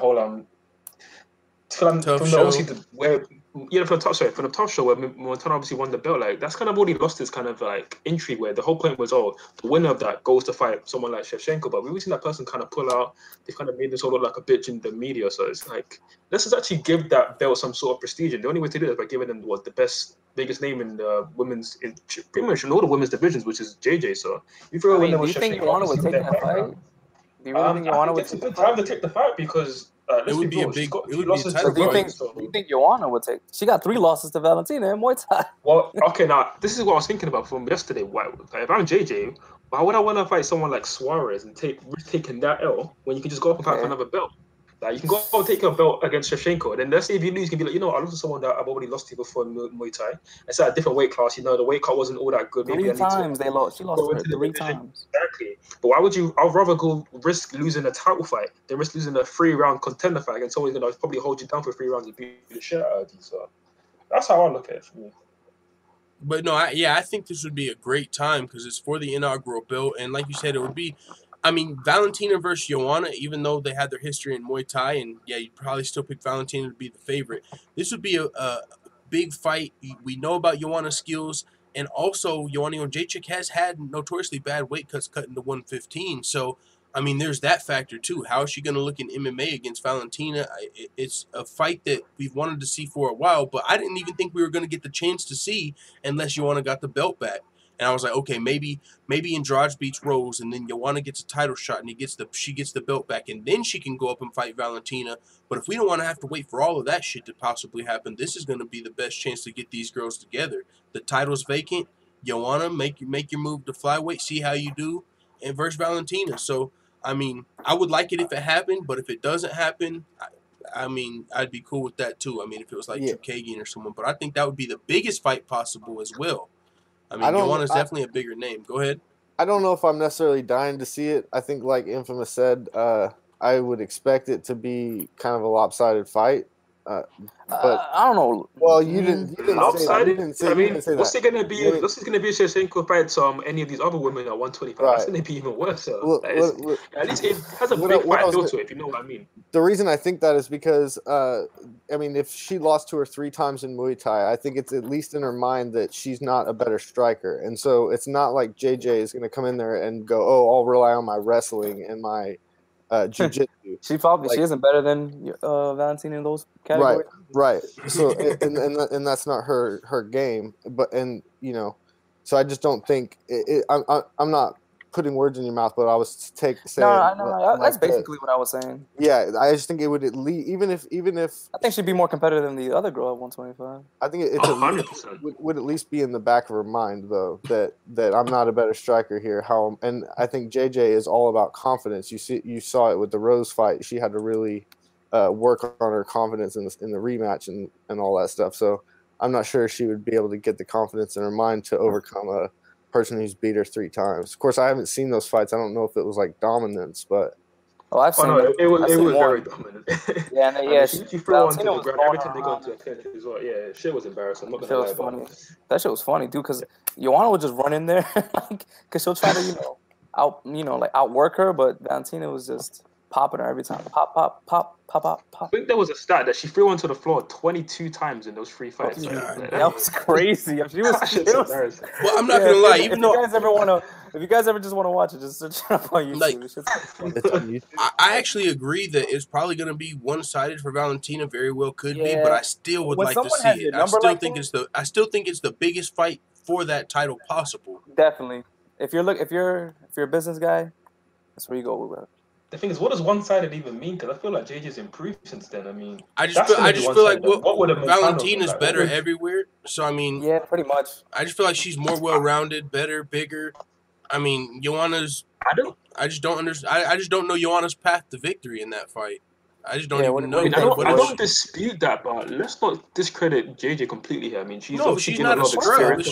Speaker 9: top show where Montana obviously won the belt. Like, that's kind of already lost its kind of like intrigue, where the whole point was, the winner of that goes to fight someone like Shevchenko. But we've seen that person kind of pull out. They've kind of made this all look like a bitch in the media. So it's like, let's just actually give that belt some sort of prestige. And the only way to do it is by giving them the biggest name in the women's, in pretty much in all the women's divisions, which is JJ. So you throw in there with Shevchenko.
Speaker 8: Do you think Joanna would take that fight? Do you really think Joanna would
Speaker 9: it's a
Speaker 8: take the
Speaker 9: good
Speaker 8: fight?
Speaker 9: time to take the fight because let's be real. She's got 2 losses to
Speaker 8: So do you
Speaker 9: Valentina.
Speaker 8: think Joanna would take? She got 3 losses to Valentina in Muay Thai.
Speaker 9: Well, okay, now this is what I was thinking about from yesterday. Why, if I'm JJ, why would I want to fight someone like Suarez and taking that L when you can just go up and fight for another belt? Like you can go and take a belt against Shevchenko, and then let's say if you lose, you can be like, you know, I lost to someone that I've already lost to before in Muay Thai. It's at a different weight class. You know, the weight cut wasn't all that good. Maybe
Speaker 8: 3 times they lost. She lost her 3 times.
Speaker 9: Exactly. But why would you? I'd rather go risk losing a title fight than risk losing a 3-round contender fight against someone who's gonna probably hold you down for 3 rounds and beat the shit out of you. So that's how I look at it for me.
Speaker 3: But no, I think this would be a great time because it's for the inaugural belt, and like you said, it would be. I mean, Valentina versus Joanna, even though they had their history in Muay Thai, and yeah, you'd probably still pick Valentina to be the favorite. This would be a big fight. We know about Joanna's skills, and also Joanna Jędrzejczyk has had notoriously bad weight cuts cut into 115. So, I mean, there's that factor too. How is she going to look in MMA against Valentina? It's a fight that we've wanted to see for a while, but I didn't even think we were going to get the chance to see unless Joanna got the belt back. And I was like, okay, maybe Andrade beats Rose, and then Joanna gets a title shot, and she gets the belt back, and then she can go up and fight Valentina. But if we don't want to have to wait for all of that shit to possibly happen, this is going to be the best chance to get these girls together. The title's vacant. Joanna, make your move to flyweight, see how you do, and versus Valentina. So, I mean, I would like it if it happened, but if it doesn't happen, I mean, I'd be cool with that too. I mean, if it was like Chukagian or someone, but I think that would be the biggest fight possible as well. I mean, Joanna's definitely a bigger name. Go ahead.
Speaker 6: I don't know if I'm necessarily dying to see it. I think, like Infamous said, I would expect it to be kind of a lopsided fight. But
Speaker 8: I don't know.
Speaker 6: Well, you didn't say that. You didn't say,
Speaker 9: I mean,
Speaker 6: what's
Speaker 9: it going to be? What's it going to be? Shevchenko fights any of these other women at 125.
Speaker 6: Right.
Speaker 9: That's going to be even worse. So at least it has a big fight feel to it. If you know what I mean.
Speaker 6: The reason I think that is because, I mean, if she lost to her 3 times in Muay Thai, I think it's at least in her mind that she's not a better striker, and so it's not like JJ is going to come in there and go, "Oh, I'll rely on my wrestling and my jiu-jitsu."
Speaker 8: She isn't better than Valentina in those categories.
Speaker 6: Right. So and that's not her game. But so I just don't think I'm not putting words in your mouth, but I was saying.
Speaker 8: No, that's basically what I was saying.
Speaker 6: Yeah, I just think it would at least even if
Speaker 8: I think she'd be more competitive than the other girl at 125.
Speaker 6: I think it's 100% would at least be in the back of her mind though that I'm not a better striker here. And I think JJ is all about confidence. You saw it with the Rose fight. She had to really work on her confidence in the rematch and all that stuff. So I'm not sure she would be able to get the confidence in her mind to overcome a person who's beat her 3 times. Of course, I haven't seen those fights. I don't know if it was like dominance, but
Speaker 8: I've seen
Speaker 9: it was very dominant.
Speaker 8: Yeah,
Speaker 9: she threw on to the ground every time they got into a clinch as well. Yeah, shit was embarrassing. I'm not gonna lie about it.
Speaker 8: That shit was funny, dude. Because Joanna would just run in there, because she'll try to outwork her, but Valentina was just popping her every time. Pop, pop, pop, pop, pop, pop.
Speaker 9: I think there was a stat that she threw onto the floor 22 times in those 3 fights.
Speaker 8: That was crazy. She was
Speaker 9: embarrassing.
Speaker 3: Well, I'm not gonna lie. Even though
Speaker 8: if you guys ever just want to watch it, just search it up on YouTube.
Speaker 3: I actually agree that it's probably going to be one-sided for Valentina. Very well could be, but I still would like to see it. I still think it's the biggest fight for that title possible.
Speaker 8: Definitely. If you're a business guy, that's where you go with it.
Speaker 9: The thing is, what does one-sided even mean? Because I feel like JJ's improved since then. I mean,
Speaker 3: I just feel like Valentina's better everywhere. So I mean,
Speaker 8: yeah, pretty much.
Speaker 3: I just feel like she's more well-rounded, better, bigger. I mean, Joanna's. I just don't understand. I just don't know Joanna's path to victory in that fight. I just don't even know.
Speaker 9: I don't dispute that, but let's not discredit JJ completely here. I mean, she's
Speaker 3: not a scrub.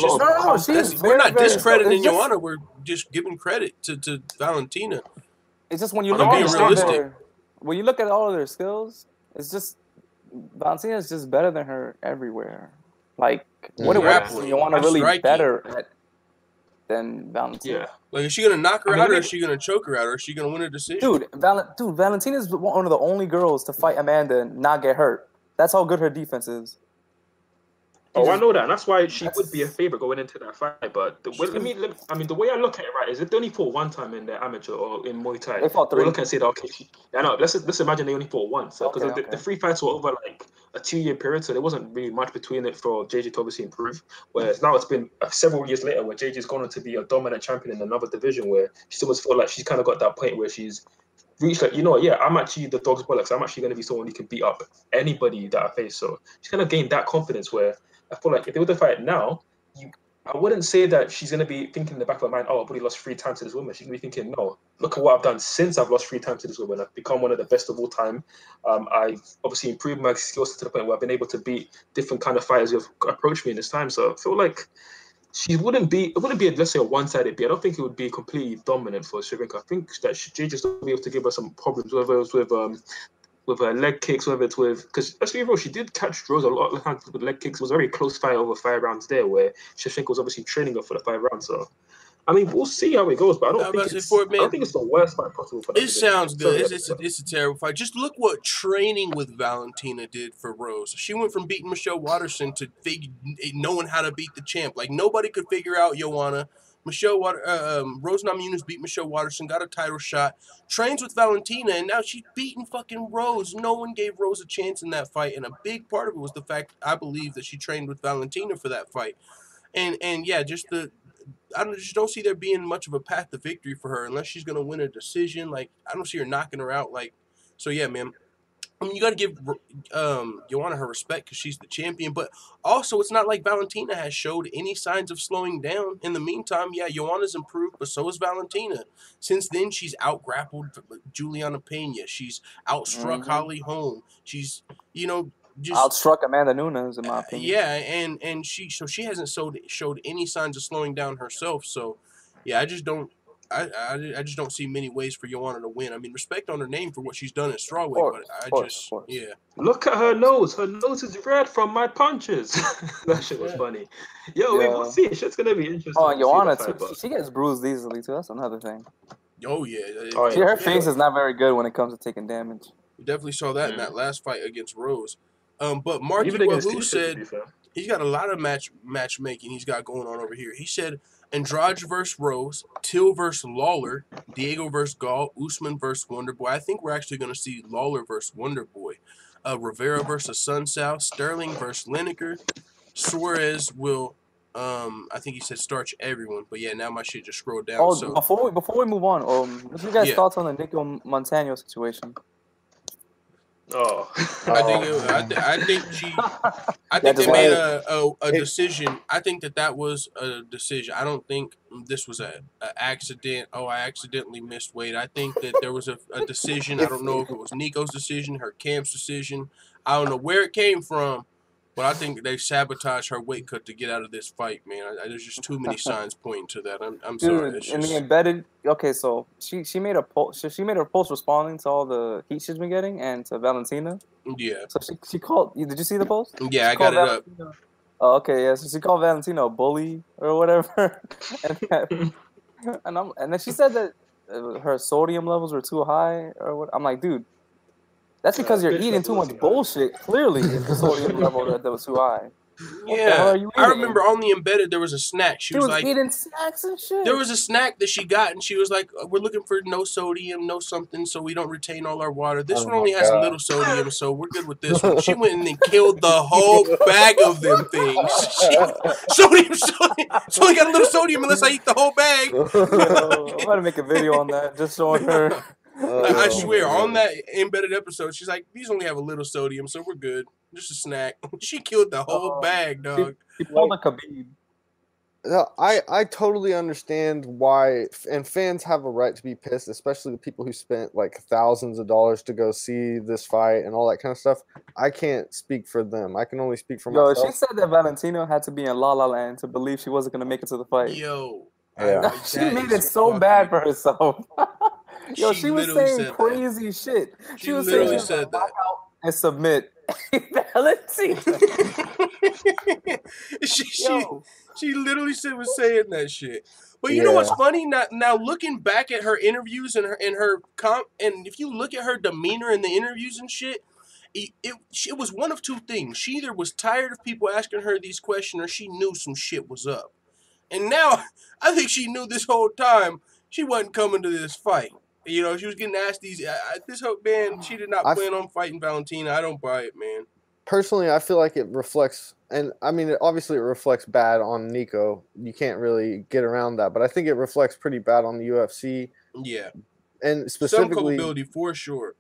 Speaker 3: We're not discrediting Joanna. We're just giving credit to Valentina.
Speaker 8: It's just when you look at all of their skills, it's just Valentina is just better than her everywhere. Like what Joanna really better at than Valentina.
Speaker 3: Yeah. Like, is she gonna knock her out, or is she gonna choke her out, or is she gonna win a decision?
Speaker 8: Dude, Valentina is one of the only girls to fight Amanda and not get hurt. That's how good her defense is.
Speaker 9: I know that, and that's why she would be a favorite going into that fight. But the way I look at it, right, is it they only fought 1 time in the amateur or in Muay Thai?
Speaker 8: They fought 3.
Speaker 9: We look and say that, okay, let's imagine they only fought 1. So because the 3 fights were over like a 2-year period, so there wasn't really much between it for JJ to obviously improve. Whereas now it's been several years later where JJ's gone on to be a dominant champion in another division, where she still feel like she's kind of got that point where she's reached like, you know what, yeah, I'm actually the dog's bollocks. I'm actually going to be someone who can beat up anybody that I face. So she's kind of gained that confidence where I feel like if they were to fight now, I wouldn't say that she's going to be thinking in the back of her mind, oh, I've already lost 3 times to this woman. She's going to be thinking, no, look at what I've done since I've lost 3 times to this woman. I've become one of the best of all time. I've obviously improved my skills to the point where I've been able to beat different kind of fighters who have approached me in this time. So I feel like it wouldn't be, let's say, a one-sided beat. I don't think it would be completely dominant for Shevchenko. I think that she just will be able to give her some problems, whether it was with her leg kicks, whether it's with, because let's be real, she did catch Rose a lot of times with leg kicks. It was a very close fight over 5 rounds there, where Shevchenko was obviously training her for the 5 rounds. So, I mean, we'll see how it goes, but I don't think it's the worst fight possible for them.
Speaker 3: It sounds good. It's a terrible fight. Just look what training with Valentina did for Rose. She went from beating Michelle Waterson to knowing how to beat the champ. Like, nobody could figure out Joanna. Rose Namajunas beat Michelle Waterson, got a title shot, trains with Valentina, and now she's beating fucking Rose. No one gave Rose a chance in that fight, and a big part of it was the fact, I believe, that she trained with Valentina for that fight. And yeah, just I just don't see there being much of a path to victory for her unless she's going to win a decision. Like, I don't see her knocking her out. Like, so yeah, man. I mean, you got to give Joanna her respect because she's the champion, but also it's not like Valentina has showed any signs of slowing down. In the meantime, yeah, Joanna's improved, but so is Valentina. Since then, she's out-grappled Juliana Pena. She's outstruck Holly Holm. She's, just
Speaker 8: outstruck Amanda Nunes, in my opinion.
Speaker 3: Yeah, and she hasn't showed any signs of slowing down herself. So, yeah, I just don't see many ways for Joanna to win. I mean, respect on her name for what she's done at strawweight, but yeah.
Speaker 9: Look at her nose. Her nose is red from my punches. That shit was funny. Yo, we'll see. Shit's gonna be interesting.
Speaker 8: Oh, and Joanna too. She gets bruised easily too. That's another thing.
Speaker 3: Oh yeah.
Speaker 8: Her face is not very good when it comes to taking damage.
Speaker 3: We definitely saw that in that last fight against Rose. But Marky Wahoo said he's got a lot of matchmaking he's got going on over here. He said Andrade versus Rose, Till versus Lawler, Diego versus Gall, Usman versus Wonderboy. I think we're actually going to see Lawler versus Wonderboy. Rivera versus Sunsao, Sterling versus Lineker. Suarez will, I think he said starch everyone. But yeah, now my shit just scrolled down.
Speaker 8: Oh,
Speaker 3: so
Speaker 8: before we move on, what's your guys' thoughts on the Nico Montano situation?
Speaker 9: Oh,
Speaker 3: I think they made a decision. I think that was a decision. I don't think this was an accident. Oh, I accidentally missed weight. I think that there was a decision. I don't know if it was Nico's decision, her camp's decision. I don't know where it came from, but I think they sabotaged her weight cut to get out of this fight, man. There's just too many signs pointing to that. I'm sorry.
Speaker 8: In the embedded, okay, so she made a post. She made her post responding to all the heat she's been getting and to Valentina.
Speaker 3: Yeah.
Speaker 8: So she called. Did you see the post?
Speaker 3: Yeah, I got it up.
Speaker 8: Oh, okay, yeah. So she called Valentina a bully or whatever, and then she said that her sodium levels were too high or what. I'm like, dude. That's because you're eating too much bullshit. Clearly, the sodium level that was too high.
Speaker 3: Yeah, I remember on the embedded there was a snack. She was like
Speaker 8: eating snacks and shit.
Speaker 3: There was a snack that she got, and she was like, "We're looking for no sodium, no something, so we don't retain all our water. This one only has a little sodium, so we're good with this one." She went in and killed the whole bag of them things. Sodium. So I got a little sodium unless I eat the whole bag.
Speaker 8: I'm gonna make a video on that, just showing her.
Speaker 3: I swear, on that embedded episode, she's like, "These only have a little sodium, so we're good. Just a snack." She killed the whole bag, dog.
Speaker 8: She pulled a Khabib.
Speaker 6: No, I totally understand why, and fans have a right to be pissed, especially the people who spent like thousands of dollars to go see this fight and all that kind of stuff. I can't speak for them. I can only speak for myself.
Speaker 8: She said that Valentino had to be in La La Land to believe she wasn't going to make it to the fight.
Speaker 3: Yo.
Speaker 6: Yeah.
Speaker 8: She made it so bad for herself. Yo, she was saying crazy shit. She was
Speaker 3: literally
Speaker 8: saying
Speaker 3: said that.
Speaker 8: And submit. Valentino.
Speaker 3: She literally was saying that shit. But you know what's funny? Now looking back at her interviews and and if you look at her demeanor in the interviews and shit, it was one of two things. She either was tired of people asking her these questions, or she knew some shit was up. And now I think she knew this whole time she wasn't coming to this fight. You know, she was getting asked these. This whole man, she did not plan on fighting Valentina. I don't buy it, man.
Speaker 6: Personally, I feel like it reflects, and I mean, obviously it reflects bad on Nico. You can't really get around that, but I think it reflects pretty bad on the UFC.
Speaker 3: Yeah.
Speaker 6: and
Speaker 3: some
Speaker 6: specifically,
Speaker 3: culpability for sure.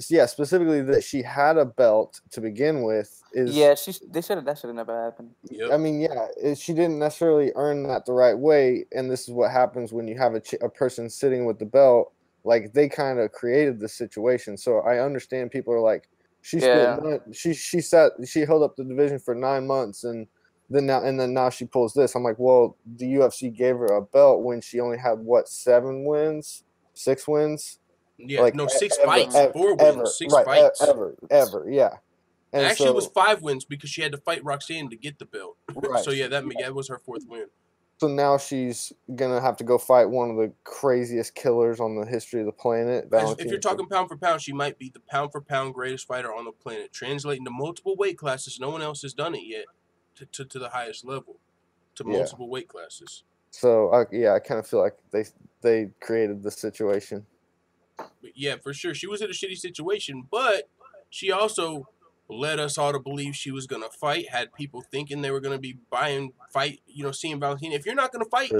Speaker 6: yeah, specifically that she had a belt to begin with is.
Speaker 8: Yeah, that should have never happened.
Speaker 3: Yep.
Speaker 6: I mean, yeah, she didn't necessarily earn that the right way, and this is what happens when you have a person sitting with the belt. Like they kind of created the situation, so I understand people are like, she held up the division for 9 months, and then now she pulls this. I'm like, well, the UFC gave her a belt when she only had what 7 wins, 6 wins.
Speaker 3: Yeah,
Speaker 6: like,
Speaker 3: no, 6 fights, 4 wins, 6
Speaker 6: right,
Speaker 3: fights.
Speaker 6: Ever, yeah. And
Speaker 3: actually,
Speaker 6: so,
Speaker 3: it was 5 wins because she had to fight Roxanne to get the belt.
Speaker 6: Right.
Speaker 3: So yeah, that was her 4th win.
Speaker 6: So now she's gonna have to go fight one of the craziest killers on the history of the planet.
Speaker 3: If you're talking pound for pound, she might be the pound for pound greatest fighter on the planet, translating to multiple weight classes. No one else has done it yet to the highest level, to multiple weight classes.
Speaker 6: So I kind of feel like they created the situation.
Speaker 3: But yeah, for sure, she was in a shitty situation, but she also led us all to believe she was gonna fight. Had people thinking they were gonna be seeing Valentina. If you're not gonna fight,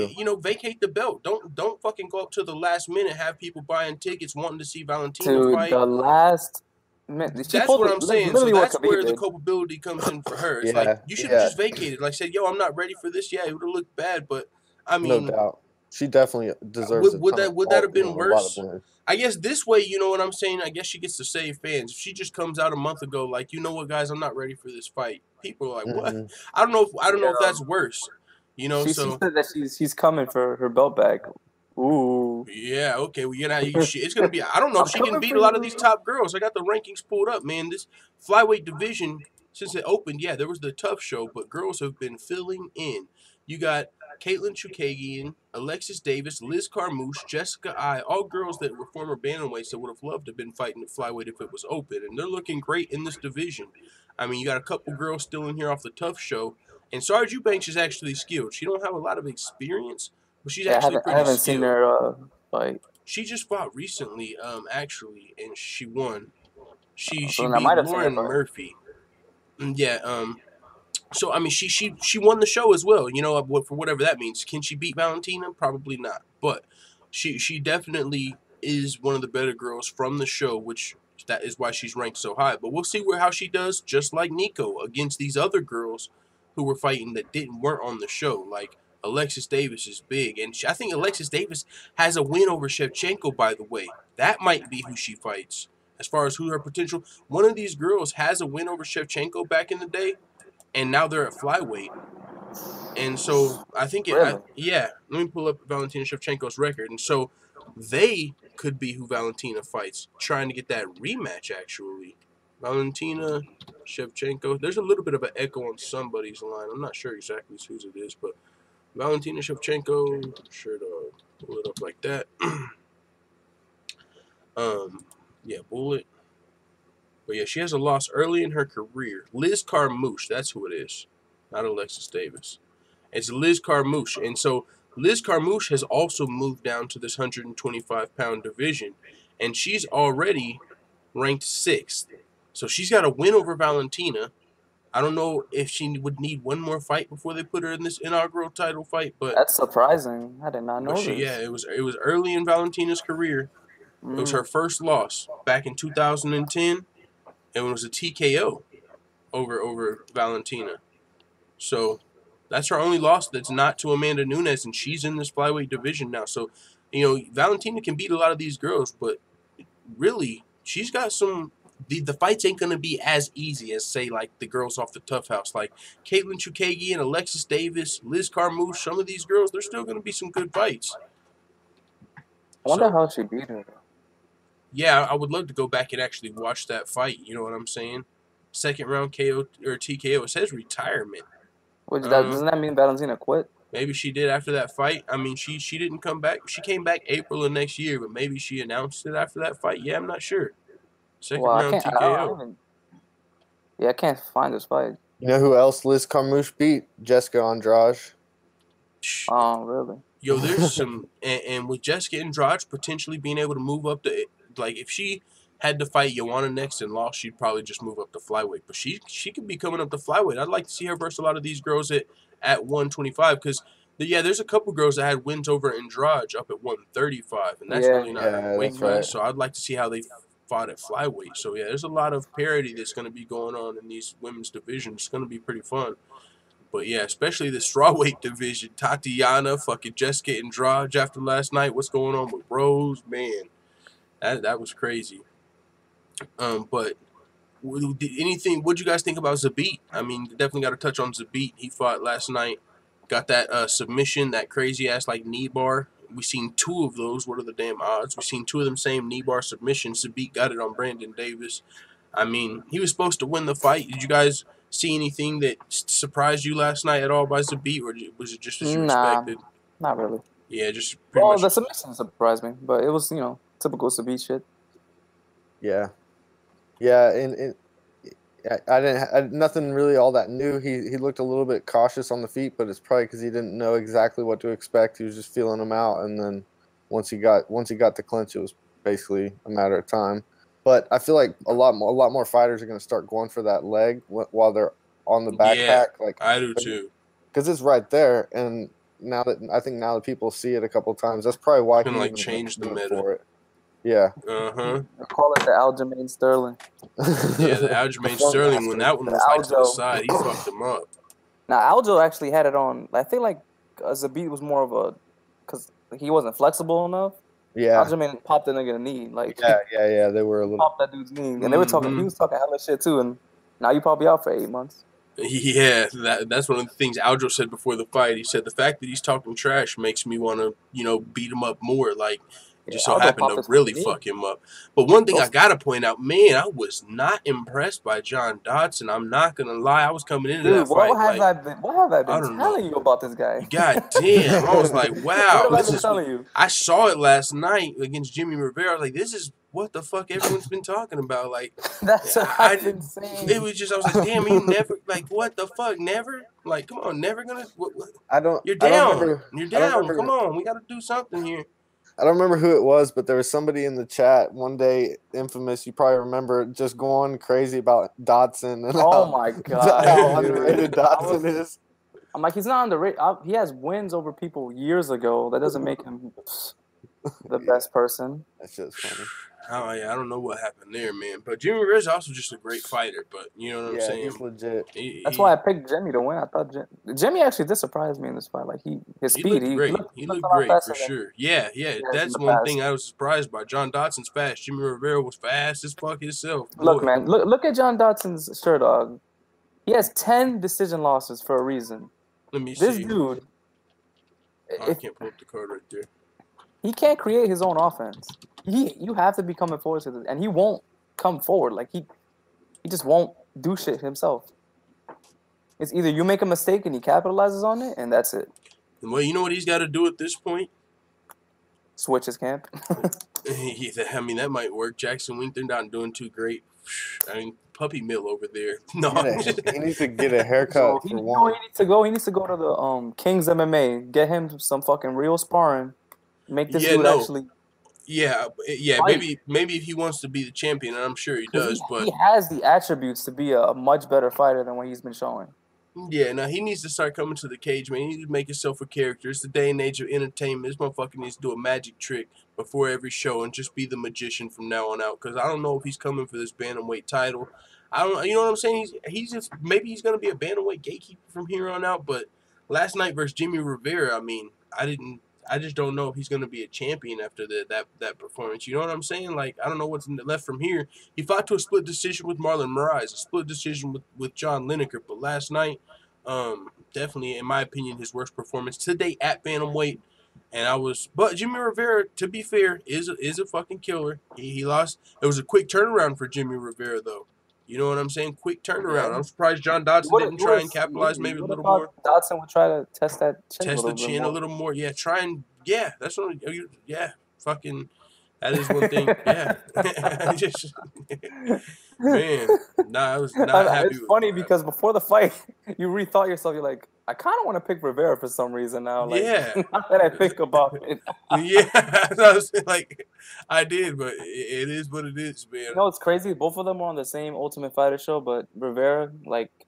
Speaker 3: vacate the belt. Don't fucking go up to the last minute. Have people buying tickets wanting to see Valentina fight.
Speaker 8: The last minute.
Speaker 3: That's what I'm saying. So that's where the culpability comes in for her. It's like you should have just vacated. Like said, yo, I'm not ready for this. Yeah, it would have looked bad, but I mean,
Speaker 6: no doubt. She definitely deserves.
Speaker 3: Would that have been worse? I guess this way, you know what I'm saying? I guess she gets to save fans. If she just comes out a month ago, like, you know what, guys, I'm not ready for this fight. People are like, what? I don't know if that's worse. You know,
Speaker 8: she said that she's coming for her belt back. Ooh.
Speaker 3: Yeah. Okay. Well, it's gonna be. I don't know if she can beat a lot of these top girls. I got the rankings pulled up, man. This flyweight division since it opened, yeah, there was the tough show, but girls have been filling in. You got Caitlin Chukagian, Alexis Davis, Liz Carmouche, Jessica I, all girls that were former bantamweights that would have loved to have been fighting at flyweight if it was open, and they're looking great in this division. I mean, you got a couple girls still in here off the tough show, and Sarge Eubanks is actually skilled. She don't have a lot of experience, but she's actually pretty skilled. I haven't
Speaker 8: seen her fight.
Speaker 3: She just fought recently, actually, and she won. She beat Lauren Murphy. Yeah, so, I mean, she won the show as well, for whatever that means. Can she beat Valentina? Probably not. But she definitely is one of the better girls from the show, which that is why she's ranked so high. But we'll see how she does, just like Nico, against these other girls who were fighting that weren't on the show. Like, Alexis Davis is big. And I think Alexis Davis has a win over Shevchenko, by the way. That might be who she fights. As far as who her potential, one of these girls has a win over Shevchenko back in the day. And now they're at flyweight. And so I think let me pull up Valentina Shevchenko's record. And so they could be who Valentina fights, trying to get that rematch, actually. Valentina Shevchenko. There's a little bit of an echo on somebody's line. I'm not sure exactly whose it is, but Valentina Shevchenko, sure to pull it up like that. Bullet. But yeah, she has a loss early in her career. Liz Carmouche, that's who it is. Not Alexis Davis. It's Liz Carmouche. And so Liz Carmouche has also moved down to this 125-pound division. And she's already ranked 6th. So she's got a win over Valentina. I don't know if she would need one more fight before they put her in this inaugural title fight. But
Speaker 8: that's surprising. I did not know this.
Speaker 3: Yeah, it was early in Valentina's career. It was her first loss back in 2010. And it was a TKO over Valentina. So that's her only loss that's not to Amanda Nunes, and she's in this flyweight division now. So, Valentina can beat a lot of these girls, but really, she's got some... The fights ain't going to be as easy as, say, like the girls off the Tough House. Like Caitlin Chukagian, Alexis Davis, Liz Carmouche, some of these girls, they're still going to be some good fights.
Speaker 8: I wonder how she beat her.
Speaker 3: Yeah, I would love to go back and actually watch that fight. You know what I'm saying? Second round KO or TKO. It says retirement.
Speaker 8: Doesn't that mean Valentina quit?
Speaker 3: Maybe she did after that fight. I mean, she didn't come back. She came back April of next year, but maybe she announced it after that fight. Yeah, I'm not sure. Second round TKO.
Speaker 8: I can't find this fight.
Speaker 6: You know who else Liz Carmouche beat? Jessica Andrade.
Speaker 8: Oh, really?
Speaker 3: Yo, there's some... And with Jessica Andrade potentially being able to move up to... Like, if she had to fight Joanna next and lost, she'd probably just move up to flyweight. But she could be coming up to flyweight. I'd like to see her versus a lot of these girls at 125 because Yeah, there's a couple girls that had wins over Andrade up at 135, and that's really not a weight class. So I'd like to see how they fought at flyweight. So yeah, there's a lot of parity that's going to be going on in these women's divisions. It's going to be pretty fun. But yeah, especially the strawweight division. Tatiana, fucking Jessica Andrade after last night. What's going on with Rose? Man, that was crazy. But anything? What'd you guys think about Zabit? I mean, definitely got to touch on Zabit. He fought last night. Got that submission, that crazy ass like knee bar. We seen 2 of those. What are the damn odds? We seen 2 of them same knee bar submissions. Zabit got it on Brandon Davis. I mean, he was supposed to win the fight. Did you guys see anything that surprised you last night at all by Zabit, or was it just as you expected?
Speaker 8: Not really.
Speaker 3: Yeah, just pretty much.
Speaker 8: The submission surprised me, but it was, you know, typical Zabit shit.
Speaker 6: Yeah. Yeah, and nothing really all that new. He looked a little bit cautious on the feet, but it's probably because he didn't know exactly what to expect. He was just feeling them out, and then once he got the clinch, it was basically a matter of time. But I feel like a lot more fighters are going to start going for that leg while they're on the backpack.
Speaker 3: Yeah, like I do too,
Speaker 6: because it's right there. And I think now that people see it a couple times, that's probably why
Speaker 3: can like change the meta
Speaker 6: for it. Yeah.
Speaker 8: Call it the Aljamain Sterling.
Speaker 3: Yeah, the Aljamain Sterling, when that one was like to the side, he fucked him up.
Speaker 8: Now, Aldo actually had it on. I think like Zabit was more of a, because he wasn't flexible enough.
Speaker 6: Yeah.
Speaker 8: Aljamain popped the nigga knee. Like,
Speaker 6: yeah. They were a little.
Speaker 8: Popped that dude's knee. And they were talking, he was talking hella shit too. And now you probably out for 8 months.
Speaker 3: Yeah, that's one of the things Aljo said before the fight. He said the fact that he's talking trash makes me want to, you know, beat him up more. Like, just so happened to really fuck him up. But one thing I gotta point out, man, I was not impressed by John Dodson. I'm not gonna lie. I was coming into that fight.
Speaker 8: What have I been telling you about this guy?
Speaker 3: God damn. I was like, wow.
Speaker 8: What have I been telling you?
Speaker 3: I saw it last night against Jimmy Rivera. I was like, this is what the fuck everyone's been talking about. Like,
Speaker 8: that's what I've been saying.
Speaker 3: It was just, I was like, damn, you never, like, what the fuck, never? Like, come on, never gonna, what? You're down. You're down. Come on, we gotta do something here.
Speaker 6: I don't remember who it was, but there was somebody in the chat one day, infamous, you probably remember, just going crazy about Dodson. And
Speaker 8: my God.
Speaker 6: How underrated Dodson is.
Speaker 8: I'm like, he's not underrated. He has wins over people years ago. That doesn't make him the best person.
Speaker 6: That's just funny.
Speaker 3: Oh, yeah, I don't know what happened there, man. But Jimmy Rivera's also just a great fighter, but you know what I'm saying?
Speaker 6: He's legit.
Speaker 8: That's why I picked Jimmy to win. I thought Jimmy actually did surprise me in this fight. Like, his speed.
Speaker 3: He looked great for sure. Yeah. That's one thing I was surprised by. John Dodson's fast. Jimmy Rivera was fast as fuck himself.
Speaker 8: Look, man. Look at John Dodson's shirt, dog. He has 10 decision losses for a reason.
Speaker 3: Let me see.
Speaker 8: This dude.
Speaker 3: I can't pull up the card right there.
Speaker 8: He can't create his own offense. You have to be coming forward to this, and he won't come forward. Like he just won't do shit himself. It's either you make a mistake and he capitalizes on it, and that's it.
Speaker 3: Well, you know what he's got to do at this point?
Speaker 8: Switch his camp.
Speaker 3: I mean, that might work. Jackson Wington not doing too great. I mean, puppy mill over there. No,
Speaker 6: he needs to get a haircut for one.
Speaker 8: He needs to go to the King's MMA. Get him some fucking real sparring. Make this dude actually.
Speaker 3: Yeah.
Speaker 8: Fight.
Speaker 3: Maybe if he wants to be the champion, and I'm sure he does. But
Speaker 8: he has the attributes to be a much better fighter than what he's been showing.
Speaker 3: Yeah, now he needs to start coming to the cage, man. He needs to make himself a character. It's the day and age of entertainment. This motherfucker needs to do a magic trick before every show and just be the magician from now on out. Because I don't know if he's coming for this bantamweight title. I don't. You know what I'm saying? He's just maybe he's gonna be a bantamweight gatekeeper from here on out. But last night versus Jimmy Rivera, I mean, I just don't know if he's going to be a champion after that performance. You know what I'm saying? Like, I don't know what's left from here. He fought to a split decision with Marlon Moraes, a split decision with John Lineker. But last night, definitely, in my opinion, his worst performance today at bantamweight. But Jimmy Rivera, to be fair, is a fucking killer. He lost. It was a quick turnaround for Jimmy Rivera, though. You know what I'm saying? Quick turnaround. I'm surprised John Dodson didn't try and capitalize maybe a little more.
Speaker 8: Dodson would try to test that chin.
Speaker 3: Test the chin a little more. Yeah, try and that's what. Yeah, fucking. That is one thing. Yeah, man. Nah, I was not happy.
Speaker 8: It's funny because before the fight, you rethought yourself. You're like, I kind of want to pick Rivera for some reason now. Like,
Speaker 3: yeah.
Speaker 8: Not that I think about it.
Speaker 3: Yeah, I was like, I did, but it is what it is, man.
Speaker 8: You know, it's crazy. Both of them were on the same Ultimate Fighter show, but Rivera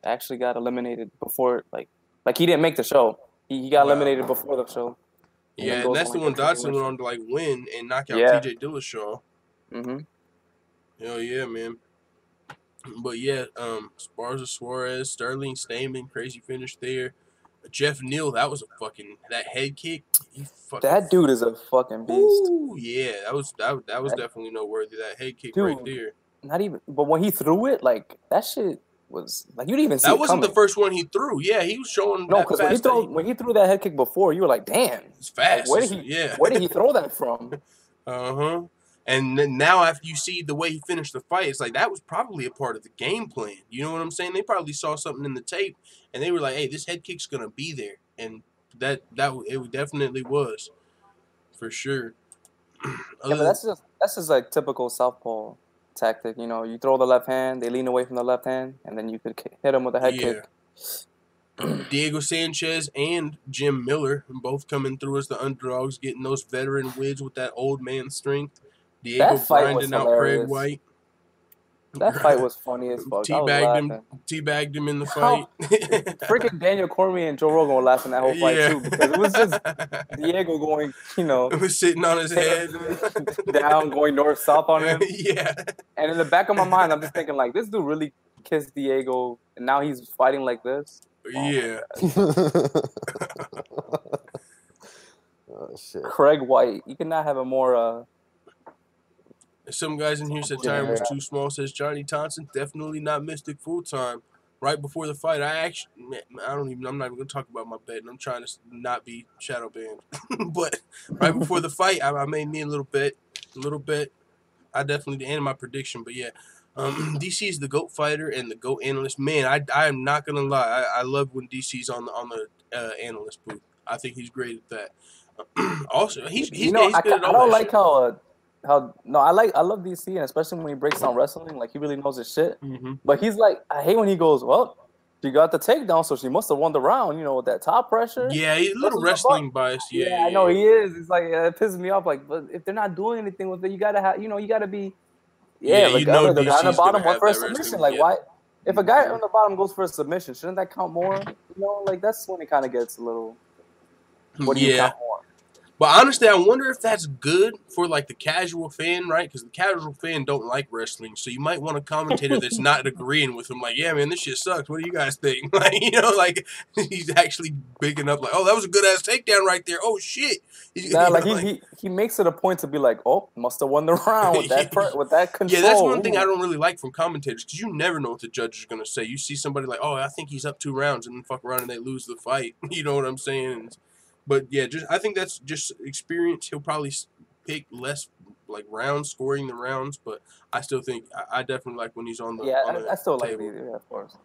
Speaker 8: actually got eliminated before. Like he didn't make the show. He got eliminated before the show.
Speaker 3: Yeah, and that's the one Dodson went on to like win and knock out TJ Dillashaw. Hell yeah, man. But yeah, Esparza, Suarez, Sterling, Stamen, crazy finish there. Jeff Neal, that was a fucking that head kick.
Speaker 8: That dude is a fucking beast.
Speaker 3: Ooh, yeah, that was definitely noteworthy. That head kick right there.
Speaker 8: Not even, but when he threw it, like that shit was like you didn't even see.
Speaker 3: That wasn't the first one he threw. Yeah, he was showing.
Speaker 8: No, because when he threw that head kick before, you were like, damn,
Speaker 3: it's fast.
Speaker 8: Like, where did he throw that from?
Speaker 3: And then now after you see the way he finished the fight, it's like that was probably a part of the game plan. You know what I'm saying? They probably saw something in the tape, and they were like, "Hey, this head kick's gonna be there," and it definitely was, for sure.
Speaker 8: Yeah, but that's just like typical southpaw tactic. You know, you throw the left hand, they lean away from the left hand, and then you could hit them with a head kick.
Speaker 3: Diego Sanchez and Jim Miller both coming through as the underdogs, getting those veteran wins with that old man strength. Diego grinding out Craig White.
Speaker 8: That fight was funny as fuck.
Speaker 3: Teabagged him in the fight.
Speaker 8: Freaking Daniel Cormier and Joe Rogan were laughing that whole fight too, because it was just Diego going, you know,
Speaker 3: it was sitting on his head
Speaker 8: down, going north south on him.
Speaker 3: Yeah.
Speaker 8: And in the back of my mind, I'm just thinking like, this dude really kissed Diego, and now he's fighting like this.
Speaker 3: Yeah.
Speaker 6: Oh, shit.
Speaker 8: Craig White, you cannot have a more.
Speaker 3: Some guys in here said time was too small. Says Johnny Thompson, definitely not Mystic full time. Right before the fight, I'm not even gonna talk about my bet. I'm trying to not be shadow banned. But right before the fight, I made me a little bit. I definitely ended my prediction, but yeah. DC is the GOAT fighter and the GOAT analyst. Man, I am not gonna lie. I love when DC's on the analyst booth. I think he's great at that. Also, he's good at all
Speaker 8: I don't
Speaker 3: that
Speaker 8: like
Speaker 3: shit.
Speaker 8: I love DC, and especially when he breaks down wrestling, like he really knows his shit. But he's like, I hate when he goes, well, she got the takedown, so she must have won the round, you know, with that top pressure.
Speaker 3: Yeah, he's a little wrestling biased. Yeah,
Speaker 8: I know he is. It's like it pisses me off. Like, but if they're not doing anything with it, you gotta have, you gotta be. Yeah, like
Speaker 3: you know
Speaker 8: the guy on the
Speaker 3: DC's
Speaker 8: bottom
Speaker 3: gonna
Speaker 8: went for a
Speaker 3: have that
Speaker 8: submission.
Speaker 3: wrestling,
Speaker 8: Like,
Speaker 3: yeah.
Speaker 8: why? If a guy on the bottom goes for a submission, shouldn't that count more? You know, like that's when it kind of gets a little. What do you count more?
Speaker 3: But honestly, I wonder if that's good for like the casual fan, right? Because the casual fan don't like wrestling, so you might want a commentator that's not agreeing with him. Like, yeah, man, this shit sucks. What do you guys think? Like, you know, like he's actually bigging up. Like, oh, that was a good ass takedown right there. Oh shit.
Speaker 8: Nah, like he makes it a point to be like, oh, must have won the round with that with that control.
Speaker 3: Yeah, that's one thing I don't really like from commentators, because you never know what the judge is gonna say. You see somebody like, oh, I think he's up 2 rounds, and then fuck around and they lose the fight. You know what I'm saying? But yeah, I think that's just experience. He'll probably pick less like rounds, scoring the rounds. But I still think I definitely like when he's on the
Speaker 8: I still like
Speaker 3: table.
Speaker 8: it, yeah, of course.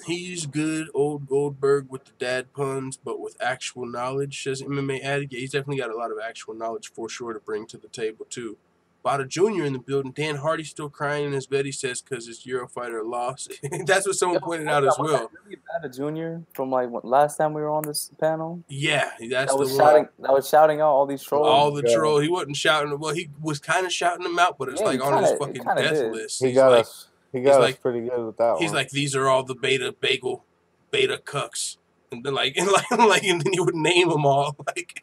Speaker 3: He's good, old Goldberg with the dad puns, but with actual knowledge. Says MMA Addict. Yeah, he's definitely got a lot of actual knowledge for sure to bring to the table too. Bada Jr. in the building. Dan Hardy still crying in his bed, he says, because his Eurofighter lost. That's what someone pointed out as well.
Speaker 8: Really Bada Jr. from like last time we were on this panel.
Speaker 3: Yeah, that's the
Speaker 8: one. That was shouting out all these trolls.
Speaker 3: All the trolls. He wasn't shouting. Well, he was kind of shouting them out, but it's like on his fucking death list.
Speaker 6: He got us pretty good with that one.
Speaker 3: He's like, these are all the beta cucks. And then and then he would name them all. Like,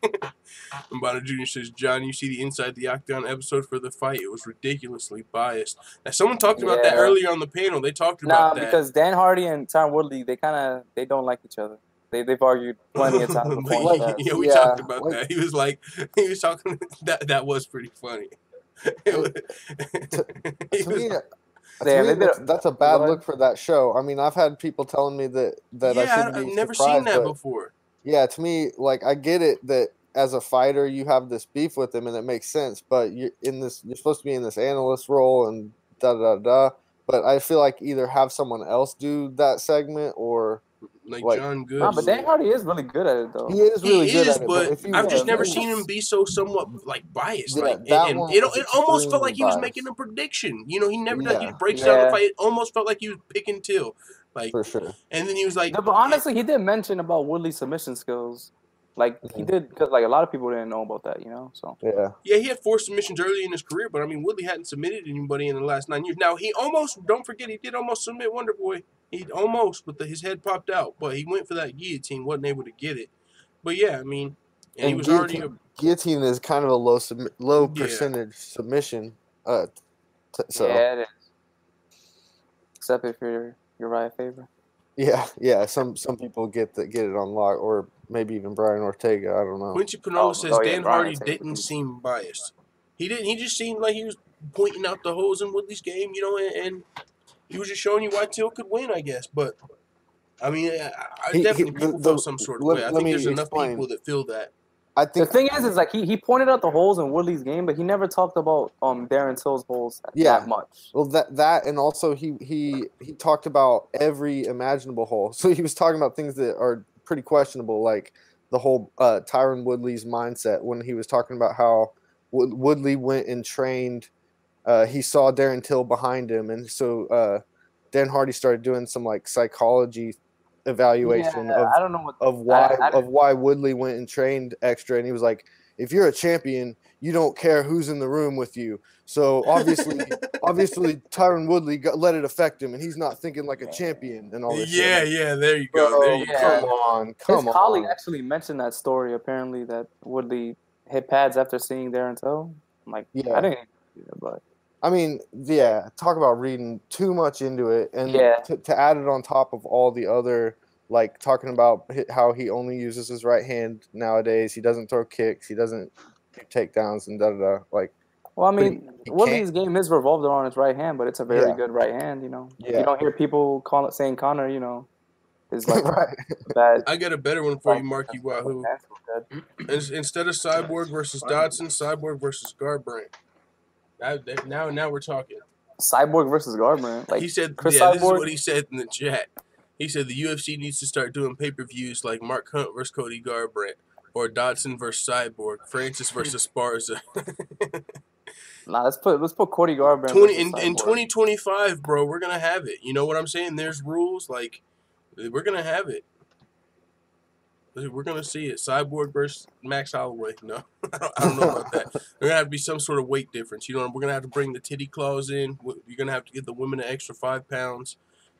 Speaker 3: and Bada Jr. says, John, you see the Inside the Octagon episode for the fight? It was ridiculously biased. Now, someone talked about that earlier on the panel. They talked about that.
Speaker 8: Because Dan Hardy and Tyron Woodley, they don't like each other. They've argued plenty of times before.
Speaker 3: We talked about that. He was talking. That was pretty funny.
Speaker 6: That's a bad look for that show. I mean, I've had people telling me that I shouldn't be
Speaker 3: I've never
Speaker 6: surprised,
Speaker 3: seen that before.
Speaker 6: Yeah, to me, like, I get it that as a fighter you have this beef with him and it makes sense, but you're supposed to be in this analyst role and da. But I feel like either have someone else do that segment or
Speaker 3: like John Good.
Speaker 8: But Dan Hardy is really good at it, though.
Speaker 6: He is really good at it.
Speaker 3: But I've just never seen him be so somewhat like biased. Yeah, it almost felt like he was making a prediction. You know, he never does. He breaks down the fight. It almost felt like he was picking till. Like,
Speaker 6: for sure.
Speaker 3: And then he was like,
Speaker 8: but honestly, he did mention about Woodley's submission skills. Like he did, because like a lot of people didn't know about that, you know. So
Speaker 3: yeah, he had 4 submissions early in his career, but I mean, Woodley hadn't submitted anybody in the last 9 years. Now he almost, don't forget, he did almost submit Wonderboy. He almost, but his head popped out. But he went for that guillotine, wasn't able to get it. But yeah, I mean, and he was already
Speaker 6: guillotine is kind of a low percentage submission. So
Speaker 8: yeah, it is. Except if you're Uriah Faber.
Speaker 6: Yeah. Some people get it on lock, or maybe even Brian Ortega. I don't know.
Speaker 3: Quincy Panola says Dan Hardy didn't seem biased. He didn't. He just seemed like he was pointing out the holes in Woodley's game, you know, and he was just showing you why Till could win, I guess. But I mean, definitely people feel some sort of way. I think there's enough people that feel that.
Speaker 6: I think
Speaker 8: the thing is like he pointed out the holes in Woodley's game, but he never talked about Darren Till's holes that much.
Speaker 6: Well, that and also he talked about every imaginable hole. So he was talking about things that are pretty questionable, like the whole Tyron Woodley's mindset when he was talking about how Woodley went and trained. He saw Darren Till behind him, and so Dan Hardy started doing some like psychology evaluation of why Woodley went and trained extra, and he was like, if you're a champion, you don't care who's in the room with you. So obviously Tyron Woodley let it affect him, and he's not thinking like a champion and all this.
Speaker 3: Yeah, there you go.
Speaker 6: Bro,
Speaker 3: there you
Speaker 6: go. Come on.
Speaker 8: His colleague actually mentioned that story. Apparently, that Woodley hit pads after seeing Darren Till. I'm like, I didn't do that, but.
Speaker 6: I mean, talk about reading too much into it, and to add it on top of all the other, like talking about how he only uses his right hand nowadays. He doesn't throw kicks. He doesn't do takedowns and da-da-da. Like,
Speaker 8: well, I mean, Woodley's game is revolved around his right hand, but it's a very good right hand, you know. You don't hear people saying Conor, you know, is like bad.
Speaker 3: I got a better one for you, Marky Wahoo. Instead of Cyborg versus Dodson, Cyborg versus Garbrandt. Now we're talking.
Speaker 8: Cyborg versus Garbrandt. Like
Speaker 3: he said,
Speaker 8: Chris
Speaker 3: this is
Speaker 8: Cyborg?
Speaker 3: what he said in the chat. He said the UFC needs to start doing pay-per-views like Mark Hunt versus Cody Garbrandt, or Dodson versus Cyborg, Francis versus Sparza.
Speaker 8: Nah, let's put Cody Garbrandt
Speaker 3: in 2025, bro. We're gonna have it. You know what I'm saying? There's rules, like we're gonna have it. We're going to see it. Cyborg versus Max Holloway. No, I don't know about that. There's going to have to be some sort of weight difference. You know, we're going to have to bring the titty clause in. You're going to have to get the women an extra 5 pounds.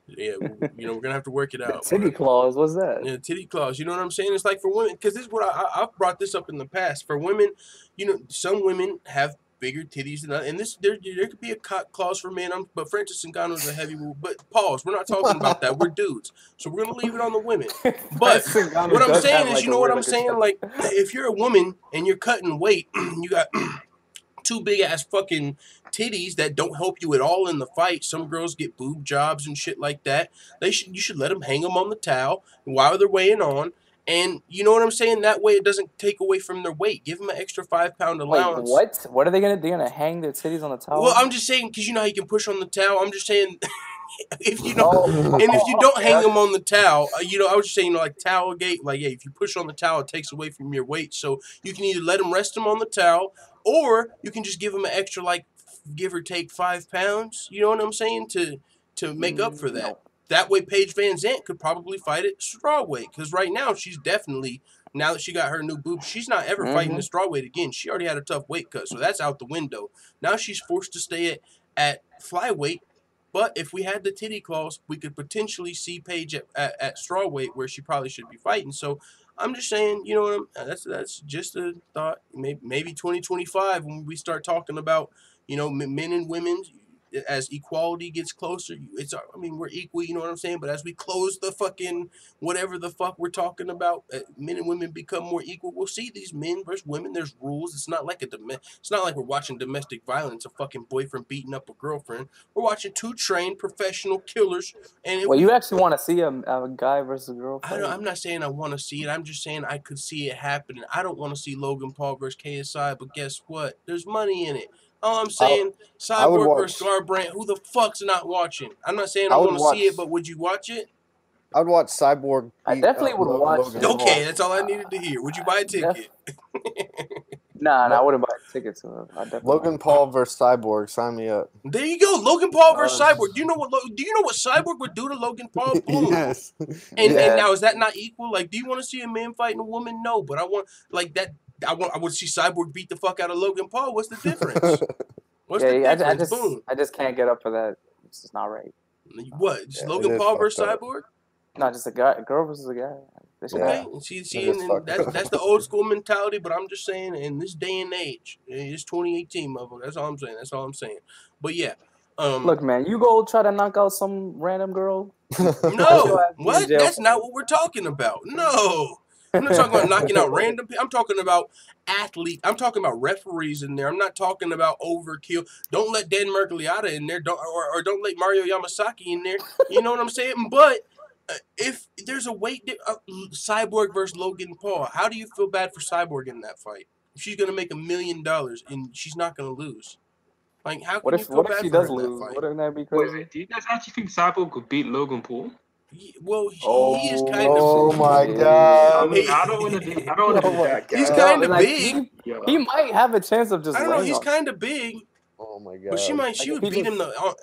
Speaker 3: Yeah, you know, we're going to have to work it out.
Speaker 8: Titty clause? What's that?
Speaker 3: Yeah, titty clause. You know what I'm saying? It's like for women, because this is what I've brought this up in the past. For women, you know, some women have bigger titties than others. And there could be a clause for men. But Francis Ngannou's a heavy rule. But pause. We're not talking about that. We're dudes. So we're going to leave it on the women. But what I'm saying is, you know what I'm saying? Like, if you're a woman and you're cutting weight, you got 2 big-ass fucking titties that don't help you at all in the fight. Some girls get boob jobs and shit like that. You should let them hang them on the towel while they're weighing on. And you know what I'm saying? That way it doesn't take away from their weight. Give them an extra 5 pound allowance.
Speaker 8: Wait, what? What are they going to do? They're going to hang their titties on the towel?
Speaker 3: Well, I'm just saying, because you know how you can push on the towel. I'm just saying, if you don't, and if you don't hang them on the towel, you know, I was just saying, you know, like towel gate, like, yeah, if you push on the towel, it takes away from your weight. So you can either let them rest them on the towel, or you can just give them an extra, like, give or take 5 pounds. You know what I'm saying? To make up for that. No. That way, Paige Van Zandt could probably fight at strawweight. Because right now, she's definitely, now that she got her new boob, she's not ever fighting the strawweight again. She already had a tough weight cut, so that's out the window. Now she's forced to stay at flyweight. But if we had the titty clause, we could potentially see Paige at strawweight, where she probably should be fighting. So I'm just saying, you know, that's just a thought. Maybe 2025, when we start talking about, you know, men and women, as equality gets closer, I mean, we're equal, you know what I'm saying? But as we close the fucking whatever the fuck we're talking about, men and women become more equal. We'll see these men versus women. There's rules. It's not like it's not like we're watching domestic violence, a fucking boyfriend beating up a girlfriend. We're watching 2 trained professional killers. And
Speaker 8: well, you actually want to see a guy versus a girl fight?
Speaker 3: I'm not saying I want to see it. I'm just saying I could see it happening. I don't want to see Logan Paul versus KSI, but guess what? There's money in it. All I'm saying, Cyborg versus Garbrandt, who the fuck's not watching? I'm not saying I want to see it, but would you watch it?
Speaker 6: I would watch Cyborg.
Speaker 8: I definitely would watch it.
Speaker 3: Okay, that's all I needed to hear. Would you buy a ticket?
Speaker 8: Nah, I wouldn't buy a ticket to it.
Speaker 6: Logan Paul versus Cyborg. Sign me up.
Speaker 3: There you go. Logan Paul versus Cyborg. Do you know what Cyborg would do to Logan Paul? Boom.
Speaker 6: Yes.
Speaker 3: And now is that not equal? Like, do you want to see a man fighting a woman? No, but I want like that. I would see Cyborg beat the fuck out of Logan Paul. What's the difference? What's the difference? Boom.
Speaker 8: I just can't get up for that. It's just not right.
Speaker 3: What? Just Logan Paul versus Cyborg?
Speaker 8: No, just a girl versus a guy.
Speaker 3: Okay, and that's the old school mentality, but I'm just saying in this day and age, it's 2018, motherfucker. That's all I'm saying. But yeah.
Speaker 8: Look, man, you go try to knock out some random girl.
Speaker 3: No, what? That's not what we're talking about. No. I'm not talking about knocking out random people. I'm talking about athletes. I'm talking about referees in there. I'm not talking about overkill. Don't let Dan Mergliata in there. Or don't let Mario Yamasaki in there. You know what I'm saying? But if there's a weight Cyborg versus Logan Paul, how do you feel bad for Cyborg in that fight? If she's gonna make $1 million and she's not gonna lose, like how can you feel bad for her in that fight? What if she does lose? Wouldn't that be crazy?
Speaker 9: Wait, do you guys actually think Cyborg could beat Logan Paul?
Speaker 3: Well, he is kind of.
Speaker 6: Oh my god!
Speaker 9: I mean, I don't want to do that.
Speaker 3: He's kind of big.
Speaker 8: He might have a chance of just.
Speaker 3: I don't know. He's kind of big.
Speaker 6: Oh my god!
Speaker 3: But she would beat him.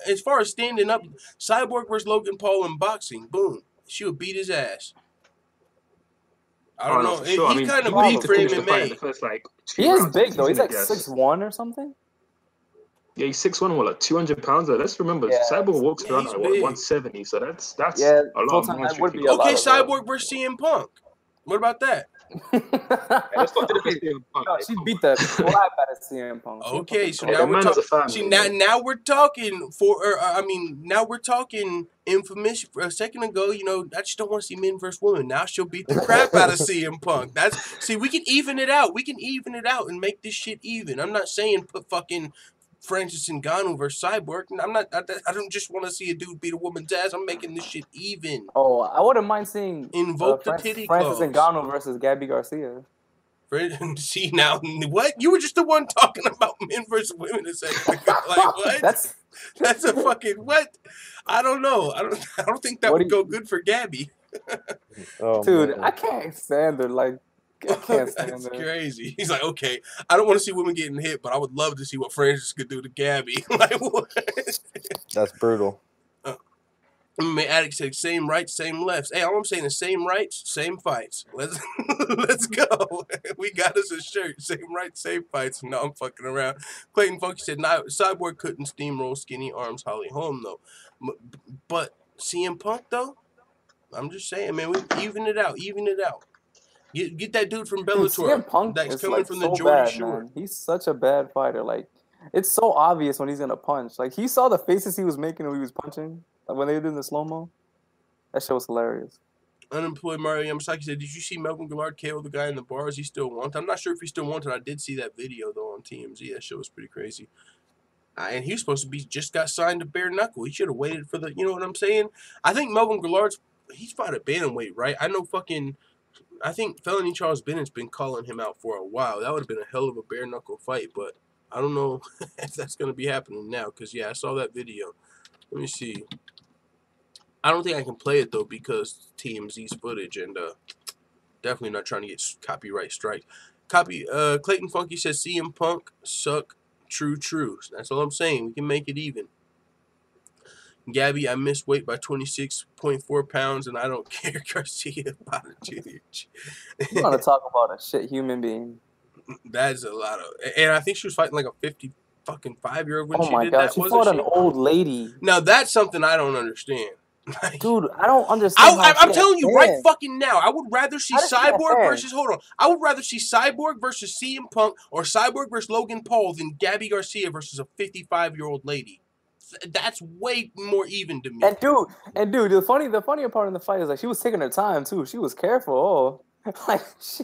Speaker 3: As far as standing up, Cyborg versus Logan Paul in boxing, boom, she would beat his ass. I don't know.
Speaker 9: Sure.
Speaker 3: He's kind of big for
Speaker 9: MMA.
Speaker 8: He is big though. He's like 6'1" or something.
Speaker 9: Yeah, he's 6'1", like 200 pounds. Let's remember, Cyborg walks around at 170, so that's a lot.
Speaker 3: Okay, Cyborg versus CM Punk. What about that?
Speaker 9: Let's not do the CM Punk.
Speaker 8: No, she beat the crap out of CM Punk.
Speaker 3: Okay, so now we're talking. See, now we're talking now we're talking information. For a second ago, I just don't want to see men versus women. Now she'll beat the crap out of CM Punk. We can even it out. We can even it out and make this shit even. I'm not saying put fucking Francis Ngannou versus Cyborg. I don't just want to see a dude beat a woman's ass. I'm making this shit even.
Speaker 8: Oh, I wouldn't mind seeing
Speaker 3: Invoke the titty
Speaker 8: Francis Ngannou versus Gabby Garcia.
Speaker 3: See now, what? You were just the one talking about men versus women a second ago. Like what? That's a fucking what? I don't know. I don't think that would go good for Gabby.
Speaker 8: Dude, man. I can't stand her. Like.
Speaker 3: That's crazy. He's like, okay, I don't want to see women getting hit, but I would love to see what Francis could do to Gabby. Like, what?
Speaker 6: That's brutal.
Speaker 3: MMA Addict said, same rights, same lefts. Hey, all I'm saying is same rights, same fights. Let's go. We got us a shirt. Same rights, same fights. No, I'm fucking around. Clayton Funky said, Cyborg couldn't steamroll Skinny Arms Holly Holm, though. But CM Punk, though? I'm just saying, man, we even it out. Even it out. Get that dude from Bellator.
Speaker 8: CM Punk
Speaker 3: that's coming
Speaker 8: like
Speaker 3: from the Geordie Shore.
Speaker 8: Man. He's such a bad fighter. Like, it's so obvious when he's gonna punch. Like, he saw the faces he was making when he was punching. Like when they did the slow mo. That shit was hilarious.
Speaker 3: Unemployed Mario Yamasaki said, "Did you see Melvin Gillard KO the guy in the bar? Is he still wanted?" I'm not sure if he's still wanted. I did see that video though on TMZ. That shit was pretty crazy. And he was supposed to be just got signed to bare knuckle. He should have waited for the. You know what I'm saying? I think Melvin Gillard's he's fought at bantamweight, right? I think Felony Charles Bennett's been calling him out for a while. That would have been a hell of a bare knuckle fight, but I don't know if that's going to be happening now. Because, yeah, I saw that video. Let me see. I don't think I can play it, though, because TMZ's footage. And definitely not trying to get copyright strike. Clayton Funky says, CM Punk suck. True. That's all I'm saying. We can make it even. Gabby, I missed weight by 26.4 pounds, and I don't care. Garcia apology.
Speaker 8: You want to talk about a shit human being?
Speaker 3: That's a lot of, and I think she was fighting like a 55-year-old when she did that.
Speaker 8: Oh my god, she fought an old lady.
Speaker 3: Now that's something I don't understand.
Speaker 8: Dude, I don't understand.
Speaker 3: I'm telling you right fucking now, I would rather see Cyborg versus I would rather see Cyborg versus CM Punk or Cyborg versus Logan Paul than Gabby Garcia versus a 55-year-old lady. That's way more even to me.
Speaker 8: And dude, the funnier part of the fight is like she was taking her time too. She was careful. Like she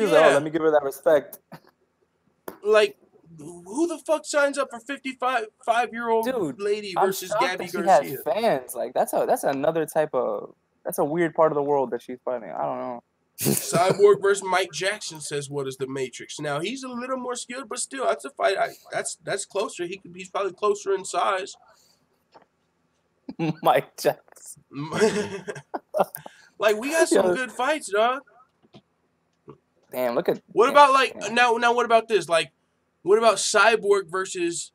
Speaker 8: was like, oh, let me give her that respect.
Speaker 3: Like, who the fuck signs up for 55-year-old lady versus Gabby Garcia?
Speaker 8: She has fans. Like that's another type of that's a weird part of the world that she's fighting. I don't know.
Speaker 3: Cyborg versus Mike Jackson says, "What is the Matrix?" Now he's a little more skilled, but still, that's a fight. That's closer. He's probably closer in size.
Speaker 8: Mike Jackson.
Speaker 3: Like we got some good fights, dog.
Speaker 8: Damn, look at.
Speaker 3: What about like now? What about this? Like, what about Cyborg versus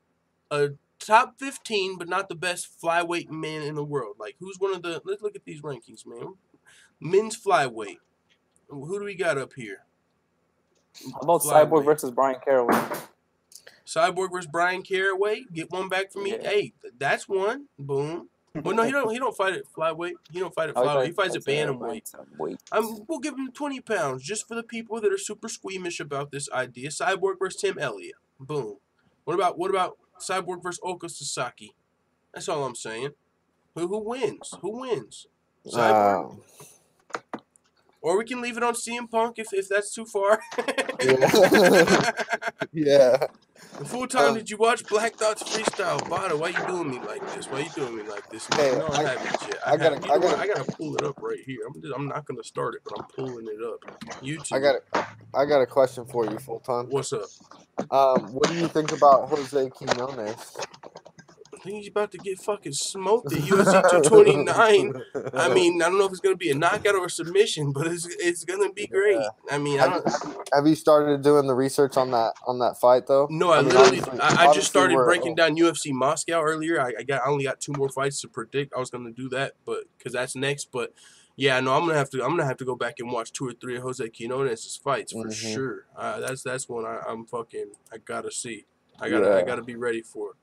Speaker 3: a top 15, but not the best flyweight man in the world? Like, who's one of the? Let's look at these rankings, man. Men's flyweight. Who do we got up here?
Speaker 8: How about Cyborg versus Brian Caraway?
Speaker 3: Cyborg versus Brian Caraway. Get one back for me. Yeah. Hey, that's one. Boom. Well, no, he don't fight at flyweight. He don't fight at flyweight. He fights at bantamweight. We'll give him 20 pounds just for the people that are super squeamish about this idea. Cyborg versus Tim Elliott. Boom. What about Cyborg versus Oka Sasaki? That's all I'm saying. Who wins? Who wins? Cyborg. Or we can leave it on CM Punk if that's too far.
Speaker 6: Yeah.
Speaker 3: Full time, did you watch Black Thoughts freestyle? Bada, why you doing me like this? Why you doing me like this?
Speaker 6: Hey,
Speaker 3: no, I haven't yet. I gotta pull it up right here. I'm not gonna start it, but I'm pulling it up. YouTube.
Speaker 6: I got a question for you, Full Time.
Speaker 3: What's up?
Speaker 6: What do you think about Jose Quinones?
Speaker 3: I think he's about to get fucking smoked at UFC 229. I mean, I don't know if it's gonna be a knockout or a submission, but it's gonna be great. I mean,
Speaker 6: have you started doing the research on that fight though?
Speaker 3: No, I just started breaking down UFC Moscow earlier. I only got 2 more fights to predict. I was gonna do that, but because that's next. But yeah, no, I'm gonna have to go back and watch 2 or 3 of Jose Quinones' fights for sure. That's one I gotta see. I gotta be ready for it.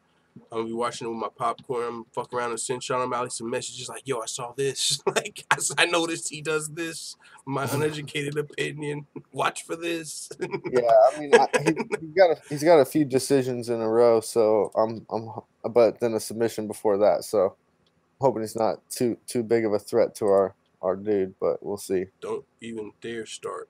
Speaker 3: I'm gonna be watching it with my popcorn. I'm fuck around and send Sean O'Malley some messages like, "Yo, I saw this. Like, I noticed he does this. My uneducated opinion. Watch for this."
Speaker 6: Yeah, I mean, he's got a few decisions in a row. So but then a submission before that. So I'm hoping he's not too big of a threat to our dude. But we'll see.
Speaker 3: Don't even dare start.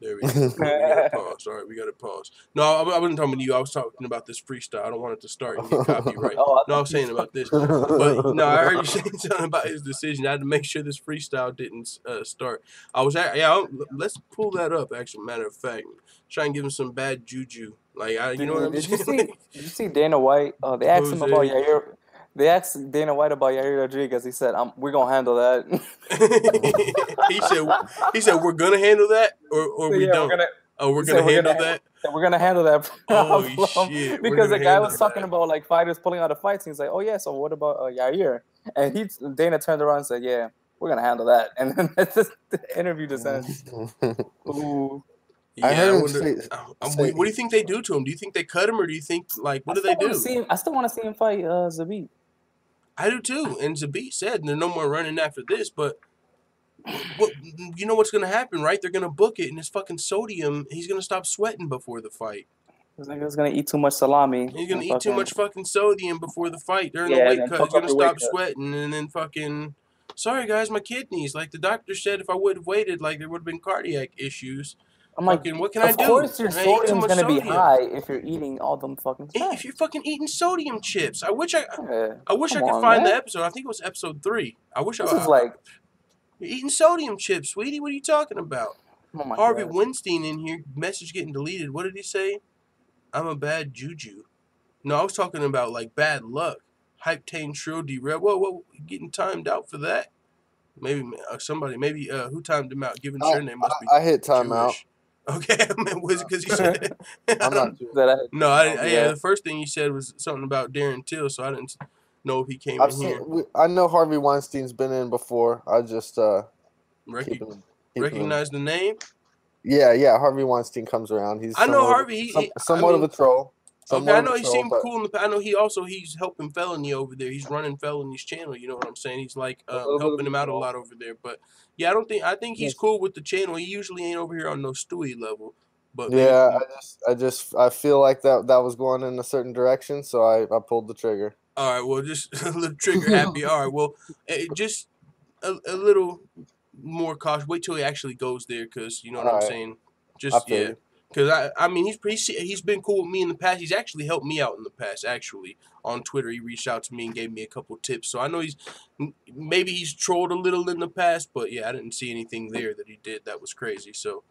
Speaker 3: There we go. We gotta pause. All right, we gotta pause. No, I wasn't talking about you. I was talking about this freestyle. I don't want it to start and get copyright. No, I was saying about this. But no, I heard you saying something about his decision. I had to make sure this freestyle didn't start. Let's pull that up. Actually, matter of fact, try and give him some bad juju. Like, you know what I'm saying?
Speaker 8: Did you see Dana White? They asked him about Yair. They asked Dana White about Yair Rodriguez. He said, "We're gonna handle that."
Speaker 3: he said, "We're gonna handle that, or we don't." We're gonna handle that.
Speaker 8: We're gonna handle that problem.
Speaker 3: Oh shit!
Speaker 8: Because the guy was talking about like fighters pulling out of fights. And he's like, "Oh yeah, so what about Yair?" And Dana turned around and said, "Yeah, we're gonna handle that." And then the interview just ends. Ooh.
Speaker 3: Yeah, what do you think they do to him? Do you think they cut him, or do you think what do they do?
Speaker 8: I still want to see him fight Zabit.
Speaker 3: I do too. And Zabit said there's no more running after this. But you know what's going to happen, right? They're going to book it, and his fucking sodium. He's going to stop sweating before the fight.
Speaker 8: He's going to eat too much salami.
Speaker 3: He's going to eat too much fucking sodium before the fight. During the weight cut, he's going to stop sweating, and then fucking. Sorry guys, my kidneys. Like the doctor said, if I would have waited, like there would have been cardiac issues. I'm like, what can I do?
Speaker 8: Of course your sodium's going to be high if you're eating all them fucking snacks.
Speaker 3: If you're fucking eating sodium chips. I wish I could find the episode. I think it was episode 3. I wish I was like... You're eating sodium chips, sweetie. What are you talking about? Oh Harvey Weinstein in here. Message getting deleted. What did he say? I'm a bad juju. No, I was talking about, like, bad luck. Hype Tane Trill derail. Whoa. Getting timed out for that? Maybe somebody... Maybe who timed him out? Given your name must be
Speaker 6: I hit timeout.
Speaker 3: Okay, I mean, was it because you said?
Speaker 6: I'm not sure.
Speaker 3: Yeah, the first thing you said was something about Darren Till, so I didn't know if he came in here.
Speaker 6: I know Harvey Weinstein's been in before. I just
Speaker 3: recognize the name.
Speaker 6: Yeah, Harvey Weinstein comes around. I know Harvey. He's somewhat of a troll.
Speaker 3: Okay, I know he seemed cool. I know he's helping Felony over there. He's running Felony's channel. You know what I'm saying? He's like helping him out a lot over there. But yeah, I think he's cool with the channel. He usually ain't over here on no Stewie level. But
Speaker 6: yeah, I feel like that was going in a certain direction, so I pulled the trigger.
Speaker 3: All right, well, just a little trigger happy. All right, well, just a little more cautious. Wait till he actually goes there, because you know what I'm saying. Just because I mean he's been cool with me in the past. He's actually helped me out in the past. Actually, on Twitter, he reached out to me and gave me a couple tips. So I know he's trolled a little in the past, but yeah, I didn't see anything there that he did that was crazy. So,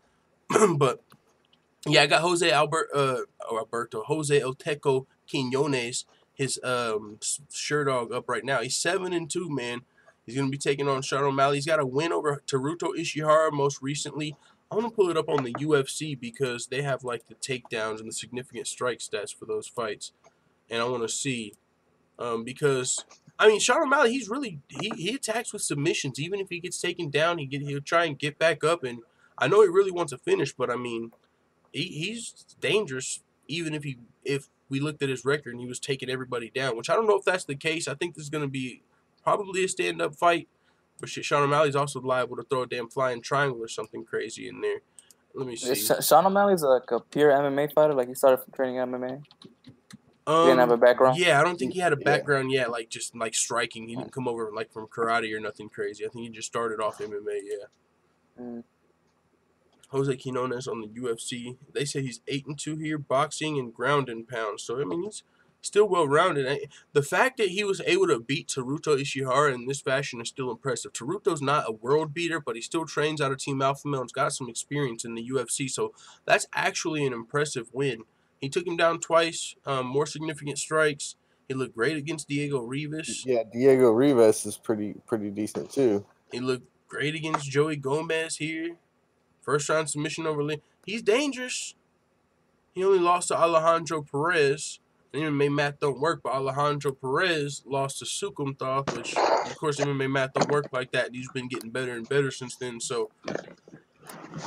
Speaker 3: but yeah, I got Jose El Teco Quinones, his shirt dog up right now. He's 7-2, man. He's gonna be taking on Sean O'Malley. He's got a win over Teruto Ishihara most recently. I want to pull it up on the UFC because they have like the takedowns and the significant strike stats for those fights, and I want to see because I mean Sean O'Malley, he's really he attacks with submissions. Even if he gets taken down, he'll try and get back up, and I know he really wants a finish, but I mean he's dangerous. Even if we looked at his record and he was taking everybody down, which I don't know if that's the case. I think this is going to be probably a stand-up fight. But shit, Sean O'Malley's also liable to throw a damn flying triangle or something crazy in there. Let me see.
Speaker 8: Sean O'Malley's like a pure MMA fighter. Like he started from training MMA. He didn't have a background.
Speaker 3: Yeah, I don't think he had a background yet. Like just like striking. He didn't come over like from karate or nothing crazy. I think he just started off MMA. Yeah. Jose Quinones on the UFC. They say he's 8-2 here, boxing and ground and pound. So I mean he's still well-rounded. The fact that he was able to beat Teruto Ishihara in this fashion is still impressive. Teruto's not a world beater, but he still trains out of Team Alpha Male and has got some experience in the UFC. So that's actually an impressive win. He took him down twice, more significant strikes. He looked great against Diego Rivas.
Speaker 6: Yeah, Diego Rivas is pretty decent too.
Speaker 3: He looked great against Joey Gomez here. First round submission over Lee. He's dangerous. He only lost to Alejandro Perez. MMA math don't work, but Alejandro Perez lost to Sukumtov, which, of course, MMA math don't work like that. He's been getting better and better since then. So,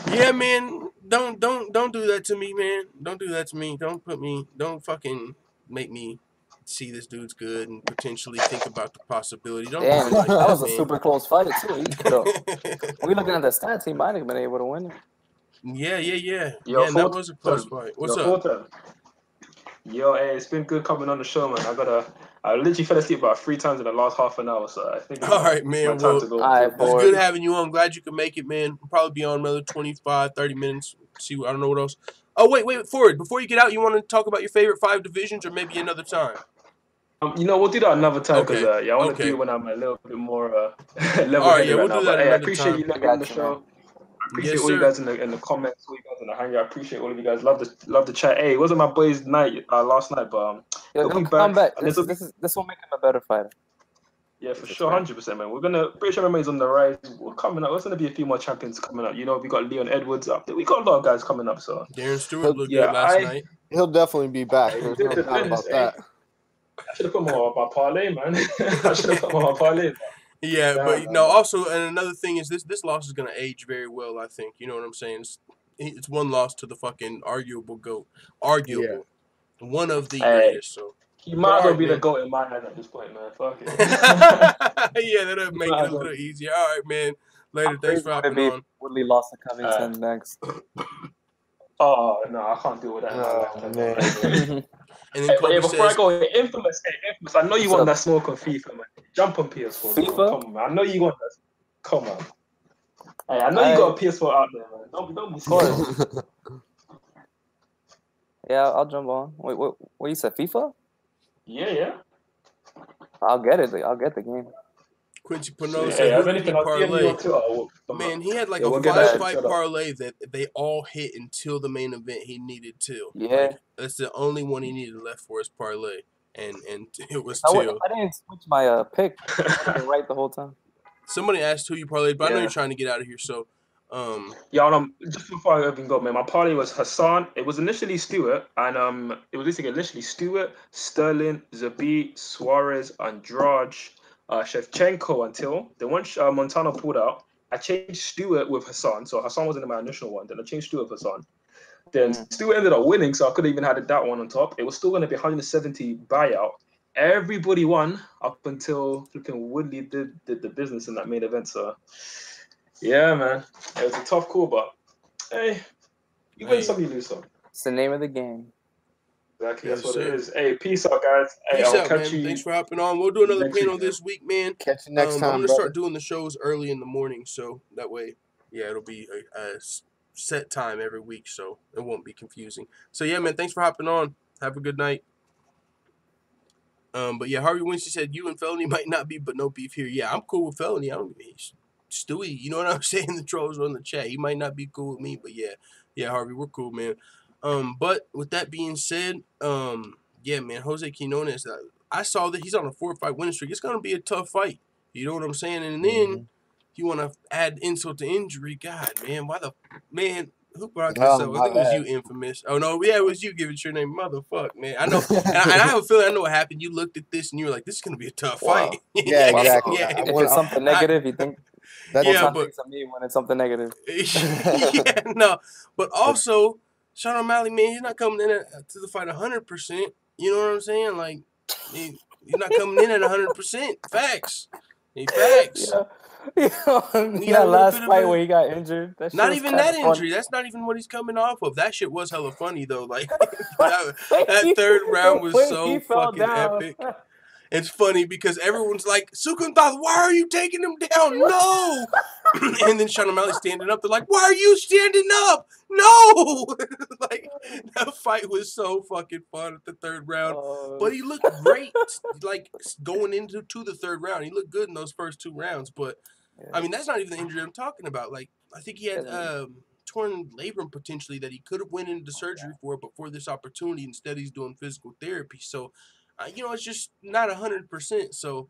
Speaker 3: yeah, man, don't do that to me, man. Don't do that to me. Don't fucking make me see this dude's good and potentially think about the possibility. Don't
Speaker 8: Damn,
Speaker 3: do it like
Speaker 8: that was a
Speaker 3: man.
Speaker 8: super close fight too. We looking at the stats, he might have been able to win it.
Speaker 3: Yeah.
Speaker 9: Yo,
Speaker 3: Man, that was a close fight. What's up?
Speaker 9: Yo, hey, it's been good coming on the show, man. I literally fell asleep about 3 times in the last half an hour, so I think
Speaker 3: all right, man. Well,
Speaker 9: to go.
Speaker 3: It's good having you on. Glad you could make it, man. We'll probably be on another 25, 30 minutes. See, I don't know what else. Oh, wait, Forward. Before you get out, you want to talk about your favorite 5 divisions or maybe another time?
Speaker 9: You know, we'll do that another time because I want to do it when I'm a little bit more level-headed
Speaker 3: we'll do that
Speaker 9: But, I
Speaker 3: another
Speaker 9: appreciate
Speaker 3: time.
Speaker 9: you looking on the show. I appreciate all you guys in the comments, all you guys in the hangout. I appreciate all of you guys. Love the chat. Hey, it wasn't my boy's night last night, but
Speaker 8: he'll come back. This will make him a better fighter.
Speaker 9: Yeah, for sure, 100%, man. British MMA is on the rise. We're coming up. There's gonna be a few more champions coming up. You know, we got Leon Edwards up there. We got a lot of guys coming up. So
Speaker 3: Darren Stewart looked good last night.
Speaker 6: He'll definitely be back. There's no doubt about that.
Speaker 9: I should have put more on my parlay, man. I should have put more on my parlay.
Speaker 3: Yeah, but no. Also, and another thing is this loss is gonna age very well. I think you know what I'm saying. It's one loss to the fucking arguable GOAT, one of the greatest. So
Speaker 9: he might as well be the GOAT in my eyes at this point, man. Fuck it.
Speaker 3: Yeah, that'll make it a little easier. All right, man. Later. Thanks for hopping on.
Speaker 8: Woodley lost to Covington next.
Speaker 9: Oh no, I can't deal with that.
Speaker 6: Man.
Speaker 3: And then
Speaker 9: before I go, Infamous, I know you want that smoke on FIFA, man. Jump on PS4.
Speaker 8: FIFA?
Speaker 9: Come on, man. I know you want that. Come on. Hey, I know you got a PS4 out there, man. Don't be scared.
Speaker 8: Yeah, I'll jump on. Wait, what you said? FIFA?
Speaker 9: Yeah.
Speaker 8: I'll get it. I'll get the game.
Speaker 3: Quincy Pano said, parlay. Man, he had like a 5-fight parlay that they all hit until the main event. He needed 2.
Speaker 8: Yeah,
Speaker 3: like, that's the only one he needed left for his parlay, and it was 2.
Speaker 8: I didn't switch my pick. I was right the whole time.
Speaker 3: Somebody asked who you parlayed, but I know you're trying to get out of here. So,
Speaker 9: just before I even go, man, my parlay was Hassan. It was initially Stewart, and it was initially Stewart, Sterling, Zabit, Suarez, Andrade. Shevchenko until then once Montano pulled out, I changed Stewart with Hassan. So Hassan wasn't in my initial one. Then I changed Stewart with Hassan. Then Stewart ended up winning, so I could have even had that one on top. It was still going to be 170 buyout. Everybody won up until flipping Woodley did the business in that main event. So yeah, man, it was a tough call, but hey, you win some, you lose some.
Speaker 8: It's the name of the game.
Speaker 9: Exactly, that's what it is. Hey, peace out, guys. Hey,
Speaker 3: peace
Speaker 9: I'll
Speaker 3: out,
Speaker 9: catch
Speaker 3: man.
Speaker 9: you.
Speaker 3: Thanks for hopping on. We'll do another panel this week, man.
Speaker 6: Catch you next time.
Speaker 3: I'm gonna start doing the shows early in the morning, so that way, it'll be a set time every week, so it won't be confusing. So yeah, man, thanks for hopping on. Have a good night. But yeah, Harvey Winston said you and Felony might not be, but no beef here. Yeah, I'm cool with Felony. I don't mean Stewie. You know what I'm saying? The trolls on the chat. He might not be cool with me, but yeah, Harvey, we're cool, man. But with that being said, yeah, man, Jose Quinones, I saw that he's on a 4-fight winning streak. It's gonna be a tough fight. You know what I'm saying? And then you want to add insult to injury, God, man, why the man? Who brought this up? I think it was you, Infamous. Oh no, yeah, it was you. Give it your name, motherfuck, man. I know, and I have a feeling I know what happened. You looked at this and you were like, "This is gonna be a tough fight."
Speaker 6: Yeah, exactly.
Speaker 3: Yeah.
Speaker 8: If it's something negative, you think
Speaker 6: that's
Speaker 3: yeah,
Speaker 8: but thinks of me when it's something negative.
Speaker 3: Yeah, no, but also Sean O'Malley, man, he's not coming in to the fight 100%. You know what I'm saying? Like, he's not coming in at 100%. Facts. Facts.
Speaker 8: That last fight where he got injured. That
Speaker 3: not even that injury. That's not even what he's coming off of. That shit was hella funny though. Like that third round was so fucking epic. It's funny because everyone's like, Sukunthal, why are you taking him down? No. And then Sean O'Malley standing up. They're like, why are you standing up? No. Like, that fight was so fucking fun at the third round. But he looked great, like, going into the third round. He looked good in those first 2 rounds. But, I mean, that's not even the injury I'm talking about. Like, I think he had torn labrum potentially that he could have went into surgery for, but for this opportunity, instead he's doing physical therapy. So, you know, it's just not 100%. So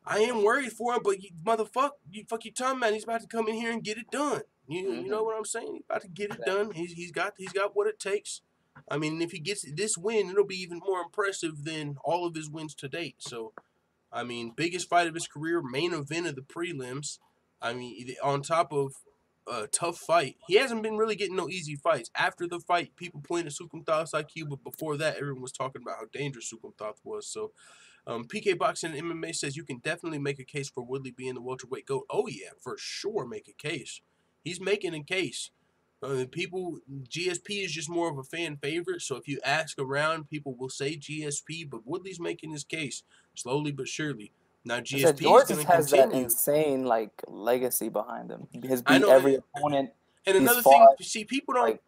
Speaker 3: I am worried for him, but you fuck your tongue, man. He's about to come in here and get it done. You know what I'm saying? He's about to get it done. He's got what it takes. I mean, if he gets this win, it'll be even more impressive than all of his wins to date. So, I mean, biggest fight of his career, main event of the prelims. I mean, on top of a tough fight. He hasn't been really getting no easy fights. After the fight, people pointed to Sukumthat's IQ, but before that, everyone was talking about how dangerous Sukumthath was. So, PK Boxing and MMA says you can definitely make a case for Woodley being the welterweight GOAT. Oh, yeah, for sure make a case. He's making a case. GSP is just more of a fan favorite, so if you ask around, people will say GSP, but Woodley's making his case slowly but surely. Now GSP is going to continue.
Speaker 8: Has that insane legacy behind him. He has beat every opponent.
Speaker 3: And another thing, see, people don't.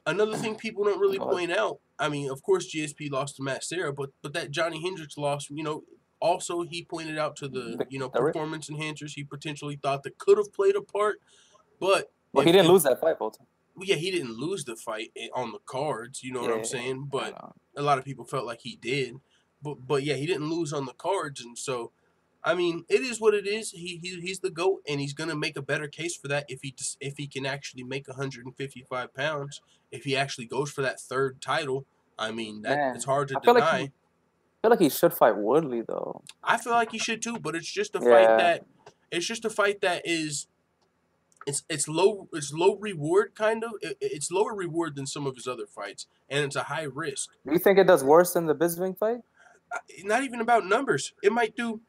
Speaker 3: Another thing people don't really point out. I mean, of course, GSP lost to Matt Serra, but that Johnny Hendricks loss, also he pointed out to the performance enhancers he potentially thought that could have played a part, but
Speaker 8: he didn't lose that fight, Bolton.
Speaker 3: Yeah, he didn't lose the fight on the cards. You know what I'm saying? But a lot of people felt like he did. But yeah, he didn't lose on the cards, and so. I mean, it is what it is. He's the GOAT, and he's gonna make a better case for that if he can actually make 155 pounds. If he actually goes for that third title, I mean, it's hard to deny.
Speaker 8: I feel like he should fight Woodley though.
Speaker 3: I feel like he should too, but it's just a fight that is it's low reward kind of. It's lower reward than some of his other fights, and it's a high risk.
Speaker 8: Do you think it does worse than the Bisping fight?
Speaker 3: Not even about numbers. It might do.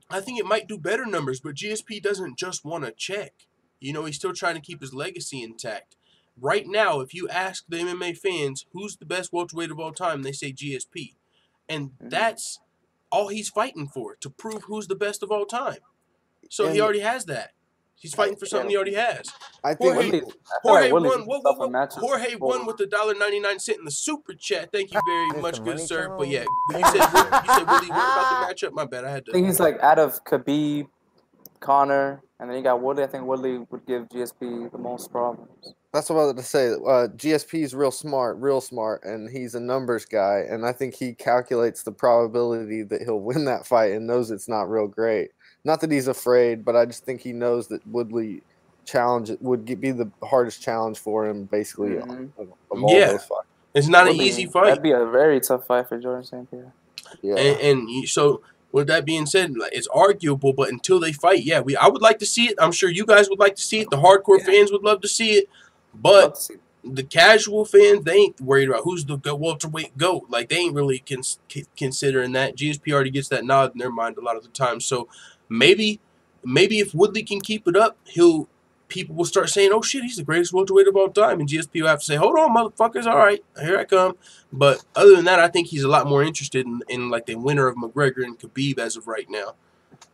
Speaker 3: I think it might do better numbers, but GSP doesn't just want to check. He's still trying to keep his legacy intact. Right now, if you ask the MMA fans who's the best welterweight of all time, they say GSP. And that's all he's fighting for, to prove who's the best of all time. So he already has that. He's fighting for something he already has.
Speaker 6: I think
Speaker 3: Jorge won with the $1.99 in the super chat. Thank you very much, good sir. But yeah, you said Woodley, what about the matchup? My bad, I think
Speaker 8: he's out of Khabib, Conor, and then you got Woodley. I think Woodley would give GSP the most problems.
Speaker 6: That's what I was going to say. GSP is real smart, and he's a numbers guy. And I think he calculates the probability that he'll win that fight and knows it's not real great. Not that he's afraid, but I just think he knows that Woodley would be the hardest challenge for him, basically, of all those fights.
Speaker 3: It's not an easy fight.
Speaker 8: That'd be a very tough fight for Jordan St. Pierre.
Speaker 6: Yeah.
Speaker 3: And so, with that being said, it's arguable, but until they fight, I would like to see it. I'm sure you guys would like to see it. The hardcore fans would love to see it. But the casual fans, they ain't worried about who's the welterweight GOAT. They ain't really considering that. GSP already gets that nod in their mind a lot of the time. So, maybe if Woodley can keep it up, people will start saying, "Oh shit, he's the greatest welterweight of all time," and GSP will have to say, "Hold on, motherfuckers, all right, here I come." But other than that, I think he's a lot more interested in the winner of McGregor and Khabib as of right now.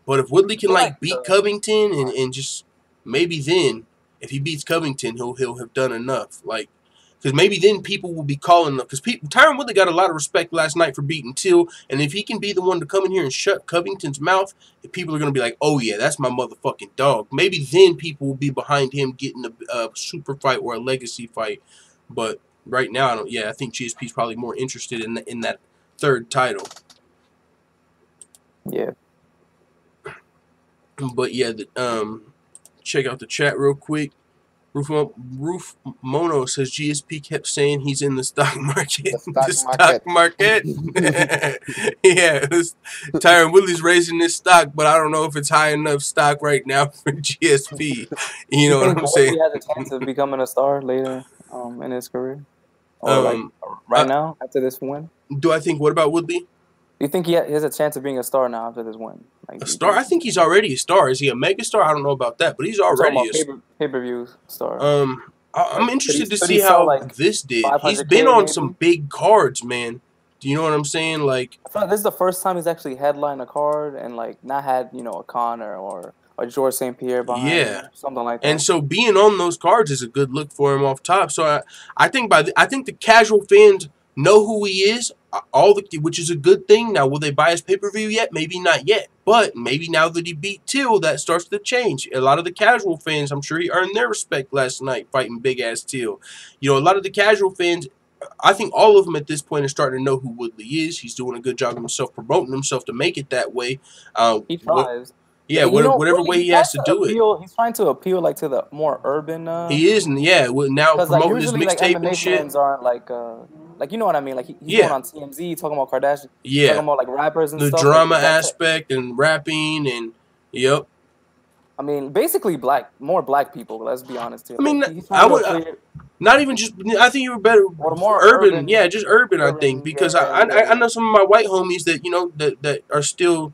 Speaker 3: But if Woodley can beat Covington and just maybe then, if he beats Covington, he'll have done enough. Because maybe then people will be calling up. Because Tyron Woodley got a lot of respect last night for beating Till. And if he can be the one to come in here and shut Covington's mouth, people are going to be like, oh, yeah, that's my motherfucking dog. Maybe then people will be behind him getting a super fight or a legacy fight. But right now, I think GSP's probably more interested in that third title.
Speaker 8: Yeah.
Speaker 3: But, yeah, check out the chat real quick. Roof Mono says GSP kept saying he's in the stock market.
Speaker 6: The stock
Speaker 3: market. Yeah, Tyron Woodley's raising this stock, but I don't know if it's high enough stock right now for GSP. You know what I'm saying?
Speaker 8: He has a chance of becoming a star later in his career, or like right now after this win.
Speaker 3: Do I think? What about Woodley?
Speaker 8: Do you think he has a chance of being a star now after this win? Like,
Speaker 3: A star? I think he's already a star. Is he a mega star? I don't know about that, but he's already a
Speaker 8: pay-per-view star.
Speaker 3: I'm interested to see how this did. He's been on some big cards, man. Do you know what I'm saying? Like,
Speaker 8: I feel like this is the first time he's actually headlined a card and like not had, you know, a Conor or a George St. Pierre behind him, something like that.
Speaker 3: And so being on those cards is a good look for him off top. So I think I think the casual fans know who he is, which is a good thing. Now, will they buy his pay-per-view yet? Maybe not yet. But maybe now that he beat Till, that starts to change. A lot of the casual fans, I'm sure he earned their respect last night fighting big-ass Till. You know, a lot of the casual fans, I think all of them at this point are starting to know who Woodley is. He's doing a good job of himself, promoting himself to make it that way.
Speaker 8: He tries.
Speaker 3: Yeah, whatever way he has to do it.
Speaker 8: He's trying to appeal like to the more urban.
Speaker 3: He is, and yeah, now promoting his mixtape and shit.
Speaker 8: Fans aren't like you know what I mean. Like he's going on TMZ talking about Kardashian, talking about like rappers and
Speaker 3: the
Speaker 8: stuff.
Speaker 3: The drama aspect and rapping and
Speaker 8: I mean, basically more black people. Let's be honest here.
Speaker 3: I mean, not even just. I think you were better more urban. Yeah, just urban. I think because I know some of my white homies that you know that are still.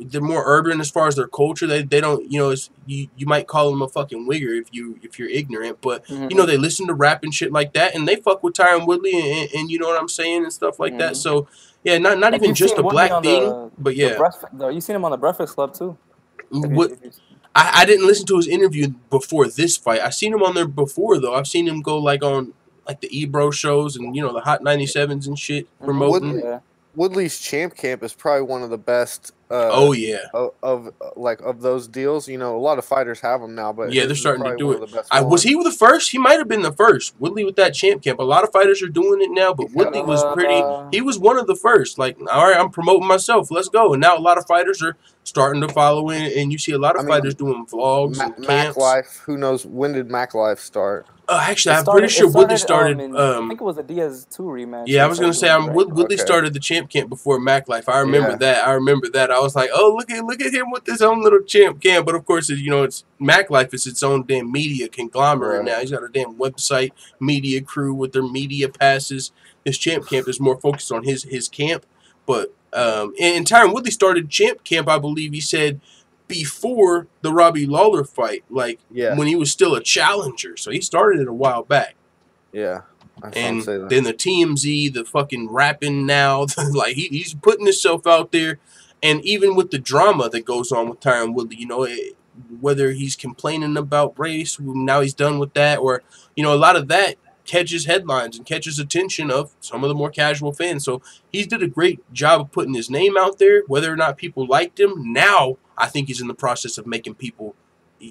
Speaker 3: They're more urban as far as their culture. They don't, you know, you might call them a fucking wigger if you're ignorant, but you know they listen to rap and shit like that, and they fuck with Tyron Woodley and you know what I'm saying and stuff like that. So yeah, not even just a black thing, but yeah.
Speaker 8: You seen him on the Breakfast Club too.
Speaker 3: I didn't listen to his interview before this fight. I seen him on there before though. I've seen him go like on like the Ebro shows and you know the Hot 97s and shit promoting.
Speaker 6: Woodley's Champ Camp is probably one of the best. Of those deals, you know, a lot of fighters have them now, but
Speaker 3: yeah, they're starting to do it. Was he the first? He might have been the first. Woodley with that Champ Camp. A lot of fighters are doing it now, but Woodley was pretty. He was one of the first. Like, all right, I'm promoting myself. Let's go. And now a lot of fighters are starting to follow in, and you see a lot of fighters doing vlogs and camps.
Speaker 6: Mac Life. Who knows when did Mac Life start?
Speaker 3: Actually, I'm pretty sure Woodley started.
Speaker 8: I think it was a DIAZ 2 rematch.
Speaker 3: Yeah, I was gonna say Woodley started the Champ Camp before Mac Life. I remember that. I remember that. I was like, oh, look at him with his own little Champ Camp. But of course, you know, it's Mac Life is its own damn media conglomerate now. He's got a damn website, media crew with their media passes. His Champ Camp is more focused on his camp. But and Tyron Woodley started Champ Camp, I believe he said, before the Robbie Lawler fight, like when he was still a challenger. So he started it a while back.
Speaker 6: Yeah.
Speaker 3: And then the TMZ, the fucking rapping now, like he's putting himself out there. And even with the drama that goes on with Tyron Woodley, you know, whether he's complaining about race, now he's done with that, or, you know, a lot of that catches headlines and catches attention of some of the more casual fans. So he did a great job of putting his name out there, whether or not people liked him. Now I think he's in the process of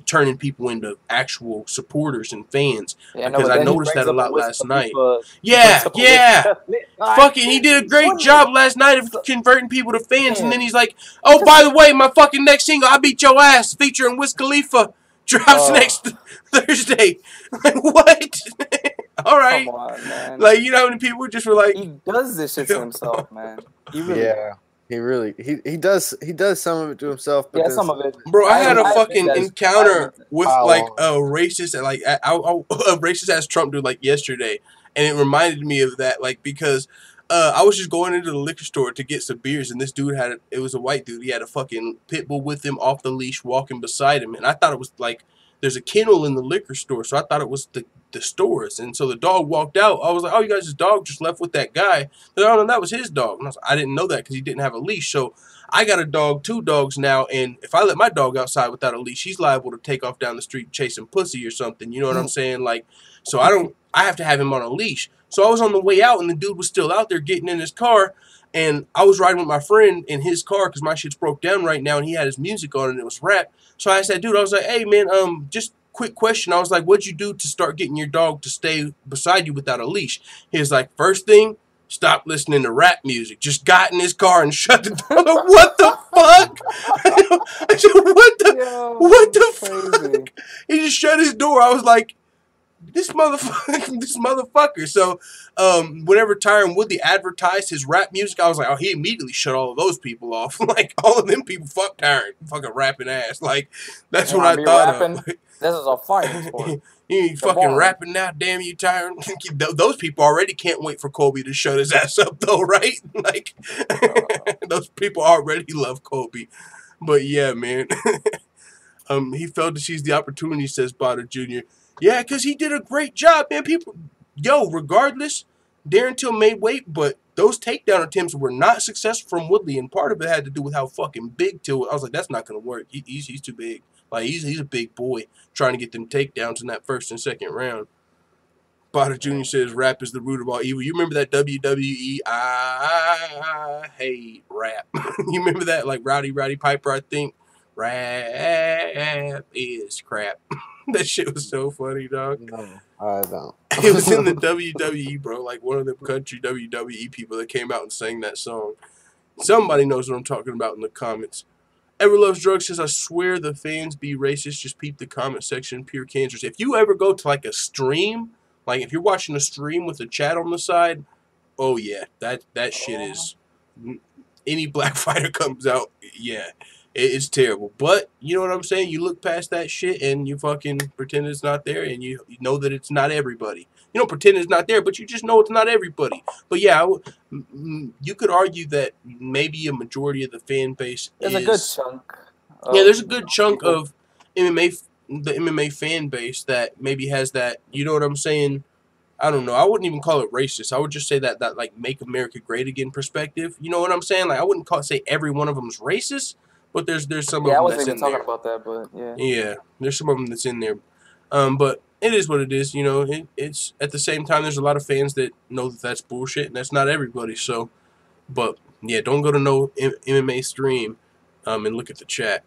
Speaker 3: turning people into actual supporters and fans, because I noticed that a lot last night. Fucking, he did a great job last night of converting people to fans, and then he's like, oh, by the way, my fucking next single, I Beat Your Ass, featuring Wiz Khalifa, drops next Thursday. Like, what? All right.
Speaker 8: Come on, man.
Speaker 3: Like, you know how many people just were like,
Speaker 8: he does this shit to himself, man.
Speaker 6: He really he does some of it to himself. But
Speaker 8: some of it.
Speaker 3: Bro, I had a fucking encounter with like a racist, like a racist ass Trump dude like yesterday, and it reminded me of that, like, because I was just going into the liquor store to get some beers, and this dude it was a white dude. He had a fucking pit bull with him off the leash, walking beside him, and I thought it was like there's a kennel in the liquor store, so I thought it was the stores. And so the dog walked out. I was like, oh, you guys' dog just left with that guy. But oh, no, that was his dog. And I didn't know that because he didn't have a leash. So I got a dog, 2 dogs now, and if I let my dog outside without a leash, he's liable to take off down the street chasing pussy or something. You know what I'm saying? Like, so I have to have him on a leash. So I was on the way out, and the dude was still out there getting in his car, and I was riding with my friend in his car because my shit's broke down right now, and he had his music on, and it was rap. So I asked that dude, I was like, hey, man, just quick question. I was like, what'd you do to start getting your dog to stay beside you without a leash? He was like, first thing, stop listening to rap music. Just got in his car and shut the door. What the fuck? I said, what the fuck? He just shut his door. I was like, this motherfucker. So, whenever Tyron Woodley advertised his rap music, I was like, oh, he immediately shut all of those people off. Like, all of them people, fuck Tyron, fucking rapping ass. Like, that's what I thought of. Like,
Speaker 8: this is a fighting sport.
Speaker 3: You ain't fucking rapping now, damn you, Tyron. Those people already can't wait for Colby to shut his ass up, though, right? Like, those people already love Colby. But yeah, man. He failed to seize the opportunity, says Bada Jr. Yeah, because he did a great job, man. People, regardless, Darren Till made weight, but those takedown attempts were not successful from Woodley, and part of it had to do with how fucking big Till was. I was like, that's not going to work. He's too big. Like, he's a big boy trying to get them takedowns in that first and second round. Bada Jr. says rap is the root of all evil. You remember that WWE, I hate rap. You remember that? Like Rowdy Piper, I think. Rap is crap. That shit was so funny, dog.
Speaker 6: No, I don't.
Speaker 3: It was in the WWE, bro. Like one of the country WWE people that came out and sang that song. Somebody knows what I'm talking about in the comments. Ever Loves Drugs says, I swear the fans be racist. Just peep the comment section. Pure cancers. If you ever go to like a stream, like if you're watching a stream with a chat on the side, oh yeah, that shit is. Any black fighter comes out, yeah. It's terrible. But, you know what I'm saying? You look past that shit and you fucking pretend it's not there and you know that it's not everybody. You don't pretend it's not there, but you just know it's not everybody. But yeah, you could argue that maybe a majority of the fan base
Speaker 8: There's a good chunk.
Speaker 3: Yeah, there's a good chunk of the MMA fan base that maybe has that, you know what I'm saying? I don't know. I wouldn't even call it racist. I would just say that like make America great again perspective. You know what I'm saying? Like I wouldn't say every one of them is racist. But there's some of them that's in there.
Speaker 8: Yeah, I wasn't even talking about that, but yeah.
Speaker 3: Yeah, there's some of them that's in there. But it is what it is, you know. It's at the same time, there's a lot of fans that know that that's bullshit, and that's not everybody. So, but yeah, don't go to no MMA stream and look at the chat,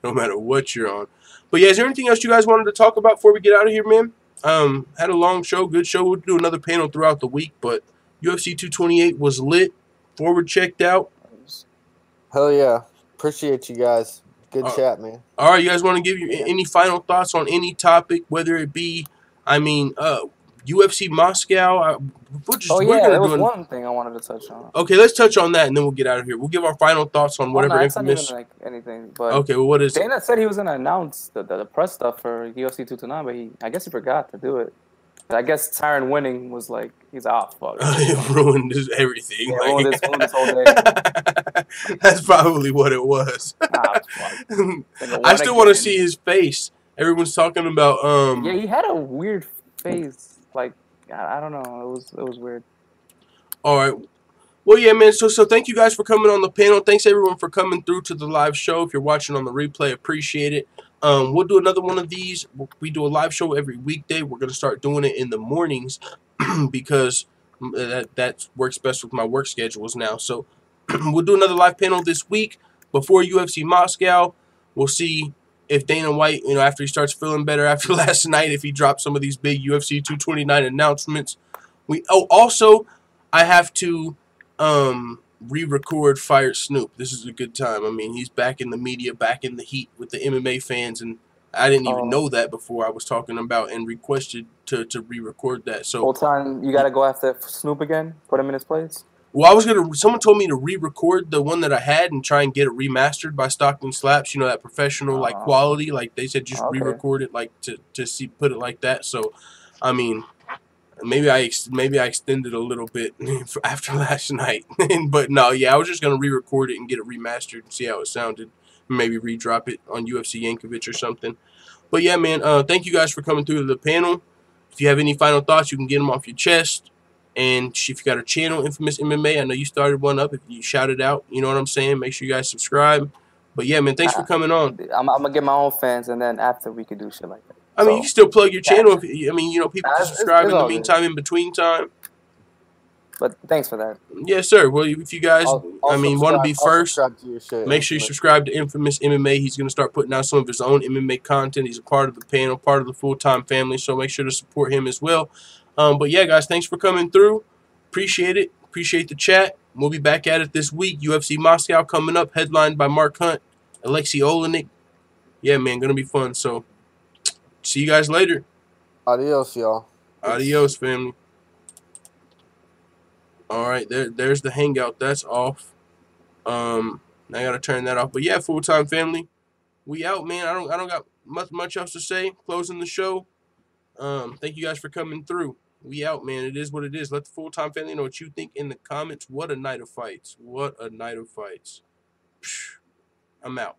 Speaker 3: no matter what you're on. But yeah, is there anything else you guys wanted to talk about before we get out of here, man? Had a long show, good show. We'll do another panel throughout the week, but UFC 228 was lit. Forward checked out.
Speaker 6: Hell yeah. Appreciate you guys. Good chat, man.
Speaker 3: All right, you guys want to give you any final thoughts on any topic, whether it be, UFC Moscow?
Speaker 8: There was one thing I wanted to touch on.
Speaker 3: Okay, let's touch on that, and then we'll get out of here. We'll give our final thoughts on whatever infamous.
Speaker 8: Not even like anything, but
Speaker 3: okay, well, what is it?
Speaker 8: Dana said he was going to announce the press stuff for UFC 229, but I guess he forgot to do it. I guess Tyron winning was like, he's off.
Speaker 3: It ruined everything.
Speaker 8: Yeah, ruined this whole day.
Speaker 3: That's probably what it was. I still want to see his face. Everyone's talking about.
Speaker 8: Yeah, he had a weird face. Like, I don't know. It was weird.
Speaker 3: All right. Well, yeah, man. So thank you guys for coming on the panel. Thanks everyone for coming through to the live show. If you're watching on the replay, appreciate it. We'll do another one of these. We do a live show every weekday. We're going to start doing it in the mornings because that works best with my work schedules now. So we'll do another live panel this week before UFC Moscow. We'll see if Dana White, after he starts feeling better after last night, if he drops some of these big UFC 229 announcements. Also, I have to re-record Fired Snoop. This is a good time. I mean, he's back in the media, back in the heat with the MMA fans, and I didn't even know that before I was talking about and requested to re-record that. So
Speaker 8: whole time you gotta go after Snoop again, put him in his place.
Speaker 3: Well, someone told me to re-record the one that I had and try and get it remastered by Stockton Slaps. You know, that professional quality. Like they said, just re-record it to put it like that. So, I mean. Maybe I extended a little bit after last night, but no, yeah, I was just gonna re-record it and get it remastered and see how it sounded. Maybe re-drop it on UFC Yankovic or something. But yeah, man, thank you guys for coming through to the panel. If you have any final thoughts, you can get them off your chest. And if you got a channel, Infamous MMA, I know you started one up. If you shout it out, you know what I'm saying. Make sure you guys subscribe. But yeah, man, thanks for coming on.
Speaker 8: I'm gonna get my own fans, and then after we could do shit like that.
Speaker 3: I mean, you can still plug your channel. People can subscribe in the meantime, in between time.
Speaker 8: But thanks for that.
Speaker 3: Yes, sir. Well, if you guys, want to be first, make sure you subscribe to Infamous MMA. He's going to start putting out some of his own MMA content. He's a part of the panel, part of the full-time family, so make sure to support him as well. But yeah, guys, thanks for coming through. Appreciate it. Appreciate the chat. We'll be back at it this week. UFC Moscow coming up, headlined by Mark Hunt, Alexei Olenek. Yeah, man, gonna be fun. So, see you guys later.
Speaker 6: Adios, y'all.
Speaker 3: Adios, family. All right, there's the hangout. That's off. I gotta turn that off. But yeah, full-time family, we out, man. I don't got much else to say. Closing the show. Thank you guys for coming through. We out, man. It is what it is. Let the full-time family know what you think in the comments. What a night of fights. What a night of fights. I'm out.